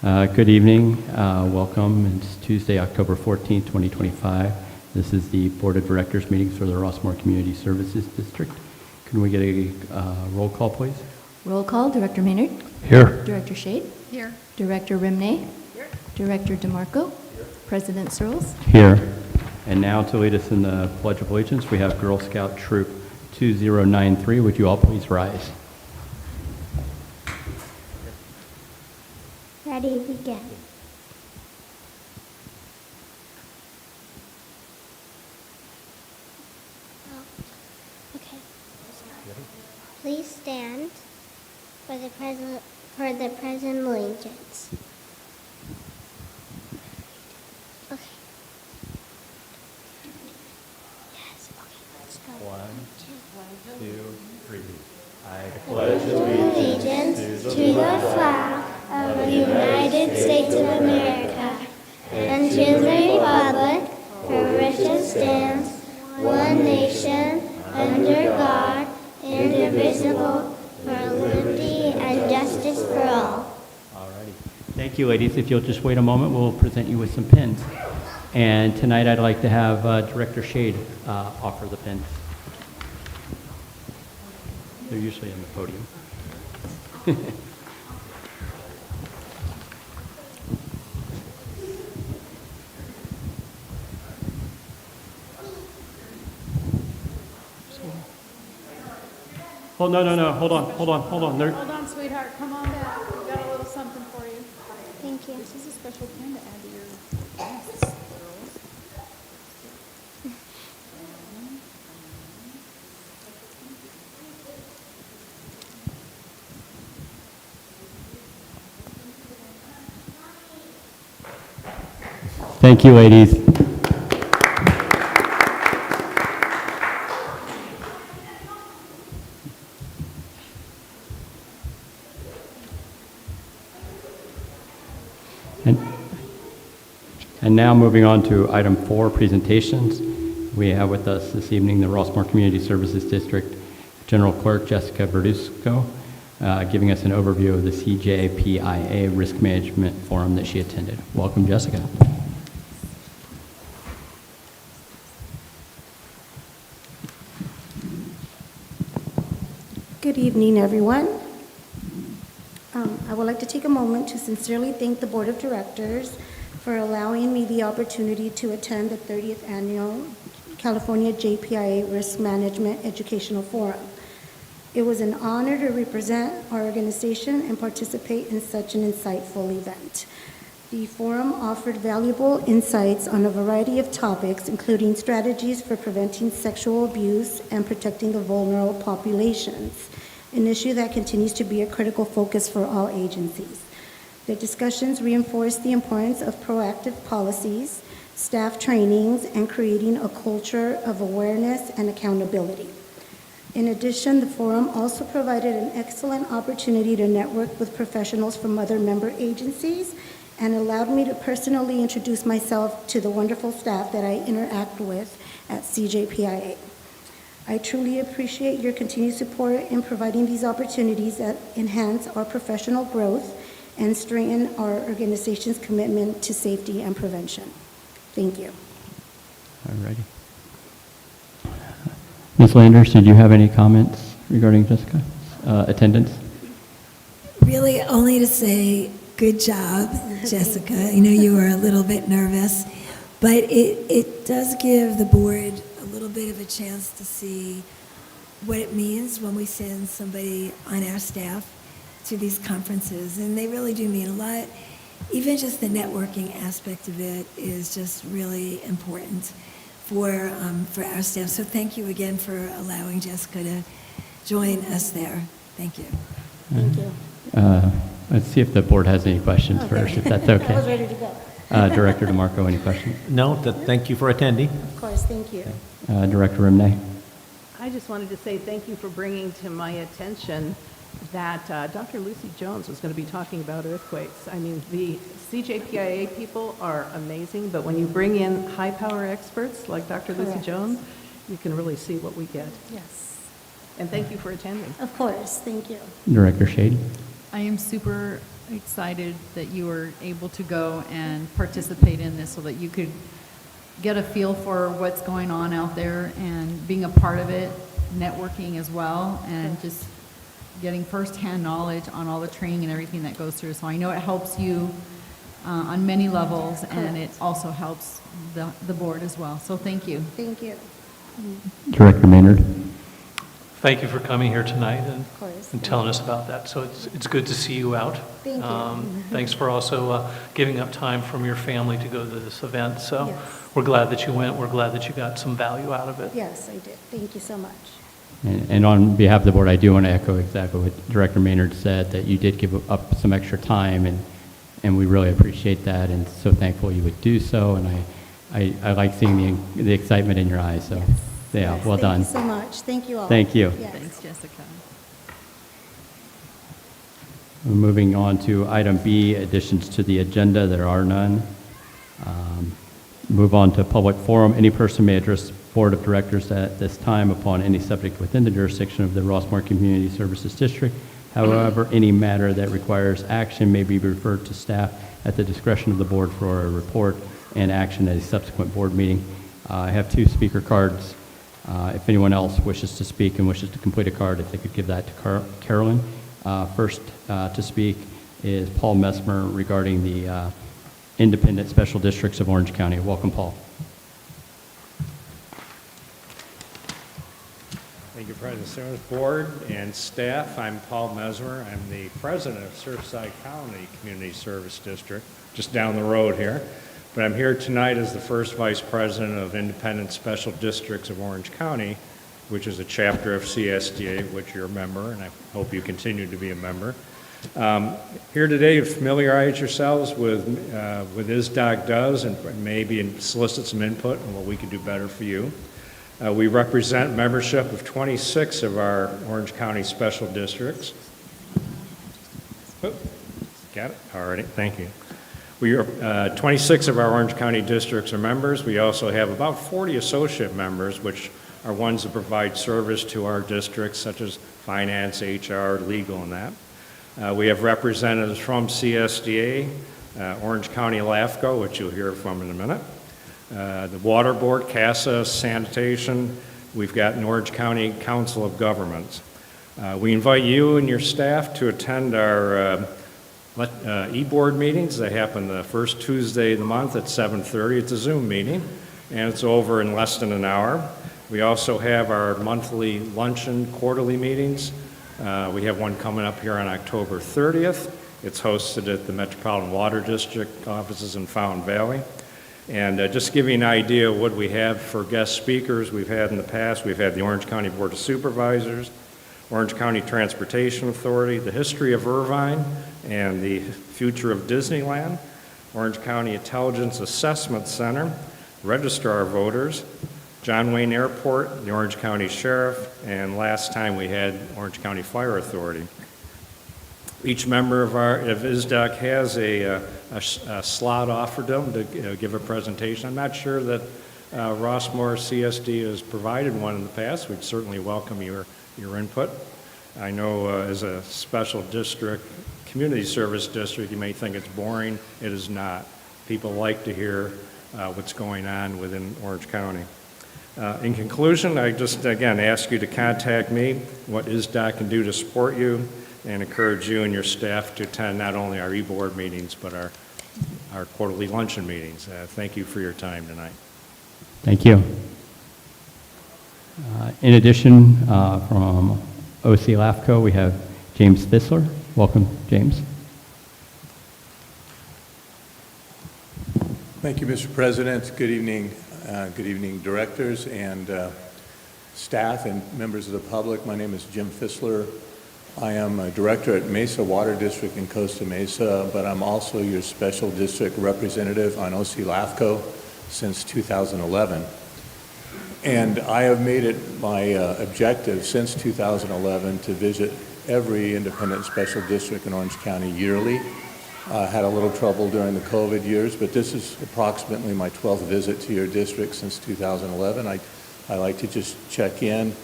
Good evening. Welcome. It's Tuesday, October 14th, 2025. This is the Board of Directors meeting for the Rossmoor Community Services District. Can we get a roll call, please? Roll call, Director Maynard. Here. Director Shade. Here. Director Rimney. Here. Director DeMarco. Here. President Searles. Here. And now to lead us in the Pledge of Allegiance, we have Girl Scout Troop 2093. Would you all please rise? Ready, begin. Okay. Please stand for the present allegiance. Okay. Yes. Okay. Let's go. 1, 2, 3. I Pledge allegiance to the flag of the United States of America and to the republic for which it stands, one nation, under God, indivisible, for liberty and justice for all. Alrighty. Thank you, ladies. If you'll just wait a moment, we'll present you with some pins. And tonight I'd like to have Director Shade offer the pins. They're usually on the podium. Oh, no. Hold on. They're, Hold on, sweetheart. Come on back. We've got a little something for you. Thank you. This is a special pin to add to your vests, girls. Thank you, ladies. And now moving on to item 4, presentations. We have with us this evening the Rossmoor Community Services District General Clerk Jessica Verduzco, giving us an overview of the CJPIA Risk Management Forum that she attended. Welcome, Jessica. Good evening, everyone. I would like to take a moment to sincerely thank the Board of Directors for allowing me the opportunity to attend the 30th Annual California JPIA Risk Management Educational Forum. It was an honor to represent our organization and participate in such an insightful event. The forum offered valuable insights on a variety of topics, including strategies for preventing sexual abuse and protecting the vulnerable populations, an issue that continues to be a critical focus for all agencies. The discussions reinforced the importance of proactive policies, staff trainings, and creating a culture of awareness and accountability. In addition, the forum also provided an excellent opportunity to network with professionals from other member agencies and allowed me to personally introduce myself to the wonderful staff that I interact with at CJPIA. I truly appreciate your continued support in providing these opportunities that enhance our professional growth and strengthen our organization's commitment to safety and prevention. Thank you. All righty. Ms. Landers, did you have any comments regarding Jessica's attendance? Really, only to say good job, Jessica. I know you were a little bit nervous, but it does give the board a little bit of a chance to see what it means when we send somebody on our staff to these conferences, and they really do mean a lot. Even just the networking aspect of it is just really important for our staff. So thank you again for allowing Jessica to join us there. Thank you. Thank you. Let's see if the board has any questions first, if that's okay. I was ready to go. Director DeMarco, any questions? No, thank you for attending. Of course, thank you. Director Rimney? I just wanted to say thank you for bringing to my attention that Dr. Lucy Jones was going to be talking about earthquakes. I mean, the CJPIA people are amazing, but when you bring in high-power experts like Dr. Lucy Correct. Jones, you can really see what we get. Yes. And thank you for attending. Of course, thank you. Director Shade? I am super excited that you were able to go and participate in this so that you could get a feel for what's going on out there and being a part of it, networking as well, and just getting firsthand knowledge on all the training and everything that goes through. So I know it helps you on many levels, and it also helps the board as well. So thank you. Thank you. Director Maynard. Thank you for coming here tonight course. and telling us about that. So it's good to see you out. Thank you. Thanks for also giving up time from your family to go to this event. So Yes. we're glad that you went. We're glad that you got some value out of it. Yes, I did. Thank you so much. And on behalf of the board, I do want to echo exactly what Director Maynard said, that you did give up some extra time, and we really appreciate that, and so thankful you would do so, and I like seeing the excitement in your eyes, so, yeah, Yes, well done. Thank you so much. Thank you all. Thank you. Yes. Thanks, Jessica. Moving on to item B, additions to the agenda. There are none. Move on to public forum. Any person may address the Board of Directors at this time upon any subject within the jurisdiction of the Rossmoor Community Services District. However, any matter that requires action may be referred to staff at the discretion of the board for a report and action at a subsequent board meeting. I have 2 speaker cards. If anyone else wishes to speak and wishes to complete a card, if they could give that to Carolyn. First to speak is Paul Messmer regarding the Independent Special Districts of Orange County. Welcome, Paul. Thank you, President Simmons, Board, and staff. I'm Paul Mesmer. I'm the president of Surfside County Community Service District, just down the road here. But I'm here tonight as the first vice president of Independent Special Districts of Orange County, which is a chapter of CSDA, which you're a member, and I hope you continue to be a member. Here today to familiarize yourselves with ISDOC does and maybe solicit some input on what we could do better for you. We represent membership of 26 of our Orange County special districts. Oh, got it? All right, thank you. We are 26 of our Orange County districts are members. We also have about 40 associate members, which are ones that provide service to our districts, such as finance, HR, legal, and that. We have representatives from CSDA, Orange County LAFCO, which you'll hear from in a minute, the Water Board, CASA, Sanitation. We've got an Orange County Council of Governments. We invite you and your staff to attend our e-board meetings. They happen the first Tuesday of the month at 7:30. It's a Zoom meeting, and it's over in less than an hour. We also have our monthly luncheon quarterly meetings. We have one coming up here on October 30th. It's hosted at the Metropolitan Water District offices in Fountain Valley. And just to give you an idea of what we have for guest speakers we've had in the past, we've had the Orange County Board of Supervisors, Orange County Transportation Authority, the history of Irvine and the future of Disneyland, Orange County Intelligence Assessment Center, Registrar of Voters, John Wayne Airport, the Orange County Sheriff, and last time we had Orange County Fire Authority. Each member of ISDOC has a slot offered them to give a presentation. I'm not sure that Rossmoor CSD has provided one in the past. We'd certainly welcome your input. I know as a special district, community service district, you may think it's boring. It is not. People like to hear what's going on within Orange County. In conclusion, I just, again, ask you to contact me, what ISDOC can do to support you, and encourage you and your staff to attend not only our e-board meetings, but our quarterly luncheon meetings. Thank you for your time tonight. Thank you. In addition, from OC LAFCO, we have James Thistler. Welcome, James. Thank you, Mr. President. Good evening. Good evening, directors and staff and members of the public. My name is Jim Thistler. I am a director at Mesa Water District in Costa Mesa, but I'm also your special district representative on OC LAFCO since 2011. And I have made it my objective since 2011 to visit every independent special district in Orange County yearly. Had a little trouble during the COVID years, but this is approximately my 12th visit to your district since 2011. I like to just check in,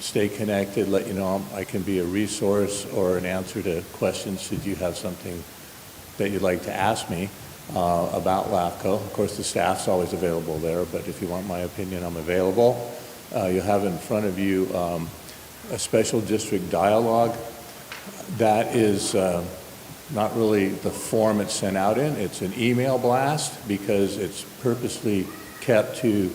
stay connected, let you know I can be a resource or an answer to questions should you have something that you'd like to ask me about LAFCO. Of course, the staff's always available there, but if you want my opinion, I'm available. You have in front of you a special district dialogue. That is not really the form it's sent out in. It's an email blast because it's purposely kept to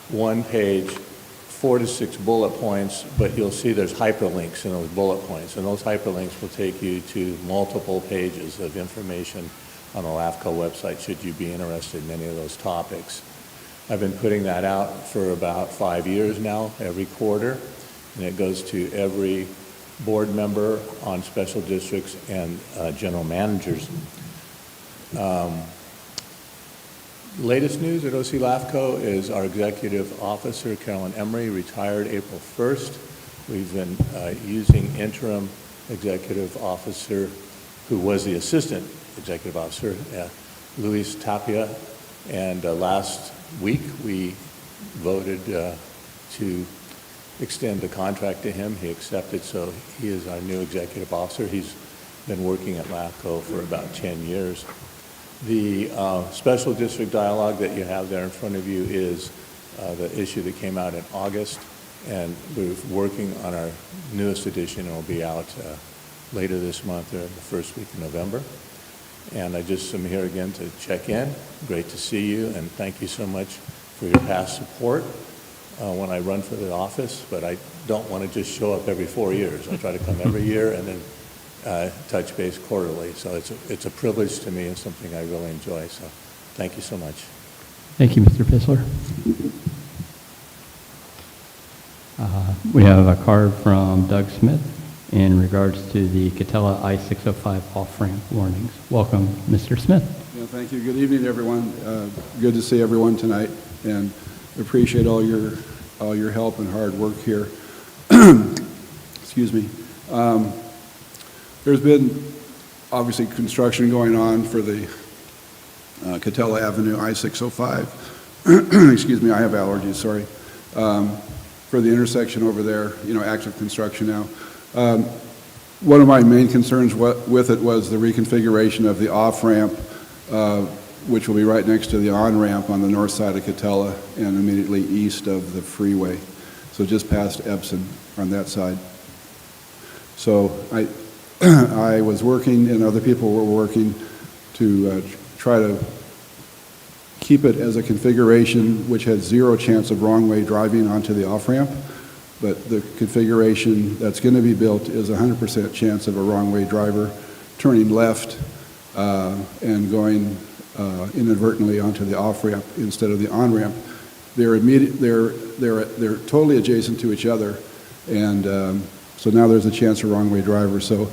one page, 4 to 6 bullet points, but you'll see there's hyperlinks in those bullet points, and those hyperlinks will take you to multiple pages of information on the LAFCO website should you be interested in any of those topics. I've been putting that out for about 5 years now, every quarter, and it goes to every board member on special districts and general managers. Latest news at OC LAFCO is our executive officer, Carolyn Emery, retired April 1st. We've been using interim executive officer, who was the assistant executive officer, Luis Tapia, and last week we voted to extend the contract to him. He accepted, so he is our new executive officer. He's been working at LAFCO for about 10 years. The special district dialogue that you have there in front of you is the issue that came out in August, and we're working on our newest edition. It will be out later this month or the first week of November. And I just am here again to check in. Great to see you, and thank you so much for your past support when I run for the office, but I don't want to just show up every 4 years. I try to come every year and then touch base quarterly. So it's a privilege to me and something I really enjoy. So thank you so much. Thank you, Mr. Pissler. We have a card from Doug Smith in regards to the Catella I-605 off-ramp warnings. Welcome, Mr. Smith. Yeah, thank you. Good evening, everyone. Good to see everyone tonight, and appreciate all your help and hard work here. Excuse me. There's been obviously construction going on for the Catella Avenue I-605. Excuse me, I have allergies, sorry. For the intersection over there, active construction now. One of my main concerns with it was the reconfiguration of the off-ramp, which will be right next to the on-ramp on the north side of Catella and immediately east of the freeway. So just past Epson on that side. So I was working, and other people were working, to try to keep it as a configuration which had zero chance of wrong-way driving onto the off-ramp. But the configuration that's going to be built is 100% chance of a wrong-way driver turning left and going inadvertently onto the off-ramp instead of the on-ramp. They're totally adjacent to each other, and so now there's a chance of wrong-way driver. So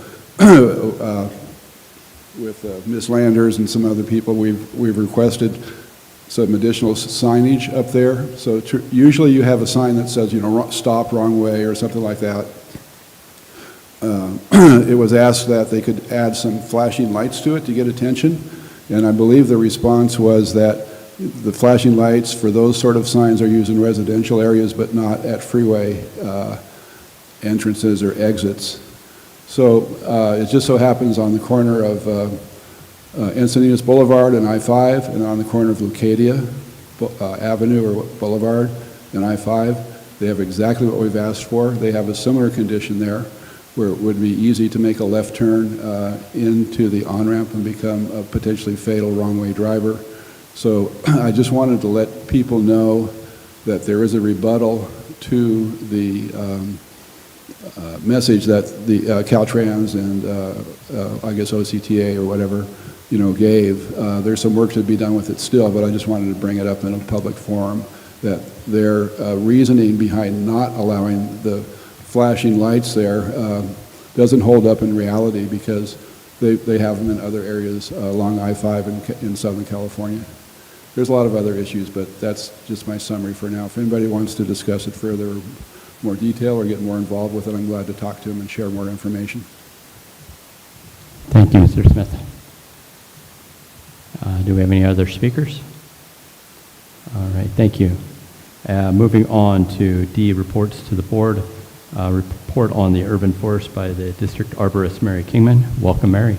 with Ms. Landers and some other people, we've requested some additional signage up there. So usually you have a sign that says, stop wrong way or something like that. It was asked that they could add some flashing lights to it to get attention, and I believe the response was that the flashing lights for those sort of signs are used in residential areas, but not at freeway entrances or exits. So it just so happens on the corner of Encinitas Boulevard and I-5, and on the corner of Leucadia Avenue or Boulevard and I-5, they have exactly what we've asked for. They have a similar condition there where it would be easy to make a left turn into the on-ramp and become a potentially fatal wrong-way driver. So I just wanted to let people know that there is a rebuttal to the message that the Caltrans and I guess OCTA or whatever, gave. There's some work to be done with it still, but I just wanted to bring it up in a public forum that their reasoning behind not allowing the flashing lights there doesn't hold up in reality, because they have them in other areas along I-5 in Southern California. There's a lot of other issues, but that's just my summary for now. If anybody wants to discuss it further, more detail, or get more involved with it, I'm glad to talk to them and share more information. Thank you, Mr. Smith. Do we have any other speakers? All right, thank you. Moving on to D, reports to the board. Report on the urban forest by the district arborist, Mary Kingman. Welcome, Mary.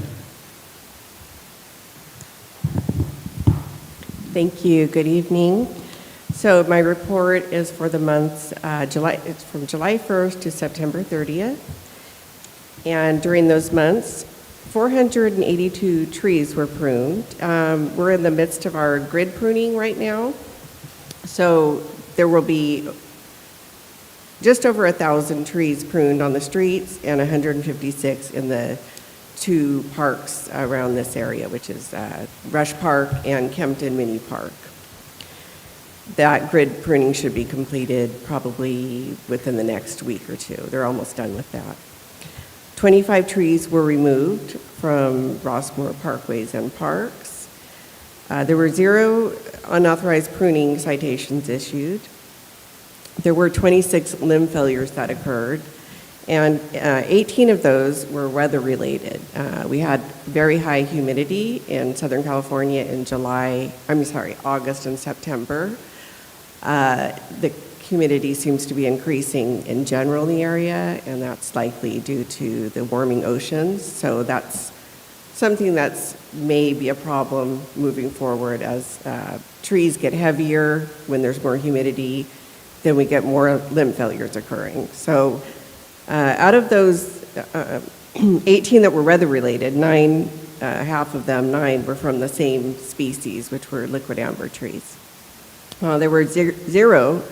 Thank you. Good evening. So my report is for the months it's from July 1st to September 30th. And during those months, 482 trees were pruned. We're in the midst of our grid pruning right now. So there will be just over 1,000 trees pruned on the streets and 156 in the 2 parks around this area, which is Rush Park and Kempton Mini Park. That grid pruning should be completed probably within the next week or 2. They're almost done with that. 25 trees were removed from Rossmoor Parkways and Parks. There were 0 unauthorized pruning citations issued. There were 26 limb failures that occurred, and 18 of those were weather-related. We had very high humidity in Southern California in August and September. The humidity seems to be increasing in general in the area, and that's likely due to the warming oceans. So that's something that's may be a problem moving forward as trees get heavier when there's more humidity, then we get more limb failures occurring. So out of those 18 that were weather-related, 9 were from the same species, which were liquid amber trees. There were 0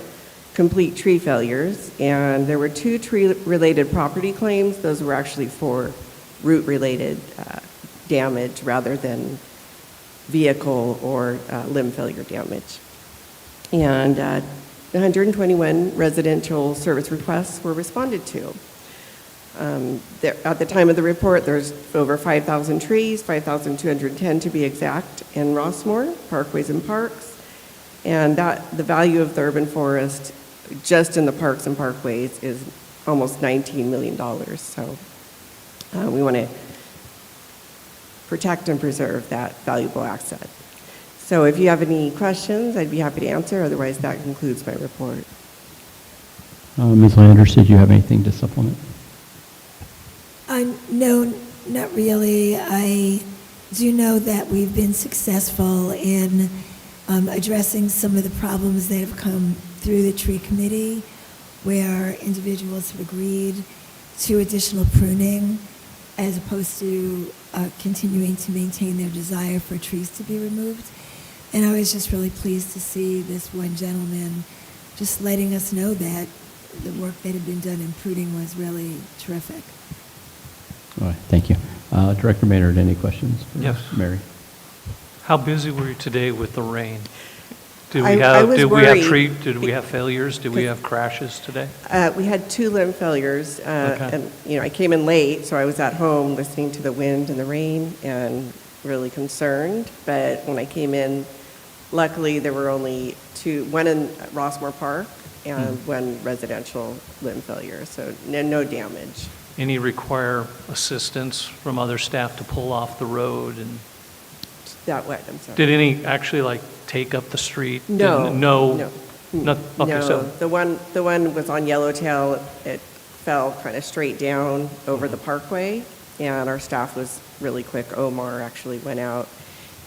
complete tree failures, and there were 2 tree-related property claims. Those were actually for root-related damage rather than vehicle or limb failure damage. And 121 residential service requests were responded to. At the time of the report, there's over 5,000 trees, 5,210 to be exact, in Rossmoor, Parkways and Parks. And the value of the urban forest just in the parks and parkways is almost $19 million. So we want to protect and preserve that valuable asset. So if you have any questions, I'd be happy to answer. Otherwise, that concludes my report. Ms. Landers, did you have anything to supplement? No, not really. I do know that we've been successful in addressing some of the problems that have come through the tree committee, where individuals have agreed to additional pruning as opposed to continuing to maintain their desire for trees to be removed. And I was just really pleased to see this one gentleman just letting us know that the work that had been done in pruning was really terrific. All right, thank you. Director Maynard, any questions for Yes. Mary? How busy were you today with the rain? Did I was worried. Did we have failures? Did we have crashes today? We had 2 limb failures, and I came in late, so I was at home listening to the wind and the rain and really concerned. But when I came in, luckily there were only 2, one in Rossmoor Park and one residential limb failure, so no damage. Any require assistance from other staff to pull off the road? And That what? I'm sorry. did any actually take up the street? No. No. Okay, No, so the one was on Yellowtail. It fell kind of straight down over the parkway, and our staff was really quick. Omar actually went out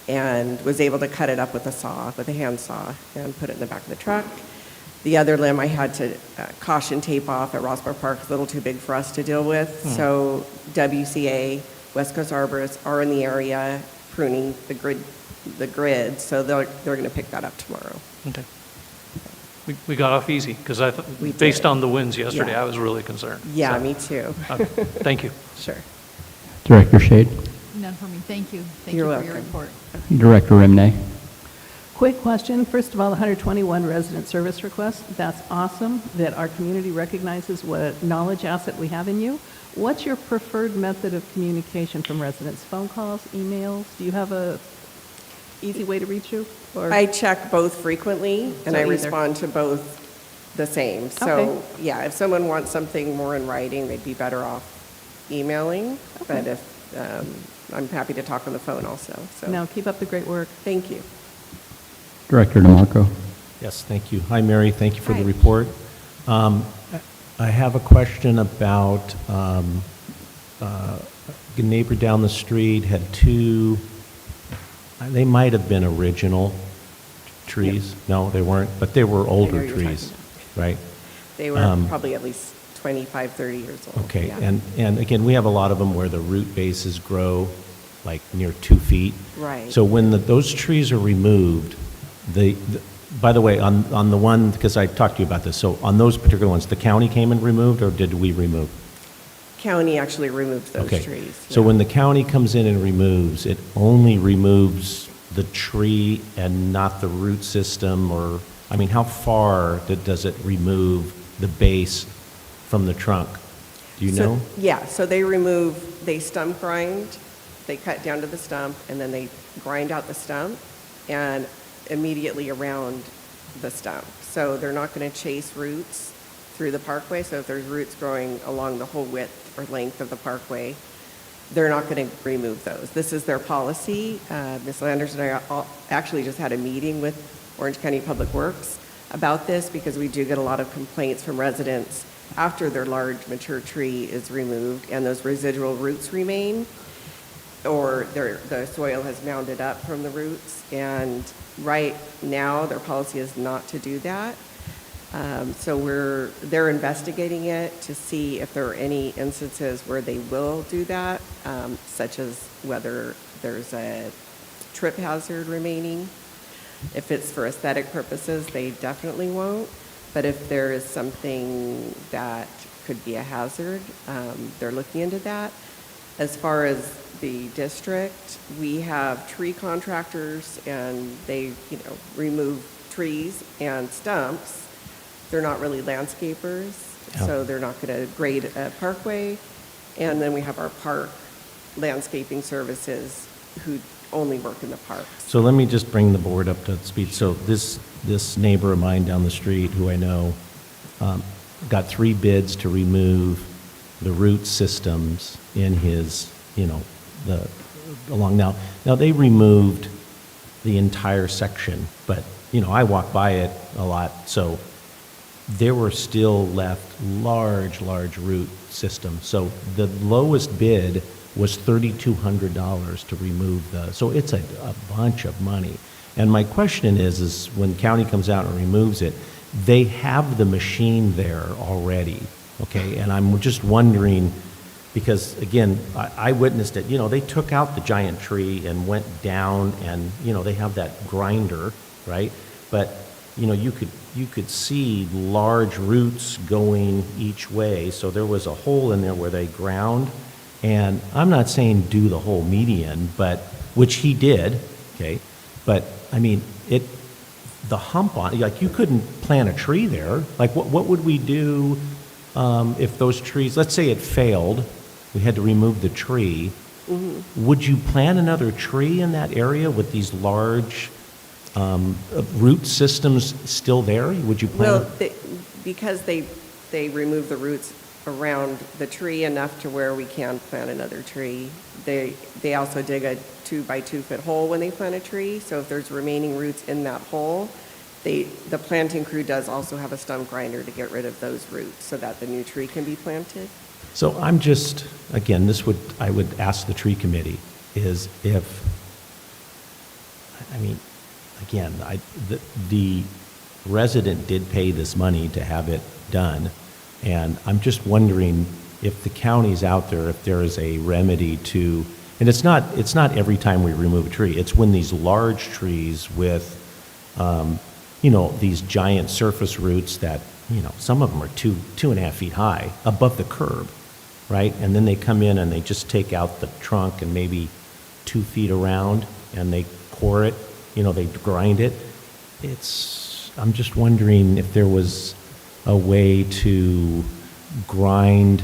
and was able to cut it up with a hand saw, and put it in the back of the truck. The other limb I had to caution tape off at Rossmoor Park. It's a little too big for us to deal with. So WCA, West Coast Arborists, are in the area pruning the grid, so they're going to pick that up tomorrow. okay. We got off easy because We based did. on the winds yesterday, Yeah. I was really concerned. Yeah, So, me too. Thank you. Sure. Director Shade? None for me. Thank you. Thank You're you for your welcome. report. Director Rimney? Quick question. First of all, the 121 resident service requests, that's awesome that our community recognizes what a knowledge asset we have in you. What's your preferred method of communication from residents? Phone calls, emails? Do you have a easy way to reach you? Or? I check both frequently, and So I either. respond to both the same. So, Okay. yeah, if someone wants something more in writing, they'd be better off emailing. But if I'm happy to talk on the phone also. So No, keep up the great work. thank you. Director DeMarco? Yes, thank you. Hi, Mary. Thank you for Hi. the report. I have a question about a neighbor down the street had 2, they might have been original, trees? No, they weren't, but they were older you're talking trees, right? They were probably at least 25, 30 years old. Okay, yeah. and again, we have a lot of them where the root bases grow like near 2 feet. Right. So when those trees are removed, by the way, on the one, because I talked to you about this, so on those particular ones, the county came and removed, or did we remove? County actually removed those Okay. trees. So yeah. when the county comes in and removes, it only removes the tree and not the root system, or, I mean, how far does it remove the base from the trunk? Do you know? Yeah, so they stump grind, they cut down to the stump, and then they grind out the stump and immediately around the stump. So they're not going to chase roots through the parkway. So if there's roots growing along the whole width or length of the parkway, they're not going to remove those. This is their policy. Ms. Landers and I actually just had a meeting with Orange County Public Works about this because we do get a lot of complaints from residents after their large mature tree is removed and those residual roots remain, or the soil has mounded up from the roots. And right now, their policy is not to do that. So they're investigating it to see if there are any instances where they will do that, such as whether there's a trip hazard remaining. If it's for aesthetic purposes, they definitely won't. But if there is something that could be a hazard, they're looking into that. As far as the district, we have tree contractors, and they, remove trees and stumps. They're not really landscapers, so they're not going to grade a parkway. And then we have our park landscaping services who only work in the parks. So let me just bring the board up to speed. So this neighbor of mine down the street, who I know, got 3 bids to remove the root systems in his, along now. Now, they removed the entire section, but, I walk by it a lot, so there were still left large root systems. So the lowest bid was $3,200 to remove so it's a bunch of money. And my question is when county comes out and removes it, they have the machine there already, okay? And I'm just wondering, because again, I witnessed it, they took out the giant tree and went down and, they have that grinder, right? But, you could see large roots going each way. So there was a hole in there where they ground. And I'm not saying do the whole median, which he did, okay? But, I mean, the hump on, like, you couldn't plant a tree there. Like, what would we do if those trees, let's say it failed, we had to remove the tree. Mm-hmm. Would you plant another tree in that area with these large root systems still there? Would you plant? Well, because they remove the roots around the tree enough to where we can plant another tree. They also dig a 2 by 2 foot hole when they plant a tree. So if there's remaining roots in that hole, the planting crew does also have a stump grinder to get rid of those roots so that the new tree can be planted. So I'm just, again, I would ask the tree committee is again, the resident did pay this money to have it done. And I'm just wondering if the county's out there, if there is a remedy to, and it's not every time we remove a tree. It's when these large trees with, these giant surface roots that, some of them are 2.5 feet high above the curb, right? And then they come in and they just take out the trunk and maybe 2 feet around and they core it, they grind it. I'm just wondering if there was a way to grind,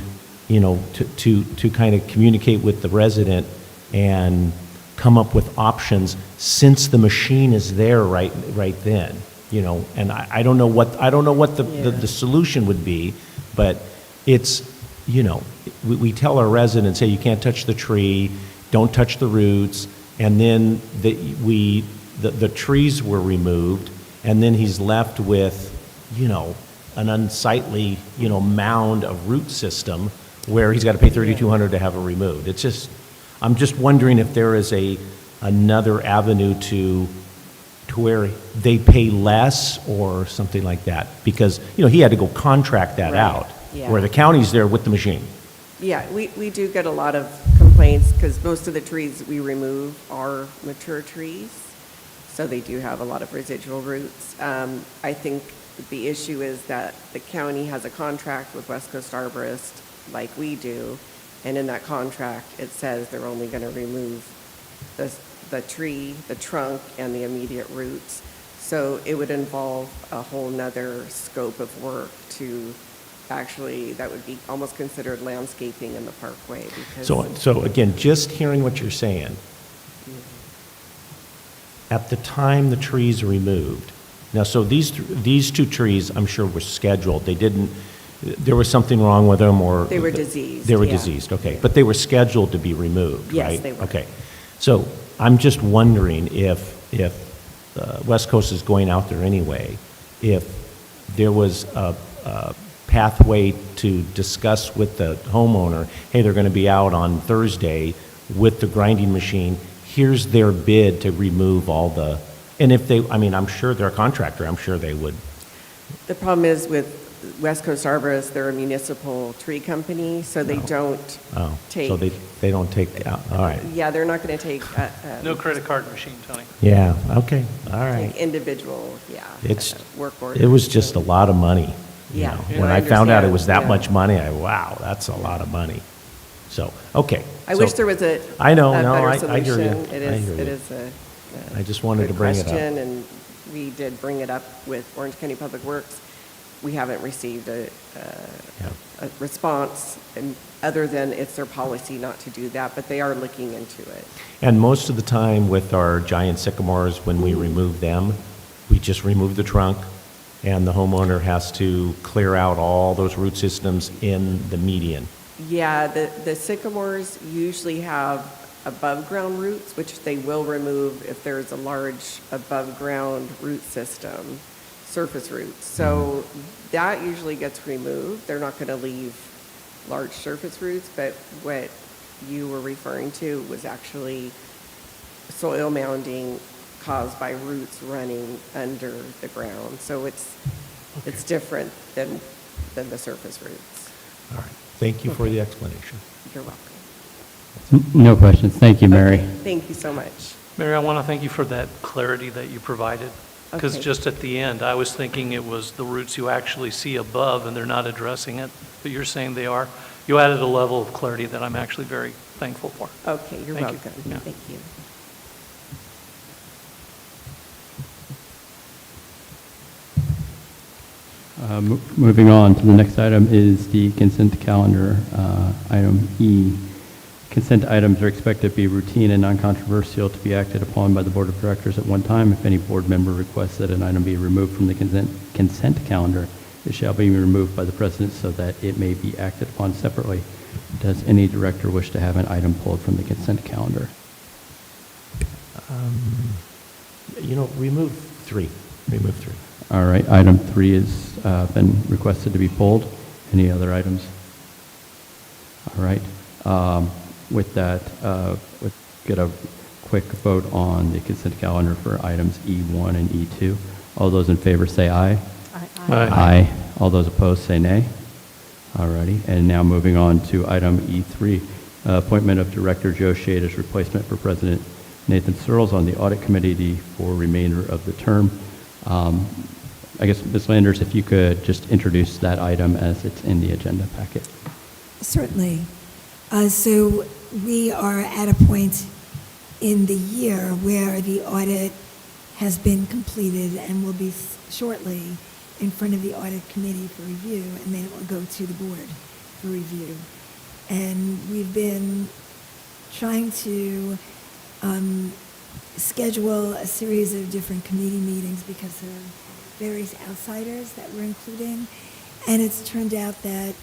to kind of communicate with the resident and come up with options since the machine is there right then, and I don't know what the solution would be, but it's, we tell our residents, hey, you can't touch the tree, don't touch the roots, and then the trees were removed, and then he's left with, an unsightly, mound of root system where he's got to pay $3,200 to have it removed. It's just, I'm just wondering if there is another avenue to to where they pay less or something like that? Because, he had to go contract that Right, out, yeah. where the county's there with the machine. Yeah, we do get a lot of complaints because most of the trees we remove are mature trees, so they do have a lot of residual roots. I think the issue is that the county has a contract with West Coast Arborist like we do, and in that contract, it says they're only going to remove the tree, the trunk, and the immediate roots. So it would involve a whole nother scope of work to actually, that would be almost considered landscaping in the parkway because. So again, just hearing what you're saying, at the time the trees are removed, now, so these two trees, I'm sure, were scheduled. They didn't, there was something wrong with them, or? They were diseased, They were yeah. diseased, okay. But they were scheduled to be removed, right? Yes, they were. Okay. So I'm just wondering if West Coast is going out there anyway, if there was a pathway to discuss with the homeowner, hey, they're going to be out on Thursday with the grinding machine, here's their bid to remove all the, and if they, I'm sure they're a contractor, I'm sure they would. The problem is with West Coast Arborists, they're a municipal tree company, so they don't take. So they don't take, all right. Yeah, they're not going to take. No credit card machine, Tony. Yeah, okay, all right. Like individual, It's, work orders. it was just a lot of money. you Yeah. know. Yeah, When I I found out it understand, was that yeah. much money, wow, that's a lot of money. So, okay. I So- wish there was a. I know, a no, better I hear you. solution. It I is, hear it you. is a. I just wanted good to bring it up. question, and we did bring it up with Orange County Public Works. We haven't received a response, and other than it's their policy not to do that, but they are looking into it. And most of the time with our giant sycamores, when we remove them, we just remove the trunk, and the homeowner has to clear out all those root systems in the median. Yeah, the sycamores usually have above-ground roots, which they will remove if there's a large above-ground root system, surface roots. So that usually gets removed. They're not going to leave large surface roots, but what you were referring to was actually soil mounding caused by roots running under the ground. So it's different than the surface roots. All right. Thank you for the explanation. You're welcome. No questions. Thank you, Mary. Okay, thank you so much. Mary, I want to thank you for that clarity that you provided. Because Okay. just at the end, I was thinking it was the roots you actually see above and they're not addressing it, but you're saying they are. You added a level of clarity that I'm actually very thankful for. Okay, you're Thank you. welcome. Yeah. Thank you. Moving on to the next item is the consent calendar, item E. Consent items are expected to be routine and non-controversial to be acted upon by the Board of Directors at one time. If any board member requests that an item be removed from the consent calendar, it shall be removed by the President so that it may be acted upon separately. Does any director wish to have an item pulled from the consent calendar? Remove three. Remove three. All right, item 3 has been requested to be pulled. Any other items? All right. With that, let's get a quick vote on the consent calendar for items E1 and E2. All those in favor say aye. Aye. Aye. All those opposed say nay. All righty. And now moving on to item E3, appointment of Director Joe Shade as replacement for President Nathan Searles on the Audit Committee for remainder of the term. I guess, Ms. Landers, if you could just introduce that item as it's in the agenda packet. Certainly. So we are at a point in the year where the audit has been completed and will be shortly in front of the Audit Committee for review, and then it will go to the board for review. And we've been trying to schedule a series of different committee meetings because of various outsiders that we're including. And it's turned out that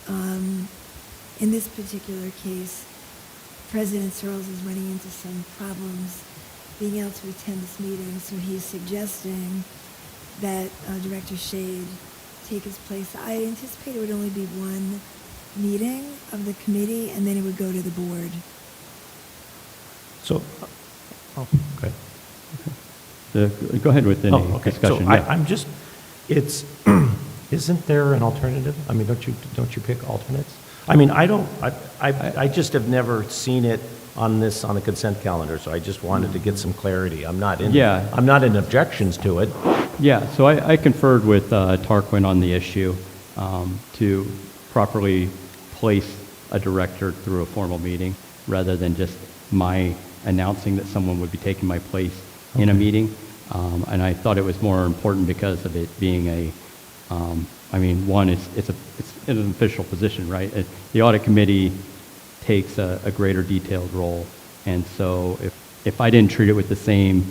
in this particular case, President Searles is running into some problems being able to attend this meeting, so he's suggesting that Director Shade take his place. I anticipate it would only be one meeting of the committee, and then it would go to the board. So, okay. Go ahead with any Oh, okay. discussion. So yeah. I'm just, it's, isn't there an alternative? I mean, don't you pick alternates? I mean, I just have never seen it on the consent calendar, so I just wanted to get some clarity. I'm not in objections to it. Yeah, so I conferred with Tarquin on the issue to properly place a director through a formal meeting rather than just my announcing that someone would be taking my place in a meeting. And I thought it was more important because of it being one, it's an official position, right? The audit committee takes a greater detailed role. And so if I didn't treat it with the same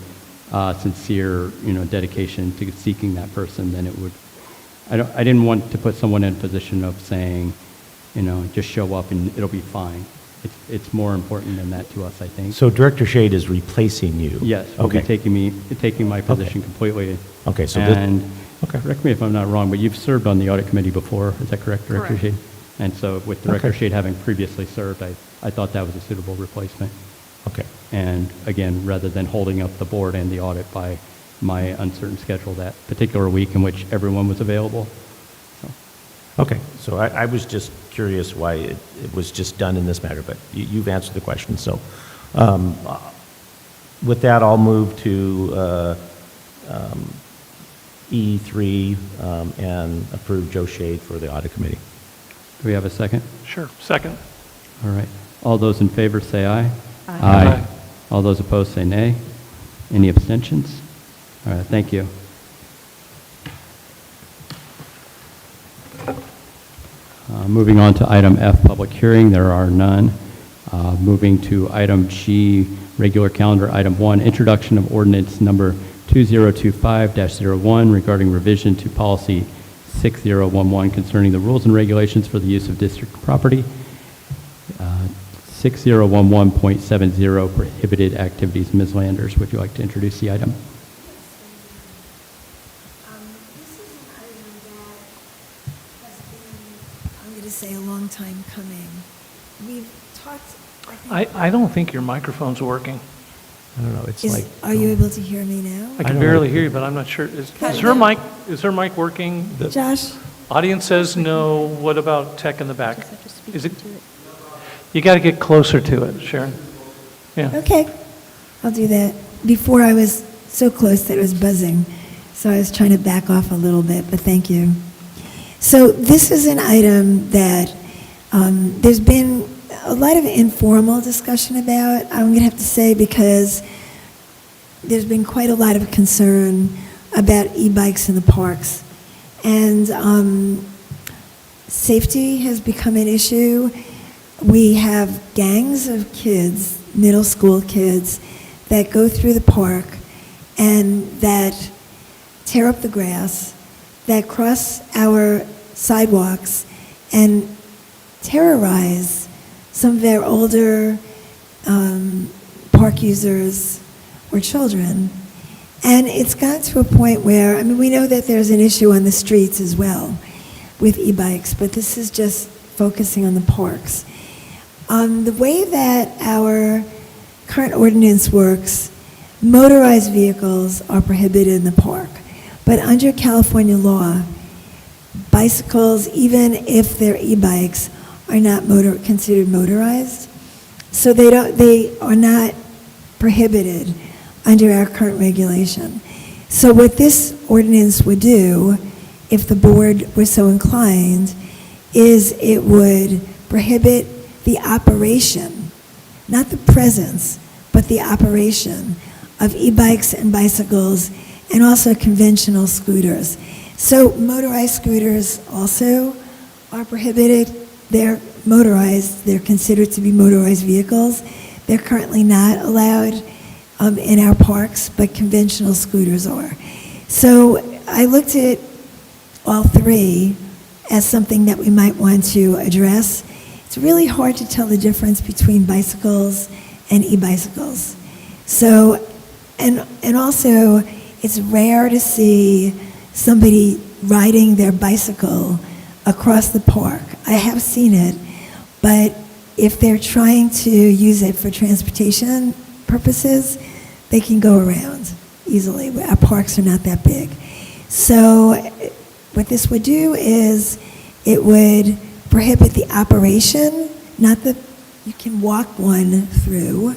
sincere, dedication to seeking that person, then it would, I didn't want to put someone in a position of saying, just show up and it'll be fine. It's more important than that to us, I think. So Director Shade is replacing you? Yes, will be taking my position completely. Okay, so correct me if I'm not wrong, but you've served on the audit committee before, is that correct, Director Correct. Shade? And so with Director Shade having previously served, I thought that was a suitable replacement. Okay. And again, rather than holding up the board and the audit by my uncertain schedule that particular week in which everyone was available. Okay, so I was just curious why it was just done in this manner, but you've answered the question. So with that, I'll move to E3 and approve Joe Shade for the audit committee. Do we have a second? Sure, second. All right. All those in favor say aye. Aye. Aye. All those opposed say nay. Any abstentions? All right, thank you. Moving on to item F, public hearing, there are none. Moving to item G, regular calendar, item 1, introduction of ordinance number 2025-01 regarding revision to policy 6011 concerning the rules and regulations for the use of district property. 6011.70 prohibited activities. Ms. Landers, would you like to introduce the item? I'm going to say a long time coming. We've talked. I don't think your microphone's working. I don't know, it's like... Are you able to hear me now? I can barely hear you, but I'm not sure. Is her mic working? Josh? Audience says no. What about tech in the back? Is it? You got to get closer to it, Sharon. Yeah. Okay, I'll do that. Before I was so close that it was buzzing, so I was trying to back off a little bit, but thank you. So this is an item that there's been a lot of informal discussion about, I'm going to have to say, because there's been quite a lot of concern about e-bikes in the parks. And safety has become an issue. We have gangs of kids, middle school kids, that go through the park and that tear up the grass, that cross our sidewalks and terrorize some of our older park users or children. And it's gotten to a point where, we know that there's an issue on the streets as well with e-bikes, but this is just focusing on the parks. The way that our current ordinance works, motorized vehicles are prohibited in the park. But under California law, bicycles, even if they're e-bikes, are not considered motorized. So they are not prohibited under our current regulation. So what this ordinance would do, if the board were so inclined, is it would prohibit the operation, not the presence, but the operation of e-bikes and bicycles and also conventional scooters. So motorized scooters also are prohibited. They're motorized. They're considered to be motorized vehicles. They're currently not allowed in our parks, but conventional scooters are. So I looked at all three as something that we might want to address. It's really hard to tell the difference between bicycles and e-bicycles. So, and also, it's rare to see somebody riding their bicycle across the park. I have seen it, but if they're trying to use it for transportation purposes, they can go around. easily. Our parks are not that big. So what this would do is it would prohibit the operation, not that you can walk one through,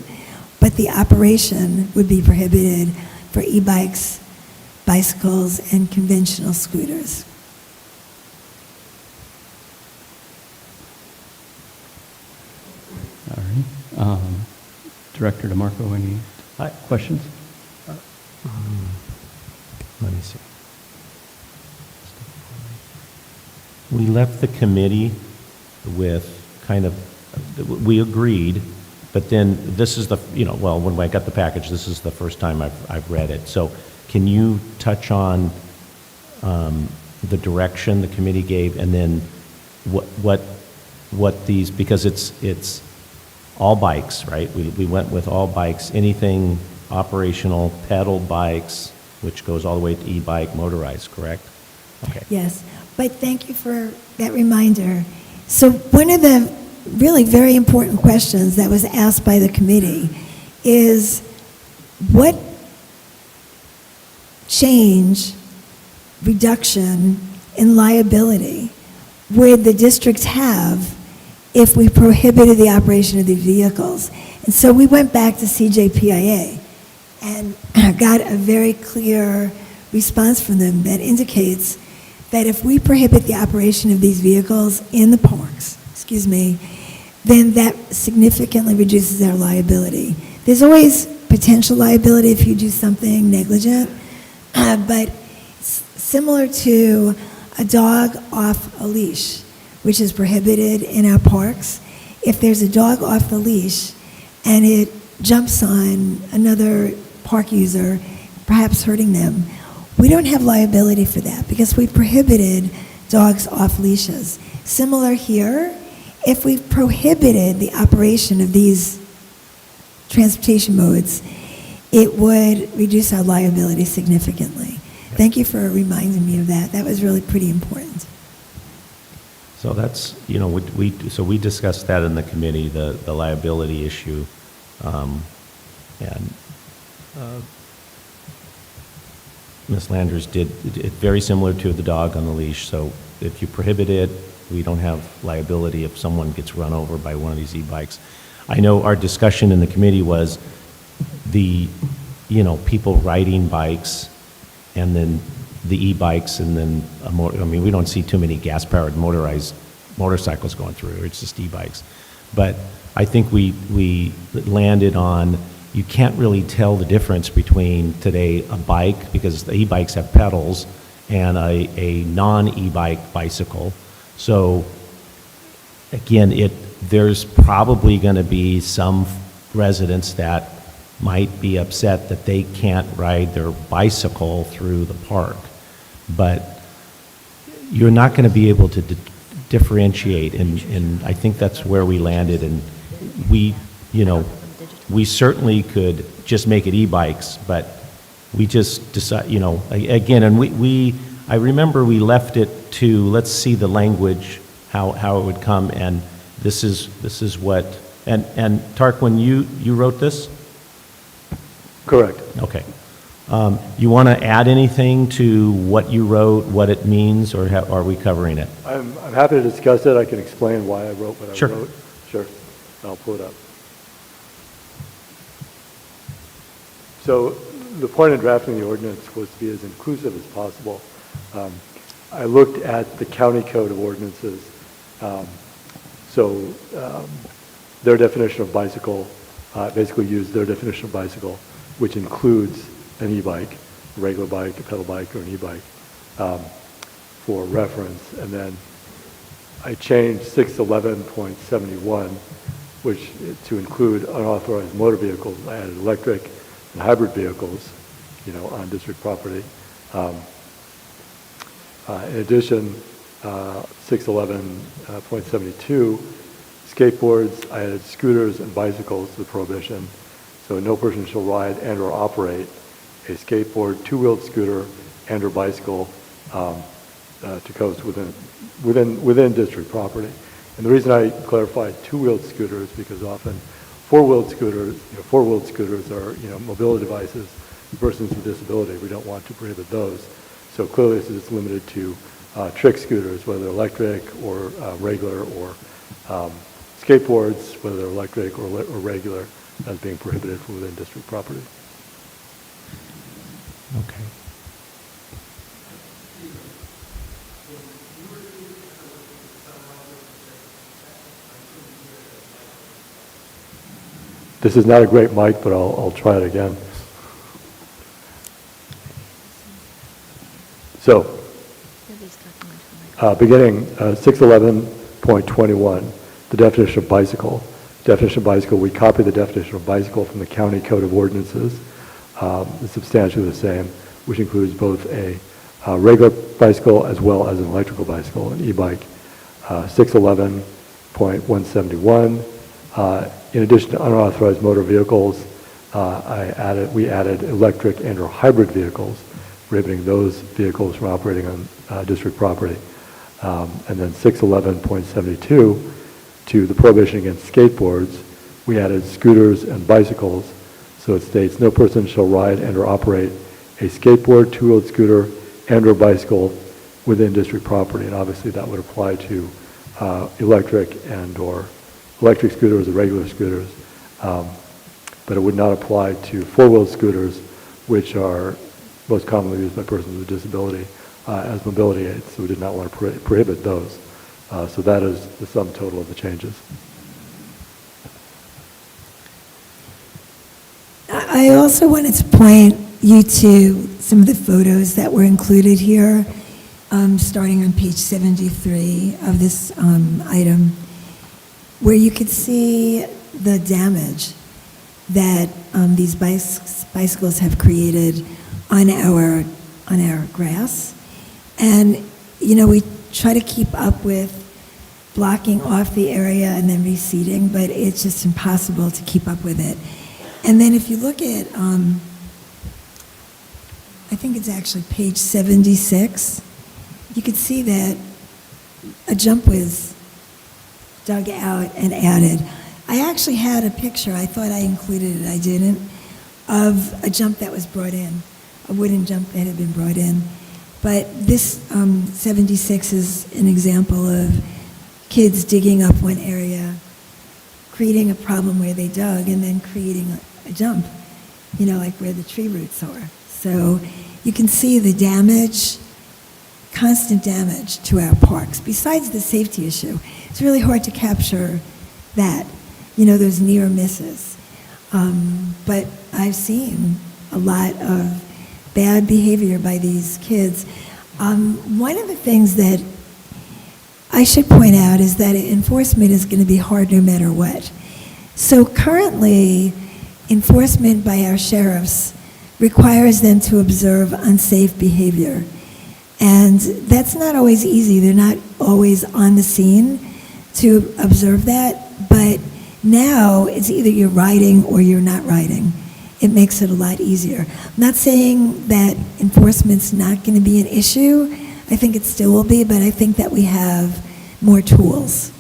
but the operation would be prohibited for e-bikes, bicycles, and conventional scooters. All right. Director DeMarco, any questions? Let me see. We left the committee with kind of, we agreed, but then this is the, well, when I got the package, this is the first time I've read it. So can you touch on the direction the committee gave, and then what these, because it's all bikes, right? We went with all bikes, anything operational, pedal bikes, which goes all the way to e-bike, motorized, correct? Okay. Yes, but thank you for that reminder. So one of the really very important questions that was asked by the committee is what change, reduction in liability would the districts have if we prohibited the operation of these vehicles? And so we went back to CJPIA and got a very clear response from them that indicates that if we prohibit the operation of these vehicles in the parks, then that significantly reduces our liability. There's always potential liability if you do something negligent, but similar to a dog off a leash, which is prohibited in our parks, if there's a dog off the leash and it jumps on another park user, perhaps hurting them, we don't have liability for that because we prohibited dogs off leashes. Similar here, if we prohibited the operation of these transportation modes, it would reduce our liability significantly. Thank you for reminding me of that. That was really pretty important. So that's, so we discussed that in the committee, the liability issue, and Ms. Landers did it very similar to the dog on the leash. So if you prohibit it, we don't have liability if someone gets run over by one of these e-bikes. I know our discussion in the committee was the, people riding bikes and then the e-bikes and then we don't see too many gas-powered motorized motorcycles going through. It's just e-bikes. But I think we landed on, you can't really tell the difference between today a bike, because the e-bikes have pedals, and a non-e-bike bicycle. So again, there's probably going to be some residents that might be upset that they can't ride their bicycle through the park. But you're not going to be able to differentiate, and I think that's where we landed. And we certainly could just make it e-bikes, but we just decide, again, and I remember we left it to, let's see the language, how it would come, and this is what, and Tarquin, you wrote this? Correct. Okay. You want to add anything to what you wrote, what it means, or are we covering it? I'm happy to discuss it. I can explain why I wrote what Sure. I wrote. Sure. I'll pull it up. So the point of drafting the ordinance was to be as inclusive as possible. I looked at the county code of ordinances. Their definition of bicycle, basically used their definition of bicycle, which includes an e-bike, a regular bike, a pedal bike, or an e-bike, for reference. And then I changed 611.71, which to include unauthorized motor vehicles. I added electric and hybrid vehicles, on district property. In addition, 611.72, skateboards, I added scooters and bicycles to the prohibition. So no person shall ride and or operate a skateboard, two-wheeled scooter, and or bicycle to coast within district property. And the reason I clarified two-wheeled scooters because often four-wheeled scooters are mobility devices persons with disability. We don't want to prohibit those. So clearly this is limited to trick scooters, whether electric or regular, or skateboards, whether they're electric or regular, as being prohibited from within district property. Okay. This is not a great mic, but I'll try it again. So, beginning 611.21, the definition of bicycle. Definition of bicycle, we copy the definition of bicycle from the County Code of Ordinances. It's substantially the same, which includes both a regular bicycle as well as an electrical bicycle, an e-bike. 611.171, in addition to unauthorized motor vehicles, we added electric and or hybrid vehicles, prohibiting those vehicles from operating on district property. And then 611.72, to the prohibition against skateboards, we added scooters and bicycles. So it states, no person shall ride and or operate a skateboard, two-wheeled scooter, and or bicycle within district property. And obviously that would apply to electric and or electric scooters or regular scooters. But it would not apply to four-wheeled scooters, which are most commonly used by persons with disability as mobility aids. So we did not want to prohibit those. So that is the sum total of the changes. I also wanted to point you to some of the photos that were included here, starting on page 73 of this item, where you could see the damage that these bicycles have created on our grass. And, you know, we try to keep up with blocking off the area and then reseeding, but it's just impossible to keep up with it. And then if you look at, I think it's actually page 76, you could see that a jump was dug out and added. I actually had a picture, I thought I included it, I didn't, of a jump that was brought in, a wooden jump that had been brought in. But this 76 is an example of kids digging up one area, creating a problem where they dug, and then creating a jump, you know, like where the tree roots are. So you can see the damage, constant damage to our parks. Besides the safety issue, it's really hard to capture that, you know, those near misses. But I've seen a lot of bad behavior by these kids. One of the things that I should point out is that enforcement is going to be hard no matter what. So currently, enforcement by our sheriffs requires them to observe unsafe behavior. And that's not always easy. They're not always on the scene to observe that. But now it's either you're riding or you're not riding. It makes it a lot easier. I'm not saying that enforcement's not going to be an issue. I think it still will be, but I think that we have more tools.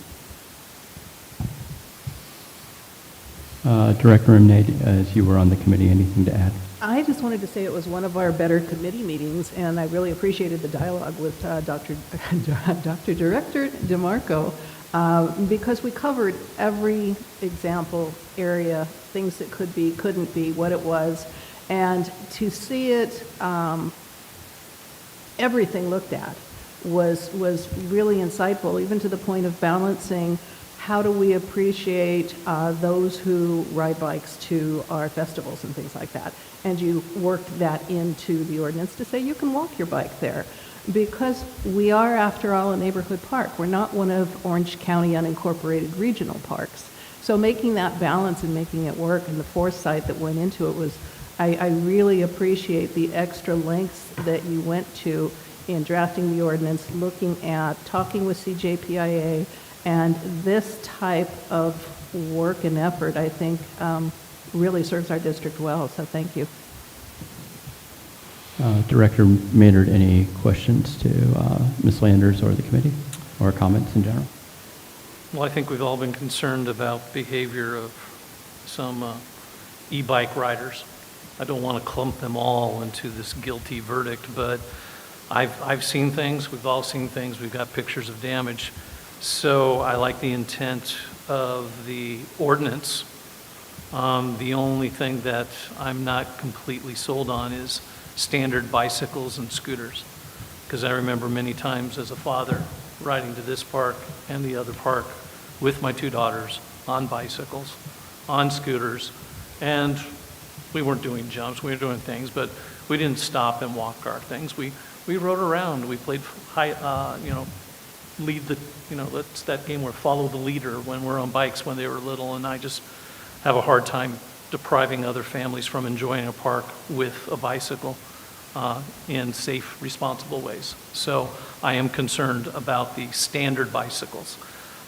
Director Rimney, as you were on the committee, anything to add? I just wanted to say it was one of our better committee meetings, and I really appreciated the dialogue with Dr. Director DeMarco, because we covered every example area, things that could be, couldn't be, what it was, and to see it, everything looked at was really insightful, even to the point of balancing how do we appreciate those who ride bikes to our festivals and things like that. And you worked that into the ordinance to say you can walk your bike there. Because we are, after all, a neighborhood park. We're not one of Orange County unincorporated regional parks. So making that balance and making it work and the foresight that went into it was, I really appreciate the extra lengths that you went to in drafting the ordinance, looking at, talking with CJPIA, and this type of work and effort, I think, really serves our district well, so thank you. Director Maynard, any questions to Ms. Landers or the committee, or comments in general? Well, I think we've all been concerned about behavior of some e-bike riders. I don't want to clump them all into this guilty verdict, but I've seen things, we've all seen things, we've got pictures of damage. So I like the intent of the ordinance. The only thing that I'm not completely sold on is standard bicycles and scooters. Because I remember many times as a father riding to this park and the other park with my two daughters on bicycles, on scooters, and we weren't doing jumps, we were doing things, but we didn't stop and walk our things. We rode around, we played lead the, it's that game where follow the leader when we're on bikes when they were little, and I just have a hard time depriving other families from enjoying a park with a bicycle in safe, responsible ways. So I am concerned about the standard bicycles.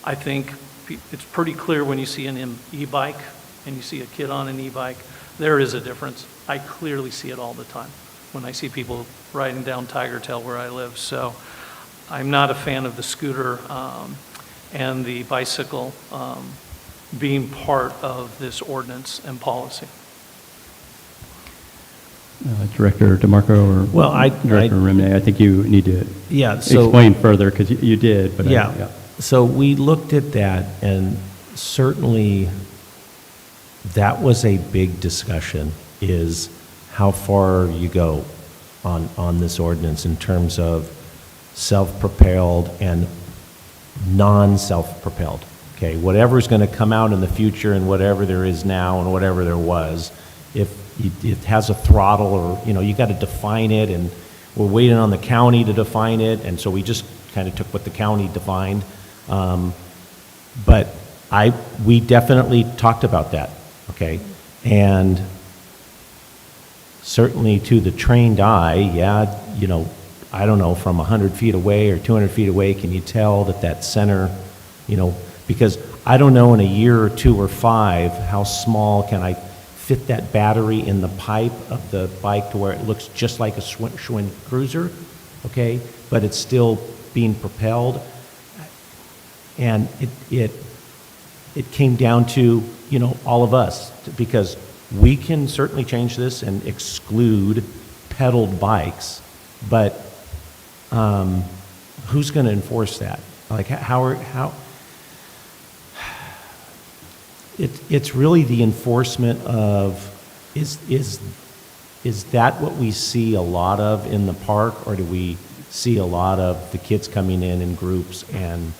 I think it's pretty clear when you see an e-bike and you see a kid on an e-bike, there is a difference. I clearly see it all the time when I see people riding down Tiger Tail where I live. So I'm not a fan of the scooter and the bicycle being part of this ordinance and policy. Director DeMarco or Well, Director Rimney, I think you need to so explain further because you did. But yeah. So we looked at that, and certainly that was a big discussion, is how far you go on this ordinance in terms of self-propelled and non-self-propelled. Okay, whatever's going to come out in the future and whatever there is now and whatever there was, if it has a throttle or, you got to define it, and we're waiting on the county to define it, and so we just kind of took what the county defined. But we definitely talked about that, okay? And certainly to the trained eye, I don't know, from 100 feet away or 200 feet away, can you tell that center, because I don't know in a year or 2 or 5, how small can I fit that battery in the pipe of the bike to where it looks just like a Schwinn Cruiser, okay? But it's still being propelled. And it came down to, all of us, because we can certainly change this and exclude pedaled bikes, but who's going to enforce that? Like, it's really the enforcement of, is that what we see a lot of in the park, or do we see a lot of the kids coming in groups and,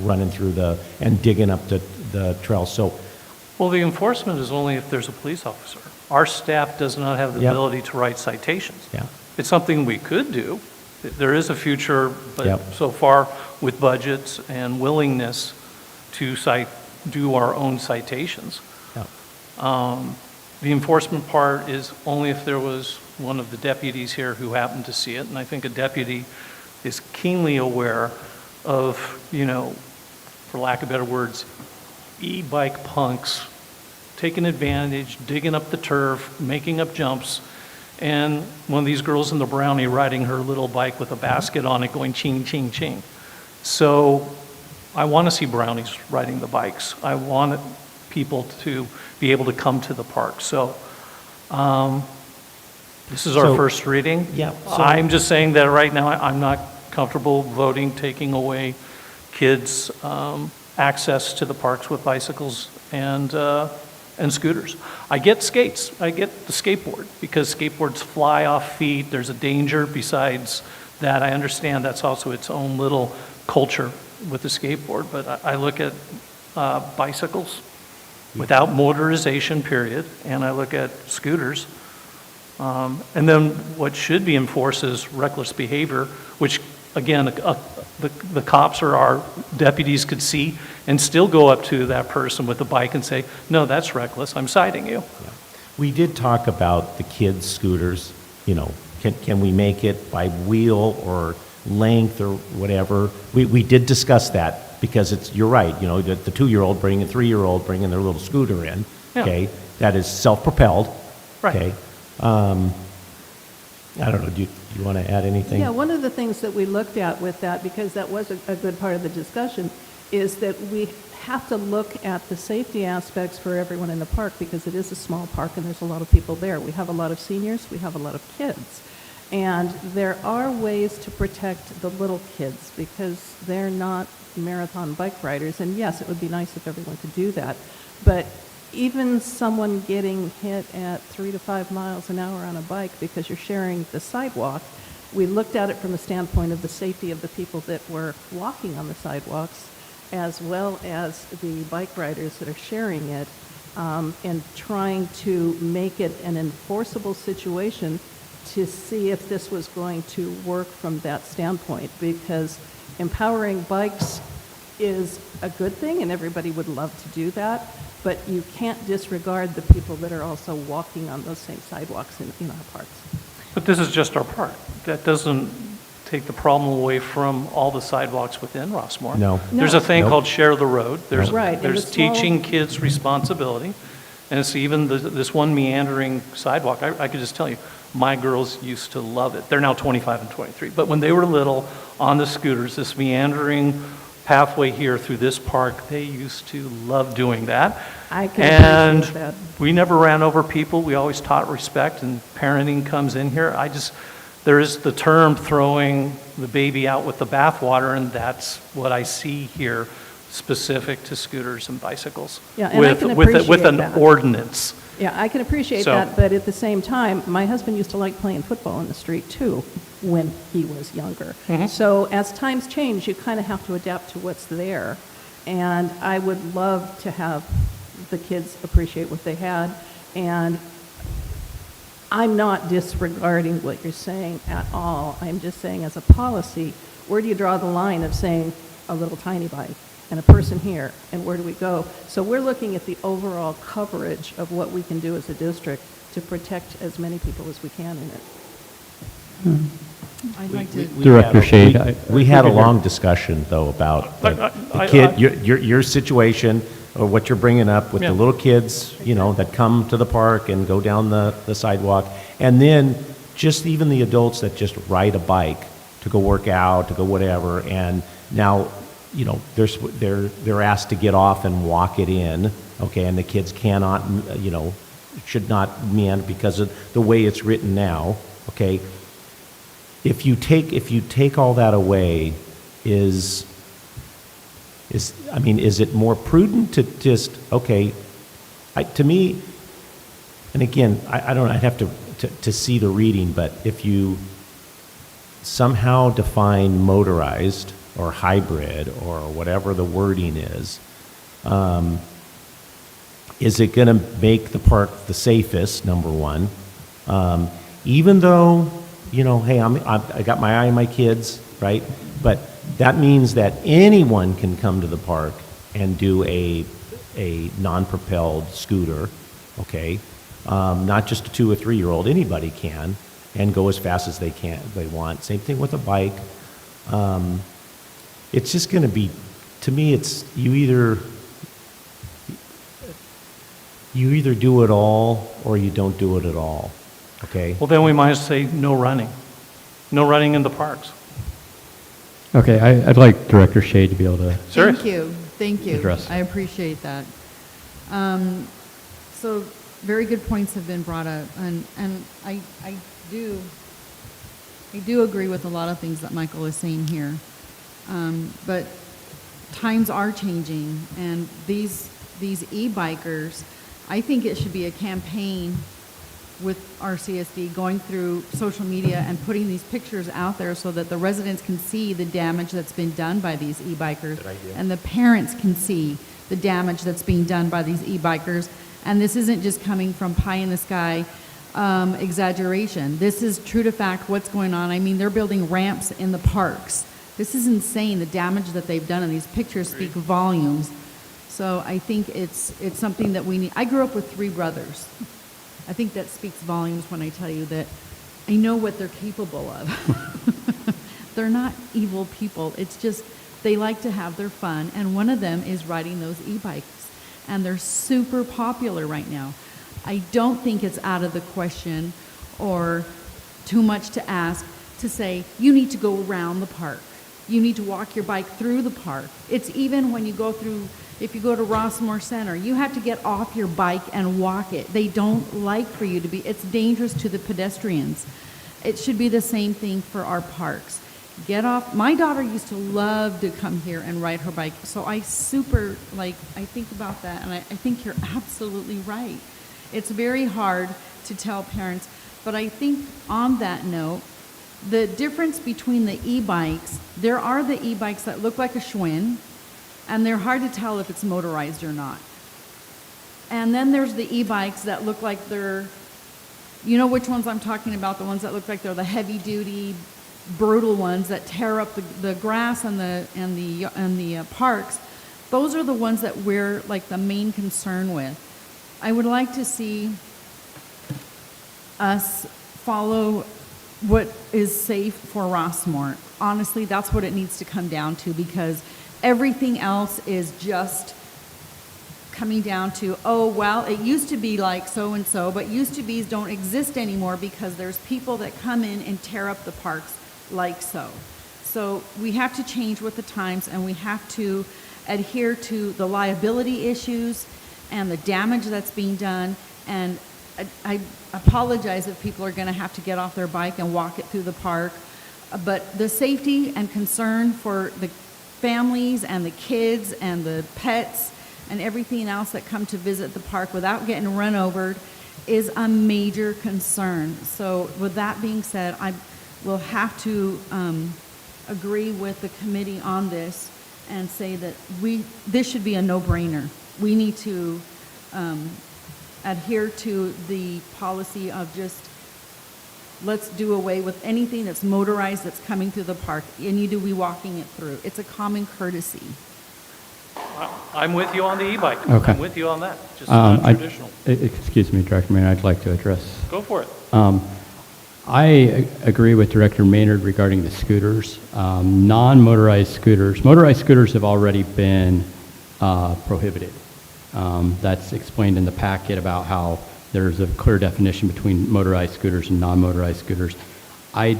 running through and digging up the trail? So, Well, the enforcement is only if there's a police officer. Our staff does not have the ability to write citations. Yeah. It's something we could do. There is a future, but Yep. so far with budgets and willingness to do our own citations. The enforcement part is only if there was one of the deputies here who happened to see it, and I think a deputy is keenly aware of, for lack of better words, e-bike punks taking advantage, digging up the turf, making up jumps, and one of these girls in the brownie riding her little bike with a basket on it going ching, ching, ching. So I want to see brownies riding the bikes. I want people to be able to come to the park. So this is our first reading. Yeah. I'm just saying that right now I'm not comfortable voting, taking away kids' access to the parks with bicycles and scooters. I get skates. I get the skateboard because skateboards fly off feet. There's a danger. Besides that, I understand that's also its own little culture with the skateboard, but I look at bicycles without motorization, period, and I look at scooters. And then what should be enforced is reckless behavior, which, again, the cops or our deputies could see and still go up to that person with the bike and say, no, that's reckless, I'm citing you. Yeah. We did talk about the kids' scooters, can we make it by wheel or length or whatever? We did discuss that because you're right, the 2-year-old bringing, 3-year-old bringing their little scooter in, okay? That is self-propelled, okay? I don't know, do you want to add anything? Yeah, one of the things that we looked at with that, because that was a good part of the discussion, is that we have to look at the safety aspects for everyone in the park because it is a small park and there's a lot of people there. We have a lot of seniors, we have a lot of kids. And there are ways to protect the little kids because they're not marathon bike riders. And yes, it would be nice if everyone could do that. But even someone getting hit at 3 to 5 miles an hour on a bike because you're sharing the sidewalk, we looked at it from the standpoint of the safety of the people that were walking on the sidewalks as well as the bike riders that are sharing it, and trying to make it an enforceable situation to see if this was going to work from that standpoint, because empowering bikes is a good thing and everybody would love to do that, but you can't disregard the people that are also walking on those same sidewalks in our parks. But this is just our park. That doesn't take the problem away from all the sidewalks within Rossmoor. No. There's a thing Nope. called Share the Road. There's, Right, and there's the small- teaching kids responsibility. And it's even this one meandering sidewalk. I could just tell you, my girls used to love it. They're now 25 and 23. But when they were little, on the scooters, this meandering pathway here through this park, they used to love doing that. I can And appreciate that. we never ran over people. We always taught respect, and parenting comes in here. There is the term throwing the baby out with the bathwater, and that's what I see here, specific to scooters and bicycles. Yeah, and I can appreciate with an that. ordinance. Yeah, I can appreciate So- that, but at the same time, my husband used to like playing football in the street too when he was younger. Mhm. So as times change, you kind of have to adapt to what's there. And I would love to have the kids appreciate what they had. And I'm not disregarding what you're saying at all. I'm just saying as a policy, where do you draw the line of saying a little tiny bike and a person here, and where do we go? So we're looking at the overall coverage of what we can do as a district to protect as many people as we can in it. I'd like to. Director Shade, We had a long discussion, though, about the kid, your situation, or what you're bringing up with Yeah. the little kids, that come to the park and go down the sidewalk, and then just even the adults that just ride a bike to go work out, to go whatever, and now, they're asked to get off and walk it in, okay, and the kids cannot, should not meander because of the way it's written now, okay? If you take all that away, is it more prudent to just, okay, to me, and again, I don't know, I'd have to see the reading, but if you somehow define motorized or hybrid or whatever the wording is it going to make the park the safest, number one? Even though, hey, I got my eye on my kids, right? But that means that anyone can come to the park and do a non-propelled scooter, okay? Not just a 2 or 3-year-old, anybody can, and go as fast as they want. Same thing with a bike. It's just going to be, to me, it's you either do it all or you don't do it at all, okay? Well, then we might say no running. No running in the parks. Okay, I'd like Director Shade to be able to. Thank you. Address. I appreciate that. So very good points have been brought up, and I do agree with a lot of things that Michael is saying here. But times are changing, and these e-bikers, I think it should be a campaign with our CSD going through social media and putting these pictures out there so that the residents can see the damage that's been done by these e-bikers, and the parents can see the damage that's being done by these e-bikers. And this isn't just coming from pie in the sky exaggeration. This is true to fact what's going on. I mean, they're building ramps in the parks. This is insane, the damage that they've done, and these pictures speak volumes. So I think it's something that we need. I grew up with 3 brothers. I think that speaks volumes when I tell you that I know what they're capable of. They're not evil people. It's just they like to have their fun, and one of them is riding those e-bikes, and they're super popular right now. I don't think it's out of the question or too much to ask to say, you need to go around the park. You need to walk your bike through the park. It's even when you go through If you go to Rossmoor Center, you have to get off your bike and walk it. They don't like for you to be, it's dangerous to the pedestrians. It should be the same thing for our parks. Get off. My daughter used to love to come here and ride her bike, so I think about that, and I think you're absolutely right. It's very hard to tell parents, but I think on that note, the difference between the e-bikes, there are the e-bikes that look like a Schwinn, and they're hard to tell if it's motorized or not. And then there's the e-bikes that look like they're, you know which ones I'm talking about, the ones that look like they're the heavy-duty, brutal ones that tear up the grass and the parks. Those are the ones that we're like the main concern with. I would like to see us follow what is safe for Rossmoor. Honestly, that's what it needs to come down to, because everything else is just coming down to, oh, well, it used to be like so-and-so, but used-to-bes don't exist anymore because there's people that come in and tear up the parks like so. So we have to change with the times, and we have to adhere to the liability issues and the damage that's being done. And I apologize if people are going to have to get off their bike and walk it through the park, but the safety and concern for the families and the kids and the pets and everything else that come to visit the park without getting run over is a major concern. So with that being said, I will have to agree with the committee on this and say that this should be a no-brainer. We need to adhere to the policy of just let's do away with anything that's motorized that's coming through the park. You need to be walking it through. It's a common courtesy. I'm with you on the e-bike. Okay. I'm with you on that, just not traditional. Excuse me, Director Maynard, I'd like to address. Go for it. I agree with Director Maynard regarding the scooters. Non-motorized scooters, motorized scooters have already been prohibited. That's explained in the packet about how there's a clear definition between motorized scooters and non-motorized scooters. I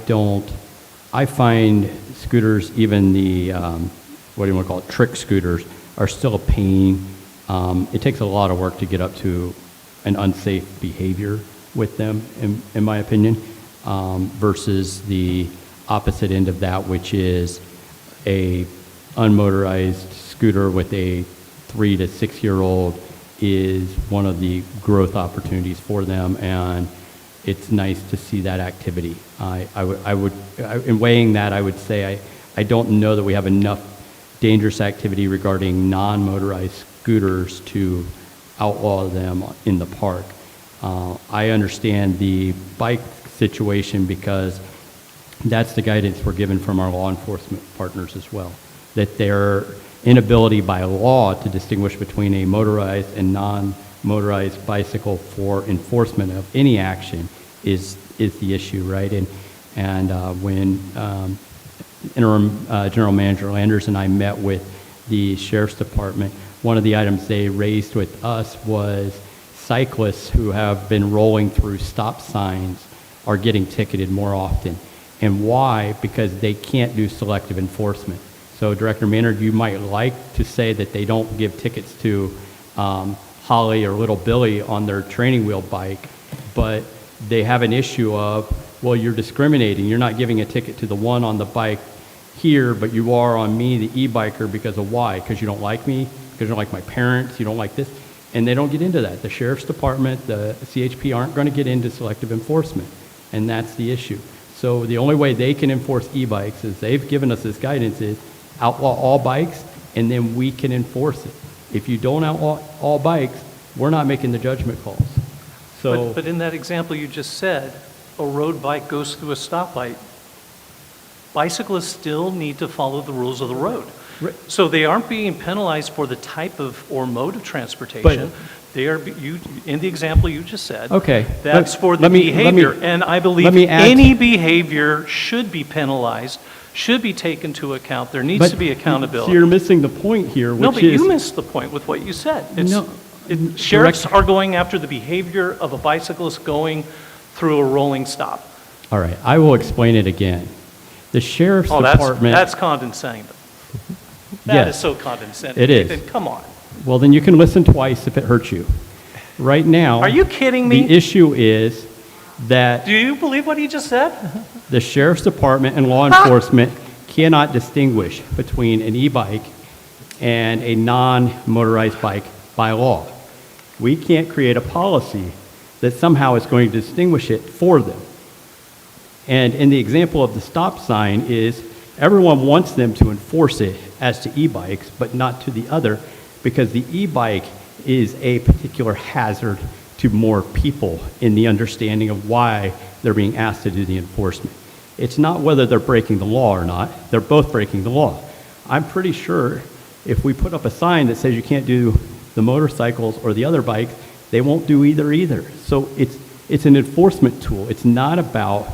find scooters, even the, what do you want to call it, trick scooters, are still a pain. It takes a lot of work to get up to an unsafe behavior with them, in my opinion, versus the opposite end of that, which is a unmotorized scooter with a 3 to 6 year old is one of the growth opportunities for them, and it's nice to see that activity. In weighing that, I would say I don't know that we have enough dangerous activity regarding non-motorized scooters to outlaw them in the park. I understand the bike situation because that's the guidance we're given from our law enforcement partners as well, that their inability by law to distinguish between a motorized and non-motorized bicycle for enforcement of any action is the issue, right? And when Interim General Manager Landers and I met with the Sheriff's Department, one of the items they raised with us was cyclists who have been rolling through stop signs are getting ticketed more often. And why? Because they can't do selective enforcement. So Director Maynard, you might like to say that they don't give tickets to Holly or Little Billy on their training wheel bike, but they have an issue of, well, you're discriminating. You're not giving a ticket to the one on the bike here, but you are on me, the e-biker, because of why? Because you don't like me? Because you don't like my parents? You don't like this? And they don't get into that. The Sheriff's Department, the CHP aren't going to get into selective enforcement, and that's the issue. So the only way they can enforce e-bikes, as they've given us this guidance, is outlaw all bikes, and then we can enforce it. If you don't outlaw all bikes, we're not making the judgment calls. So, But in that example you just said, a road bike goes through a stoplight. Bicyclists still need to follow the rules of the road. So they aren't being penalized for the type of or mode of transportation. They are, in the example you just said, okay, that's for the behavior. And I believe any behavior should be penalized, should be taken into account. There needs to be accountability. So you're missing the point here, which no, but you missed the point with what you said. Sheriffs are going after the behavior of a bicyclist going through a rolling stop. All right, I will explain it again. The Sheriff's Department... That's condescending. That is so condescending. It is. Ethan, come on. Well, then you can listen twice if it hurts you. Right now. Are you kidding me? The issue is that Do you believe what he just said? the sheriff's department and law enforcement cannot distinguish between an e-bike and a non-motorized bike by law. We can't create a policy that somehow is going to distinguish it for them. And in the example of the stop sign is everyone wants them to enforce it as to e-bikes, but not to the other, because the e-bike is a particular hazard to more people in the understanding of why they're being asked to do the enforcement. It's not whether they're breaking the law or not. They're both breaking the law. I'm pretty sure if we put up a sign that says you can't do the motorcycles or the other bike, they won't do either. So it's an enforcement tool. It's not about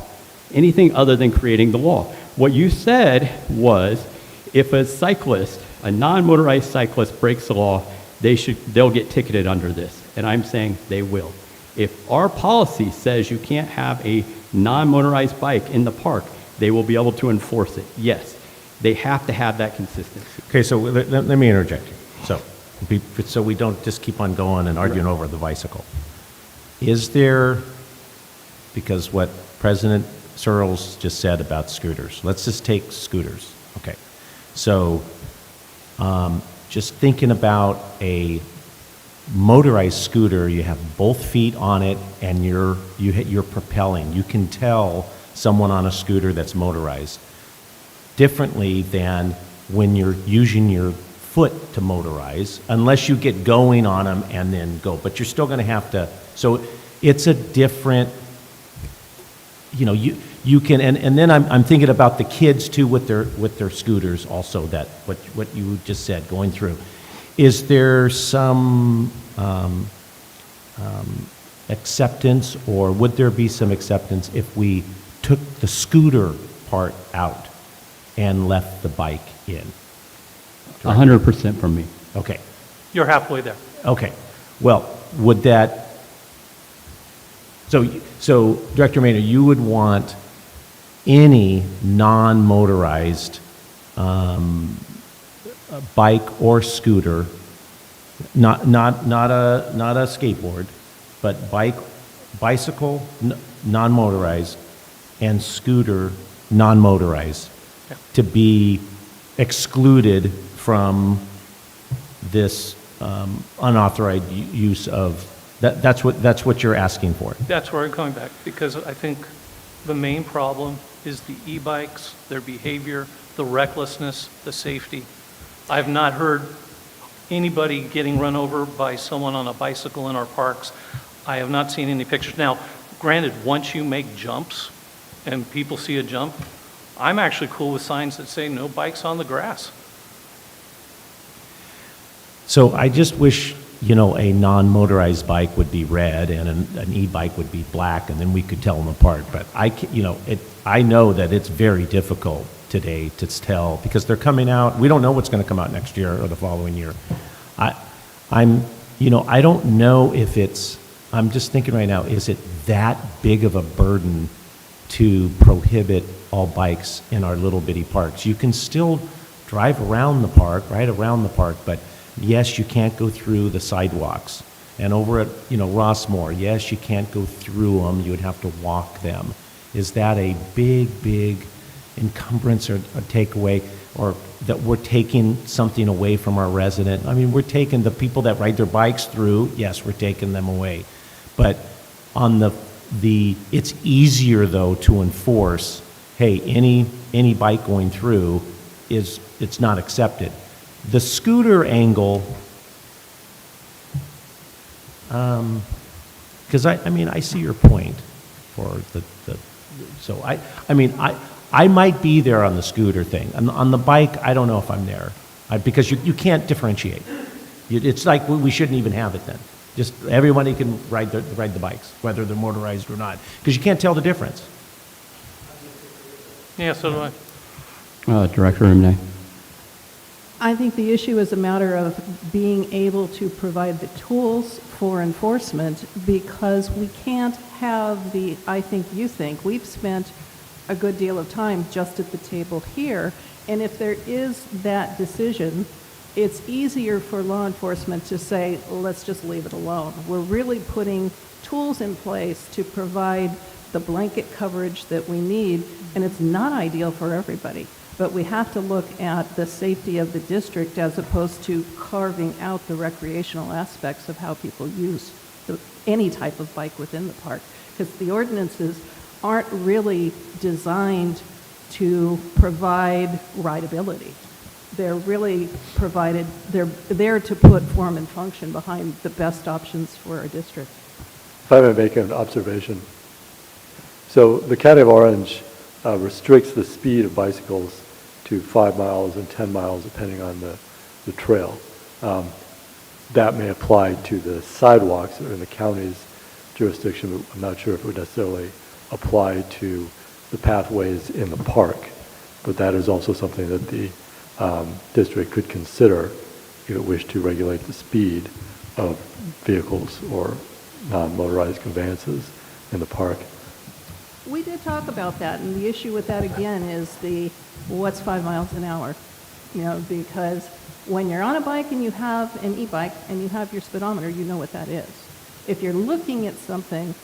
anything other than creating the law. What you said was if a cyclist, a non-motorized cyclist breaks the law, they'll get ticketed under this. And I'm saying they will. If our policy says you can't have a non-motorized bike in the park, they will be able to enforce it. Yes, they have to have that consistency. Okay, so let me interject here. So we don't just keep on going and arguing over the bicycle. Is there, because what President Searles just said about scooters, let's just take scooters. Okay, so just thinking about a motorized scooter, you have both feet on it and you're propelling. You can tell someone on a scooter that's motorized differently than when you're using your foot to motorize, unless you get going on them and then go. But you're still going to have to, so it's a different, you can, and then I'm thinking about the kids too with their scooters also, that what you just said, going through. Is there some acceptance, or would there be some acceptance if we took the scooter part out and left the bike in? 100% from me. Okay. You're halfway there. Okay. Well, would that, so Director Maynard, you would want any non-motorized bike or scooter, not a skateboard, but bicycle, non-motorized, and scooter, non-motorized, to be excluded from this unauthorized use of, that's what you're asking for. That's where I'm going back, because I think the main problem is the e-bikes, their behavior, the recklessness, the safety. I've not heard anybody getting run over by someone on a bicycle in our parks. I have not seen any pictures. Now, granted, once you make jumps and people see a jump, I'm actually cool with signs that say no bikes on the grass. So I just wish, a non-motorized bike would be red and an e-bike would be black, and then we could tell them apart. But I know that it's very difficult today to tell, because they're coming out. We don't know what's going to come out next year or the following year. I don't know if it's, I'm just thinking right now, is it that big of a burden to prohibit all bikes in our little bitty parks? You can still drive around the park, right around the park, but yes, you can't go through the sidewalks. And over at, Rossmoor, yes, you can't go through them. You would have to walk them. Is that a big encumbrance or a takeaway, or that we're taking something away from our resident? I mean, we're taking the people that ride their bikes through, yes, we're taking them away. But on it's easier though to enforce, hey, any bike going through it's not accepted. The scooter angle, because I see your point for so I might be there on the scooter thing. On the bike, I don't know if I'm there, because you can't differentiate. It's like we shouldn't even have it then. Just everybody can ride the bikes, whether they're motorized or not, because you can't tell the difference. Yeah, so do I. Director Rumney. I think the issue is a matter of being able to provide the tools for enforcement, because we can't have we've spent a good deal of time just at the table here, and if there is that decision it's easier for law enforcement to say, let's just leave it alone. We're really putting tools in place to provide the blanket coverage that we need, and it's not ideal for everybody. But we have to look at the safety of the district as opposed to carving out the recreational aspects of how people use any type of bike within the park. Because the ordinances aren't really designed to provide rideability. They're really provided, they're there to put form and function behind the best options for our district. If I may make an observation. So the County of Orange restricts the speed of bicycles to 5 miles and 10 miles depending on the trail. That may apply to the sidewalks that are in the county's jurisdiction, but I'm not sure if it would necessarily apply to the pathways in the park. But that is also something that the district could consider if it wished to regulate the speed of vehicles or non-motorized conveyances in the park. We did talk about that, and the issue with that again is what's 5 miles an hour? You know, because when you're on a bike and you have an e-bike and you have your speedometer, you know what that is. If you're looking at something,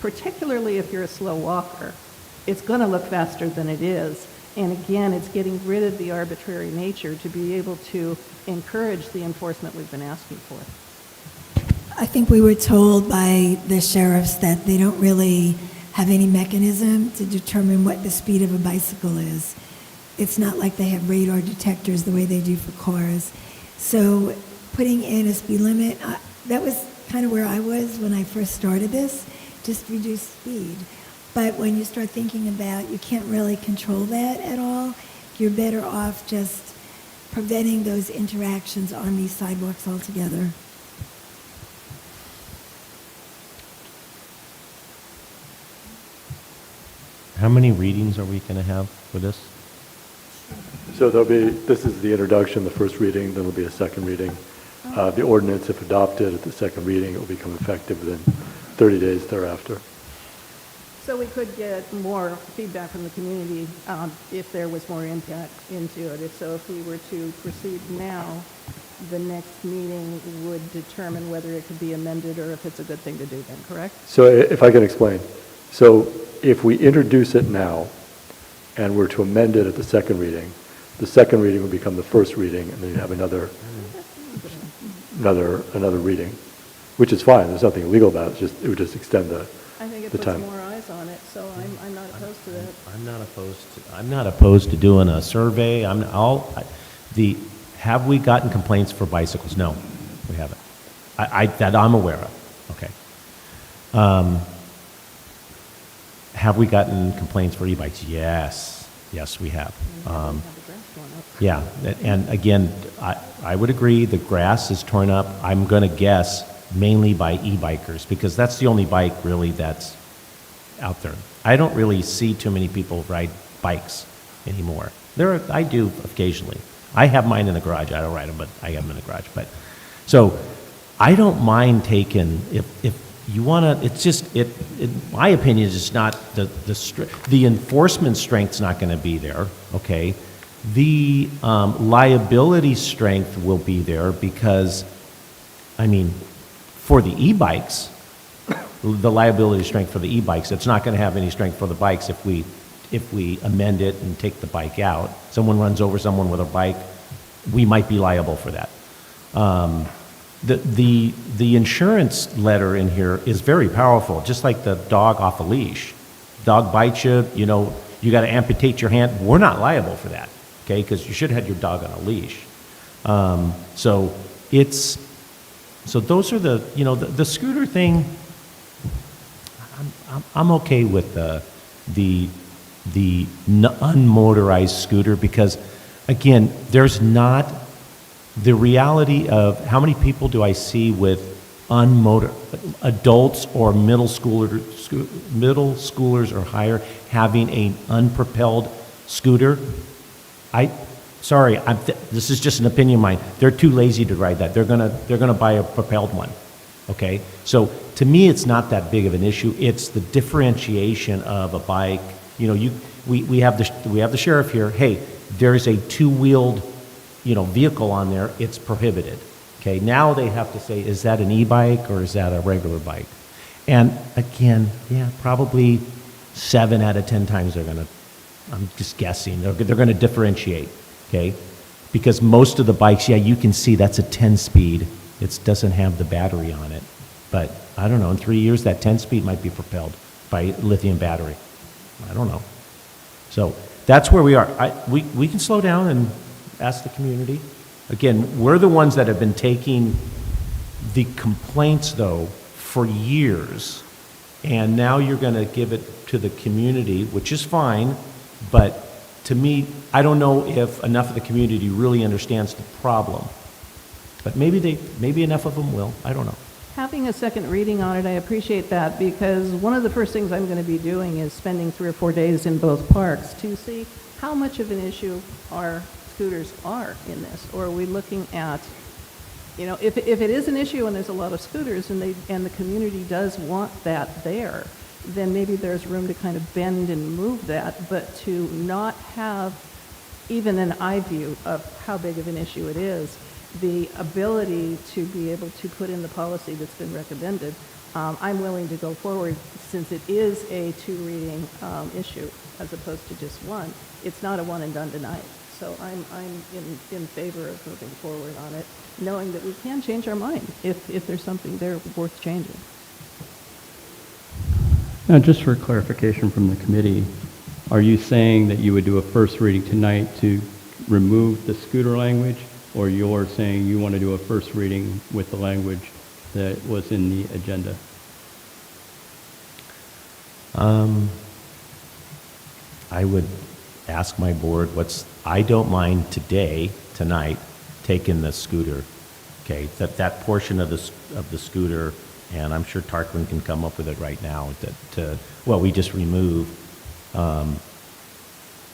particularly if you're a slow walker, it's going to look faster than it is. And again, it's getting rid of the arbitrary nature to be able to encourage the enforcement we've been asking for. I think we were told by the sheriffs that they don't really have any mechanism to determine what the speed of a bicycle is. It's not like they have radar detectors the way they do for cars. So putting in a speed limit, that was kind of where I was when I first started this, just reduce speed. But when you start thinking about you can't really control that at all, you're better off just preventing those interactions on these sidewalks altogether. How many readings are we going to have for this? So this is the introduction, the first reading, then there'll be a second reading. The ordinance, if adopted at the second reading, it will become effective within 30 days thereafter. So we could get more feedback from the community if there was more impact into it. So if we were to proceed now, the next meeting would determine whether it could be amended or if it's a good thing to do then, correct? So if I can explain. So if we introduce it now and we're to amend it at the second reading will become the first reading, and then you have another reading, which is fine. There's nothing illegal about it. It would just extend the time. I think it puts more eyes on it, so I'm not opposed to that. I'm not opposed to doing a survey. Have we gotten complaints for bicycles? No, we haven't. That I'm aware of. Okay. Have we gotten complaints for e-bikes? Yes, we have. Yeah, and again, I would agree the grass is torn up. I'm going to guess mainly by e-bikers because that's the only bike really that's out there. I don't really see too many people ride bikes anymore. I do occasionally. I have mine in the garage. I don't ride them, but I have them in the garage. But so I don't mind taking if you want to. It's just in my opinion, it's not the enforcement strength's not going to be there. Okay. The liability strength will be there because, I mean, for the e-bikes, the liability strength for the e-bikes, it's not going to have any strength for the bikes if we amend it and take the bike out. Someone runs over someone with a bike, we might be liable for that. The insurance letter in here is very powerful, just like the dog off a leash. Dog bites you, you got to amputate your hand. We're not liable for that. Okay, because you should have had your dog on a leash. So those are the scooter thing. I'm okay with the unmotorized scooter because, again, there's not the reality of how many people do I see with adults or middle schoolers or higher having an unpropelled scooter. This is just an opinion of mine. They're too lazy to ride that. They're gonna buy a propelled one. Okay, so to me, it's not that big of an issue. It's the differentiation of a bike. We have the sheriff here. Hey, there's a two-wheeled vehicle on there, it's prohibited. Okay, now they have to say, is that an e-bike or is that a regular bike? And again, yeah, probably 7 out of 10 times they're going to, I'm just guessing, they're going to differentiate, okay? Because most of the bikes, yeah, you can see that's a 10-speed. It doesn't have the battery on it. But I don't know, in 3 years, that 10-speed might be propelled by lithium battery. I don't know. So that's where we are. We can slow down and ask the community. Again, we're the ones that have been taking the complaints, though, for years, and now you're going to give it to the community, which is fine, but to me, I don't know if enough of the community really understands the problem. But maybe enough of them will. I don't know. Having a second reading on it, I appreciate that, because one of the first things I'm going to be doing is spending 3 or 4 days in both parks to see how much of an issue our scooters are in this. Or are we looking at, if it is an issue and there's a lot of scooters and the community does want that there, then maybe there's room to kind of bend and move that, but to not have even an eye view of how big of an issue it is, the ability to be able to put in the policy that's been recommended, I'm willing to go forward since it is a 2-reading issue as opposed to just one. It's not a one and done tonight. So I'm in favor of moving forward on it, knowing that we can change our mind if there's something there worth changing. Now, just for clarification from the committee, are you saying that you would do a first reading tonight to remove the scooter language, or you're saying you want to do a first reading with the language that was in the agenda? I would ask my board I don't mind tonight, taking the scooter, okay, that portion of the scooter, and I'm sure Tarquin can come up with it right now, we just remove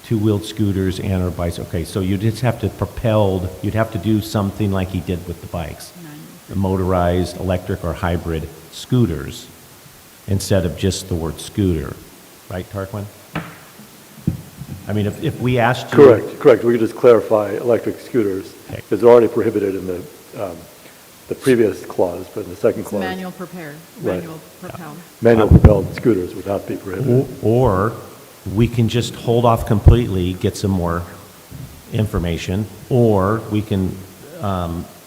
two-wheeled scooters and or bikes. Okay, so you just have to you'd have to do something like he did with the bikes, the motorized, electric, or hybrid scooters, instead of just the word scooter. Right, Tarquin? I mean, if we asked you... Correct. We could just clarify electric scooters, because they're already prohibited in the previous clause, but in the second clause... Manual propelled. Manual propelled scooters would not be prohibited. Or we can just hold off completely, get some more information, or we can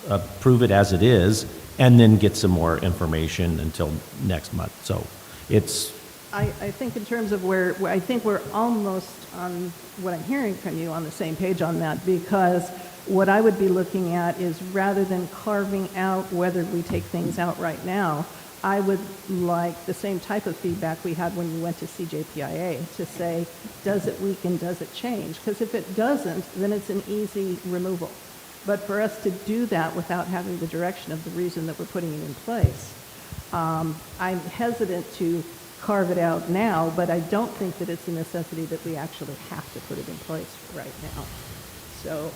approve it as it is, and then get some more information until next month. So it's... I think in terms of where I think we're almost on what I'm hearing from you on the same page on that, because what I would be looking at is rather than carving out whether we take things out right now, I would like the same type of feedback we had when you went to CJPIA to say, does it weaken, does it change? Because if it doesn't, then it's an easy removal. But for us to do that without having the direction of the reason that we're putting it in place, I'm hesitant to carve it out now, but I don't think that it's a necessity that we actually have to put it in place right now. So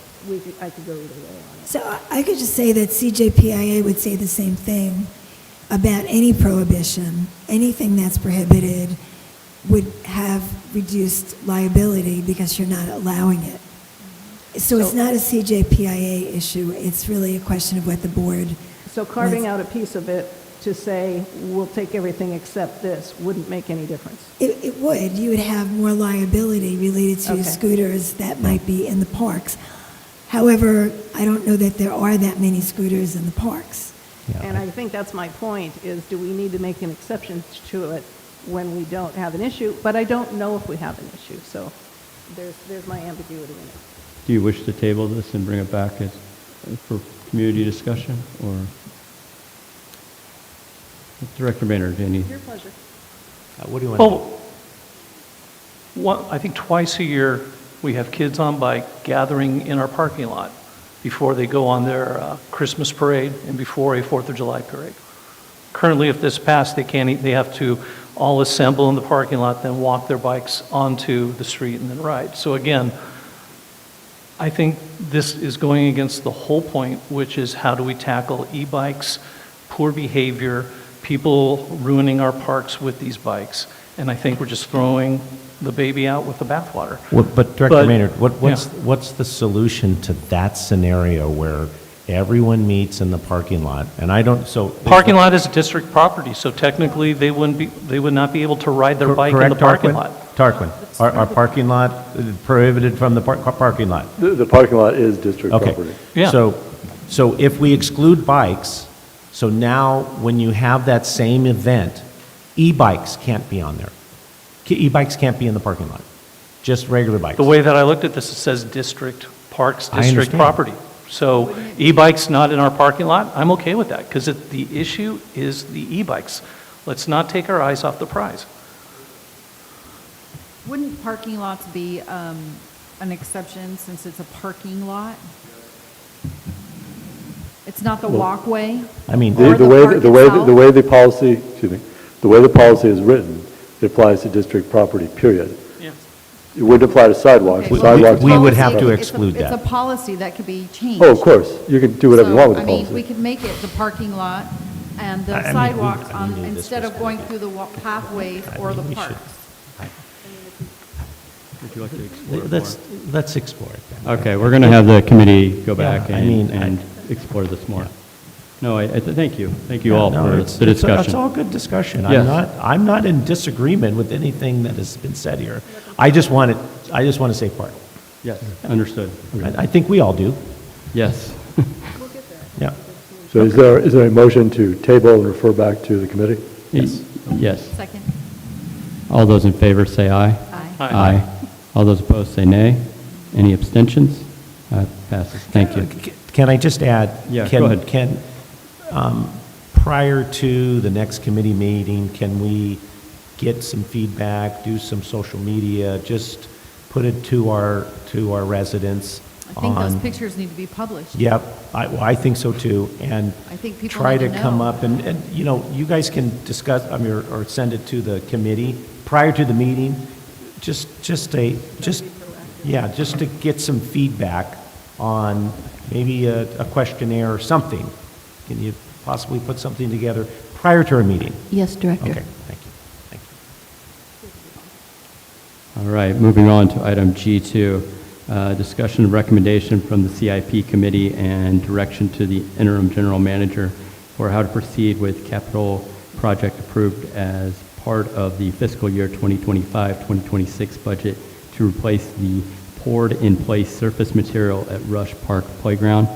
I could go either way on it. So I could just say that CJPIA would say the same thing about any prohibition. Anything that's prohibited would have reduced liability because you're not allowing it. So it's not a CJPIA issue. It's really a question of what the board... So carving out a piece of it to say, we'll take everything except this, wouldn't make any difference? It would. You would have more liability related to scooters that might be in the parks. However, I don't know that there are that many scooters in the parks. Yeah. And I think that's my point, is do we need to make an exception to it when we don't have an issue? But I don't know if we have an issue, so there's my ambiguity in it. Do you wish to table this and bring it back for community discussion, or? Director Maynard, any? Your pleasure. What do you want to do? I think twice a year we have kids on bike gathering in our parking lot before they go on their Christmas parade and before a 4th of July parade. Currently, if this passed, they have to all assemble in the parking lot, then walk their bikes onto the street and then ride. So again, I think this is going against the whole point, which is how do we tackle e-bikes, poor behavior, people ruining our parks with these bikes. And I think we're just throwing the baby out with the bathwater. But Director But- Maynard, yeah. what's the solution to that scenario where everyone meets in the parking lot? And I don't, so. Parking lot is district property, so technically they would not be able to ride their bike in the parking lot. Tarquin, our parking lot prohibited from the parking lot? The parking lot is district Okay. property. Yeah. So if we exclude bikes, so now when you have that same event, e-bikes can't be on there. E-bikes can't be in the parking lot, just regular bikes. The way that I looked at this, it says district parks, I district understand. property. So e-bikes not in our parking lot, I'm okay with that, because the issue is the e-bikes. Let's not take our eyes off the prize. Wouldn't parking lots be an exception since it's a parking lot? It's not the walkway? I mean, Or The park itself? way the policy, excuse me, the way the policy is written, it applies to district property, period. Yeah. It wouldn't apply to sidewalks. Okay, well, Sidewalks. we would policy- have to it's a- exclude that. It's a policy that could be changed. Oh, of course, you can do whatever you want with the So, I mean, we policy. could make it the parking lot and I the mean, we- sidewalks I on, knew this instead was of going through the pathways or the we should- parks. Would you like to explore it Let's explore it then. more? Okay, we're going to have the committee go back Yeah, I mean, and explore this more. No, thank you. Thank you Yeah, all no, for it's- the discussion. It's all good discussion. Yes. I'm not in disagreement with anything that has been said here. I just want to say part. Yes, understood. I think we all do. Yes. Yeah. So is there a motion to table and refer back to the committee? Yes. Yes. Second. All those in favor say aye. Aye. Aye. All those opposed say nay. Any abstentions? Passes. Thank you. Can I just add? Yeah, go ahead. Prior to the next committee meeting, can we get some feedback, do some social media, just put it to our residents I think those on? pictures need to be published. Yep, I think so too, and I think people try need to to come know. up, and, you know, you guys can discuss, I mean, or send it to the committee prior to the meeting, just to get some feedback on maybe a questionnaire or something. Can you possibly put something together prior to our meeting? Yes, Director. Okay, thank you. All right, moving on to item G2, discussion of recommendation from the CIP committee and direction to the interim general manager for how to proceed with capital project approved as part of the fiscal year 2025-2026 budget to replace the poured-in-place surface material at Rush Park Playground.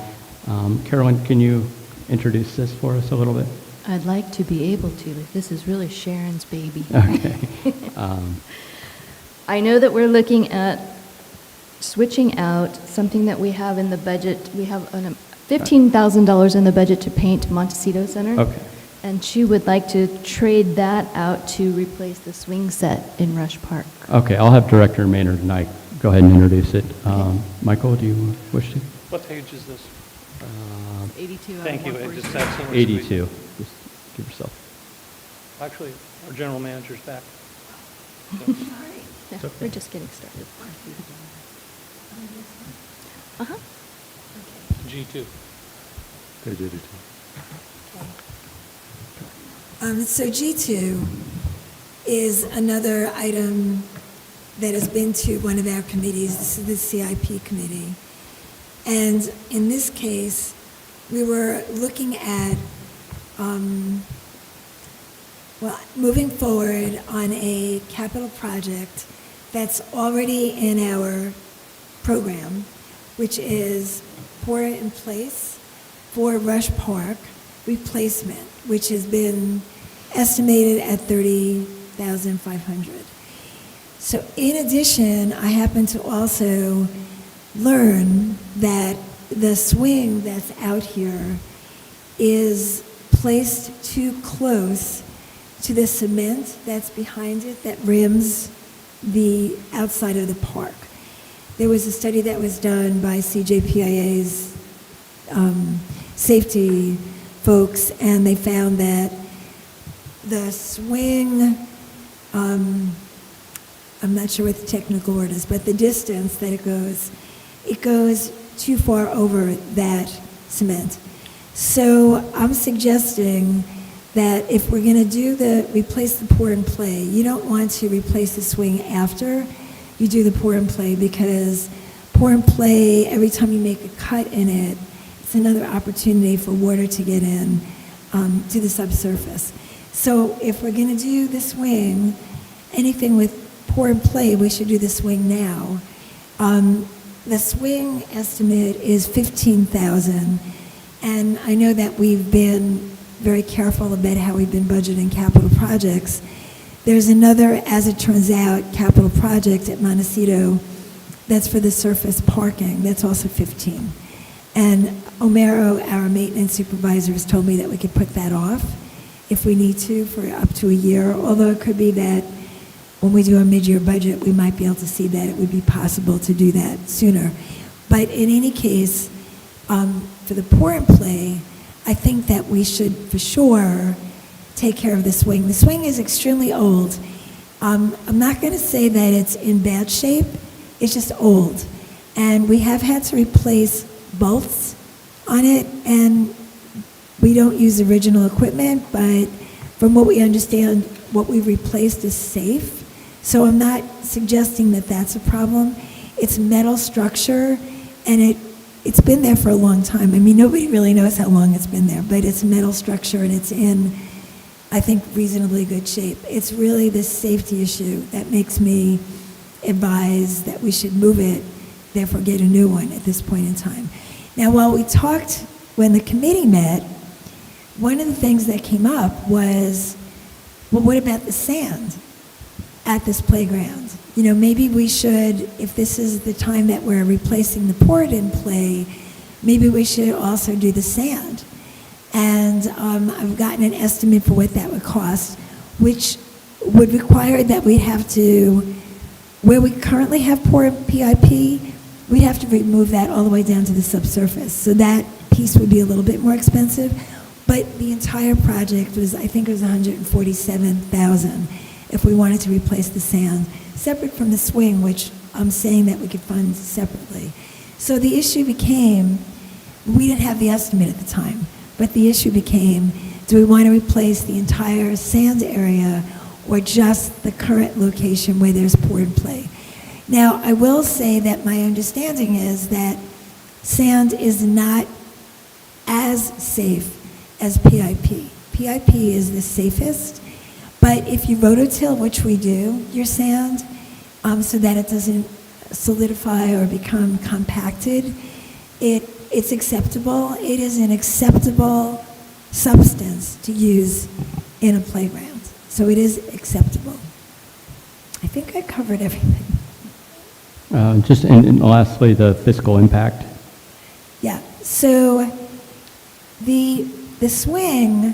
Carolyn, can you introduce this for us a little bit? I'd like to be able to, but this is really Sharon's baby. Okay. I know that we're looking at switching out something that we have in the budget. We have $15,000 in the budget to paint Montecito Center. Okay. And she would like to trade that out to replace the swing set in Rush Park. Okay, I'll have Director Maynard and I go ahead and introduce it. Michael, do you wish to? What page is this? 82 out of Thank you, I 142. just had so much to read. 82. Just give yourself. Actually, our general manager's back. Yeah, we're just getting started. Uh-huh. G2. Page 82. So G2 is another item that has been to one of our committees. This is the CIP committee. And in this case, we were looking at, moving forward on a capital project that's already in our program, which is pour in place for Rush Park replacement, which has been estimated at $30,500. So in addition, I happen to also learn that the swing that's out here is placed too close to the cement that's behind it that rims the outside of the park. There was a study that was done by CJPIA's safety folks, and they found that the swing, I'm not sure what the technical word is, but the distance that it goes too far over that cement. So I'm suggesting that if we're going to replace the pour and play, you don't want to replace the swing after you do the pour and play, because pour and play, every time you make a cut in it, it's another opportunity for water to get in to the subsurface. So if we're going to do the swing, anything with pour and play, we should do the swing now. The swing estimate is $15,000, and I know that we've been very careful about how we've been budgeting capital projects. There's another, as it turns out, capital project at Montecito that's for the surface parking. That's also 15. And Omero, our maintenance supervisor, has told me that we could put that off if we need to for up to a year, although it could be that when we do our mid-year budget, we might be able to see that it would be possible to do that sooner. But in any case, for the pour and play, I think that we should, for sure, take care of the swing. The swing is extremely old. I'm not going to say that it's in bad shape. It's just old. And we have had to replace bolts on it, and we don't use original equipment, but from what we understand, what we replaced is safe. So I'm not suggesting that that's a problem. It's metal structure, and it's been there for a long time. I mean, nobody really knows how long it's been there, but it's metal structure, and it's in, I think, reasonably good shape. It's really this safety issue that makes me advise that we should move it, therefore get a new one at this point in time. Now, while we talked, when the committee met, one of the things that came up was, well, what about the sand at this playground? You know, maybe we should, if this is the time that we're replacing the pour and play, maybe we should also do the sand. And I've gotten an estimate for what that would cost, which would require that we have to, where we currently have pour and PIP, we'd have to remove that all the way down to the subsurface. So that piece would be a little bit more expensive, but the entire project was, I think it was $147,000 if we wanted to replace the sand, separate from the swing, which I'm saying that we could fund separately. So the issue became, we didn't have the estimate at the time, but the issue became, do we want to replace the entire sand area or just the current location where there's pour and play? Now, I will say that my understanding is that sand is not as safe as PIP. PIP is the safest, but if you rototill, which we do, your sand, so that it doesn't solidify or become compacted, it's acceptable. It is an acceptable substance to use in a playground. So it is acceptable. I think I covered everything. And lastly, the fiscal impact. Yeah, so the swing,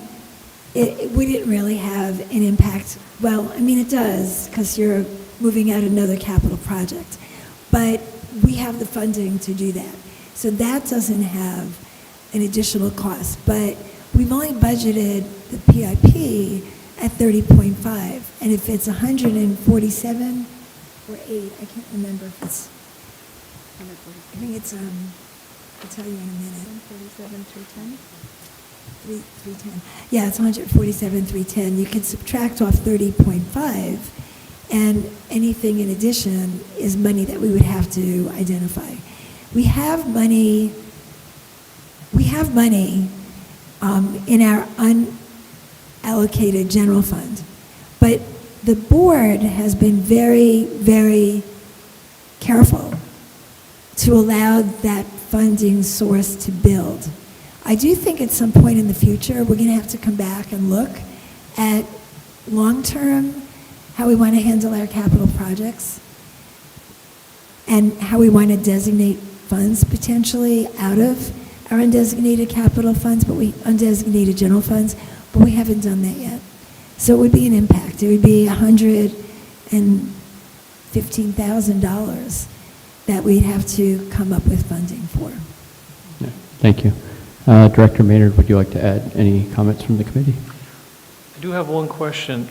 we didn't really have an impact. Well, I mean, it does, because you're moving out another capital project. But we have the funding to do that. So that doesn't have an additional cost. But we've only budgeted the PIP at 30.5. And if it's 147 or 8, I can't remember if it's, I think it's, I'll tell you in a minute. 147, 310? 310. Yeah, it's 147, 310. You can subtract off 30.5, and anything in addition is money that we would have to identify. We have money in our unallocated general fund, but the board has been very, very careful to allow that funding source to build. I do think at some point in the future, we're going to have to come back and look at long-term how we want to handle our capital projects and how we want to designate funds potentially out of our undesignated capital funds, undesignated general funds, but we haven't done that yet. So it would be an impact. It would be $115,000 that we'd have to come up with funding for. Yeah, thank you. Director Maynard, would you like to add any comments from the committee? I do have one question.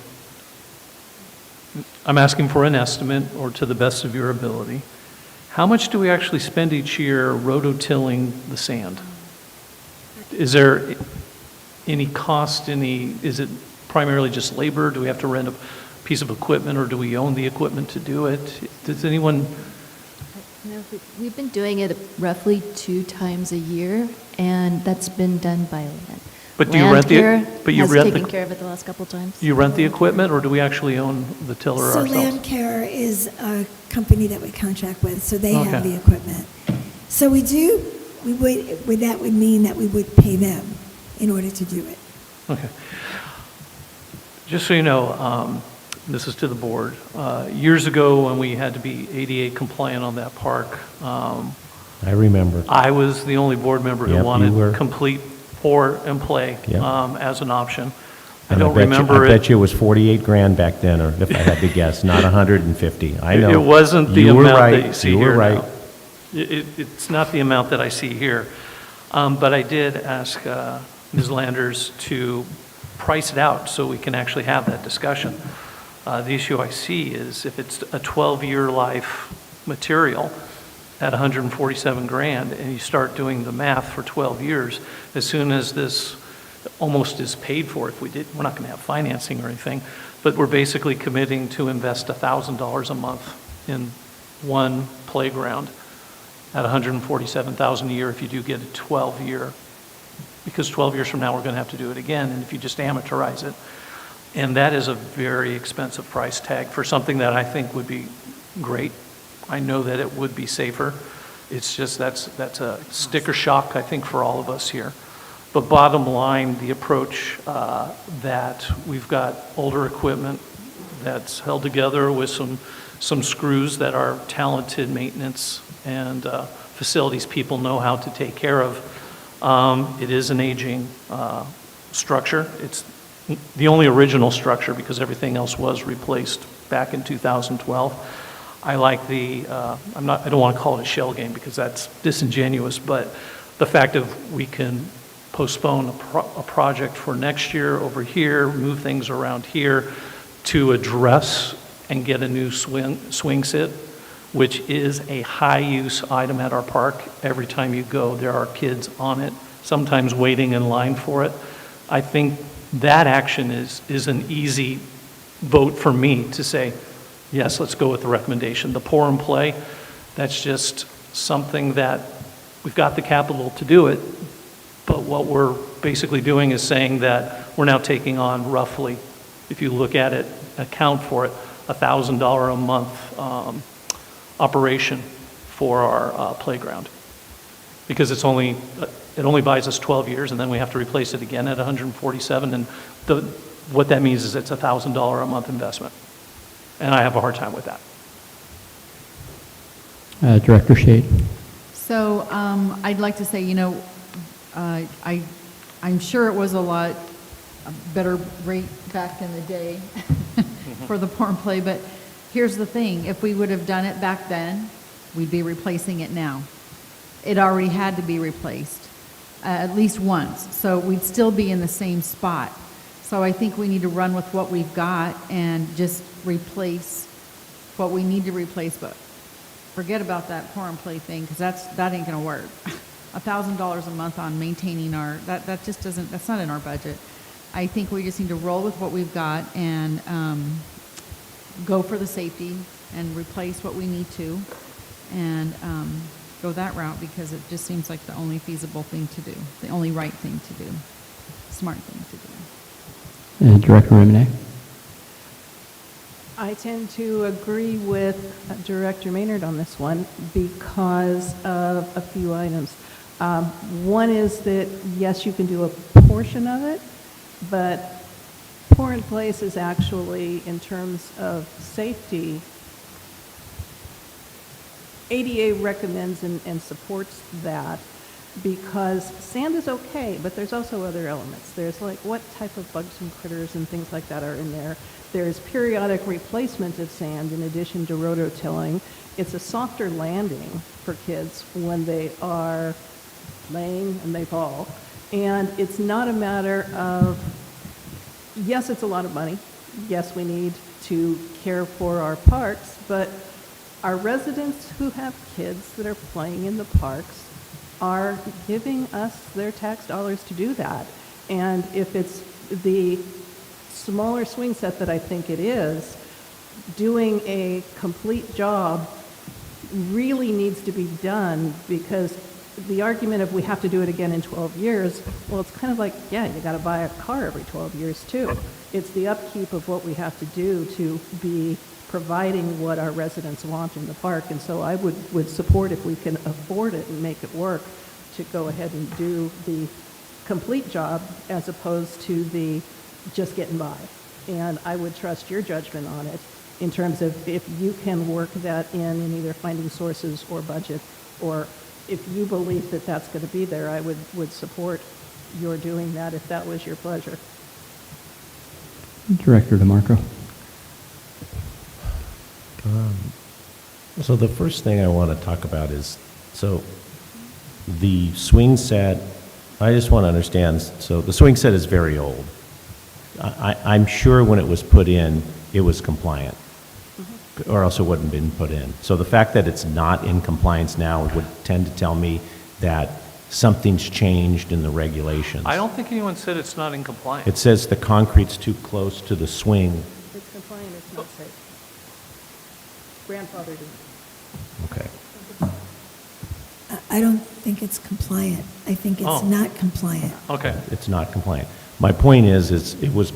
I'm asking for an estimate, or to the best of your ability. How much do we actually spend each year rototilling the sand? Is there any cost, is it primarily just labor? Do we have to rent a piece of equipment, or do we own the equipment to do it? Does anyone, No, we've been doing it roughly 2 times a year, and that's been done by land. but do you rent the, Landcare but you has rent taken the, care of it the last couple of times. you rent the equipment, or do we actually own the tiller So ourselves? Landcare is a company that we contract with, so they have Okay. the equipment. So that would mean that we would pay them in order to do it. Okay. Just so you know, this is to the board. Years ago, when we had to be ADA compliant on that park, I remember. I was the only board member who Yep, you wanted were. complete pour and play Yep. as an option. I And don't bet you- remember I it. bet you it was 48 grand back then, or if I had to guess, not 150. I know. It wasn't the You were amount that right. you see You were here right. now. It's not the amount that I see here. But I did ask Ms. Landers to price it out so we can actually have that discussion. The issue I see is if it's a 12-year life material at 147 grand, and you start doing the math for 12 years, as soon as this almost is paid for, if we did, we're not going to have financing or anything, but we're basically committing to invest $1,000 a month in one playground at 147,000 a year if you do get a 12-year, because 12 years from now we're going to have to do it again, and if you just amortize it. And that is a very expensive price tag for something that I think would be great. I know that it would be safer. It's just that's a sticker shock, I think, for all of us here. But bottom line, the approach that we've got older equipment that's held together with some screws that our talented maintenance and facilities people know how to take care of. It is an aging structure. It's the only original structure because everything else was replaced back in 2012. I like I don't want to call it a shell game because that's disingenuous, but the fact of we can postpone a project for next year over here, move things around here to address and get a new swing sit, which is a high-use item at our park. Every time you go, there are kids on it, sometimes waiting in line for it. I think that action is an easy vote for me to say, yes, let's go with the recommendation. The pour and play, that's just something that we've got the capital to do it, but what we're basically doing is saying that we're now taking on roughly, if you look at it, account for it, $1,000 a month operation for our playground. Because it only buys us 12 years, and then we have to replace it again at 147, and what that means is it's $1,000 a month investment. And I have a hard time with that. Director Shade. So I'd like to say, I'm sure it was a lot better rate back in the day for the pour and play, but here's the thing. If we would have done it back then, we'd be replacing it now. It already had to be replaced at least once, so we'd still be in the same spot. So I think we need to run with what we've got and just replace what we need to replace, but forget about that pour and play thing, because that ain't gonna work. $1,000 a month on maintaining that just doesn't, that's not in our budget. I think we just need to roll with what we've got and go for the safety and replace what we need to, and go that route, because it just seems like the only feasible thing to do, the only right thing to do, smart thing to do. Director Remine. I tend to agree with Director Maynard on this one because of a few items. One is that, yes, you can do a portion of it, but pour in place is actually, in terms of safety, ADA recommends and supports that, because sand is okay, but there's also other elements. There's like what type of bugs and critters and things like that are in there. There's periodic replacement of sand in addition to rototilling. It's a softer landing for kids when they are laying and they fall. And it's not a matter of, yes, it's a lot of money. Yes, we need to care for our parks, but our residents who have kids that are playing in the parks are giving us their tax dollars to do that. And if it's the smaller swing set that I think it is, doing a complete job really needs to be done, because the argument of we have to do it again in 12 years, well, it's kind of like, yeah, you got to buy a car every 12 years too. It's the upkeep of what we have to do to be providing what our residents want in the park. And so I would support, if we can afford it and make it work, to go ahead and do the complete job as opposed to the just getting by. And I would trust your judgment on it in terms of if you can work that in either finding sources or budget, or if you believe that that's going to be there, I would support your doing that if that was your pleasure. Director DeMarco. So the first thing I want to talk about is, so the swing set, I just want to understand, so the swing set is very old. I'm sure when it was put in, it was compliant, or else it wouldn't have been put in. So the fact that it's not in compliance now would tend to tell me that something's changed in the regulations. I don't think anyone said it's not in compliance. It says the concrete's too close to the swing. It's compliant, it's not safe. Grandfathered in. Okay. I don't think it's compliant. I think it's not compliant. Okay. It's not compliant. My point is it was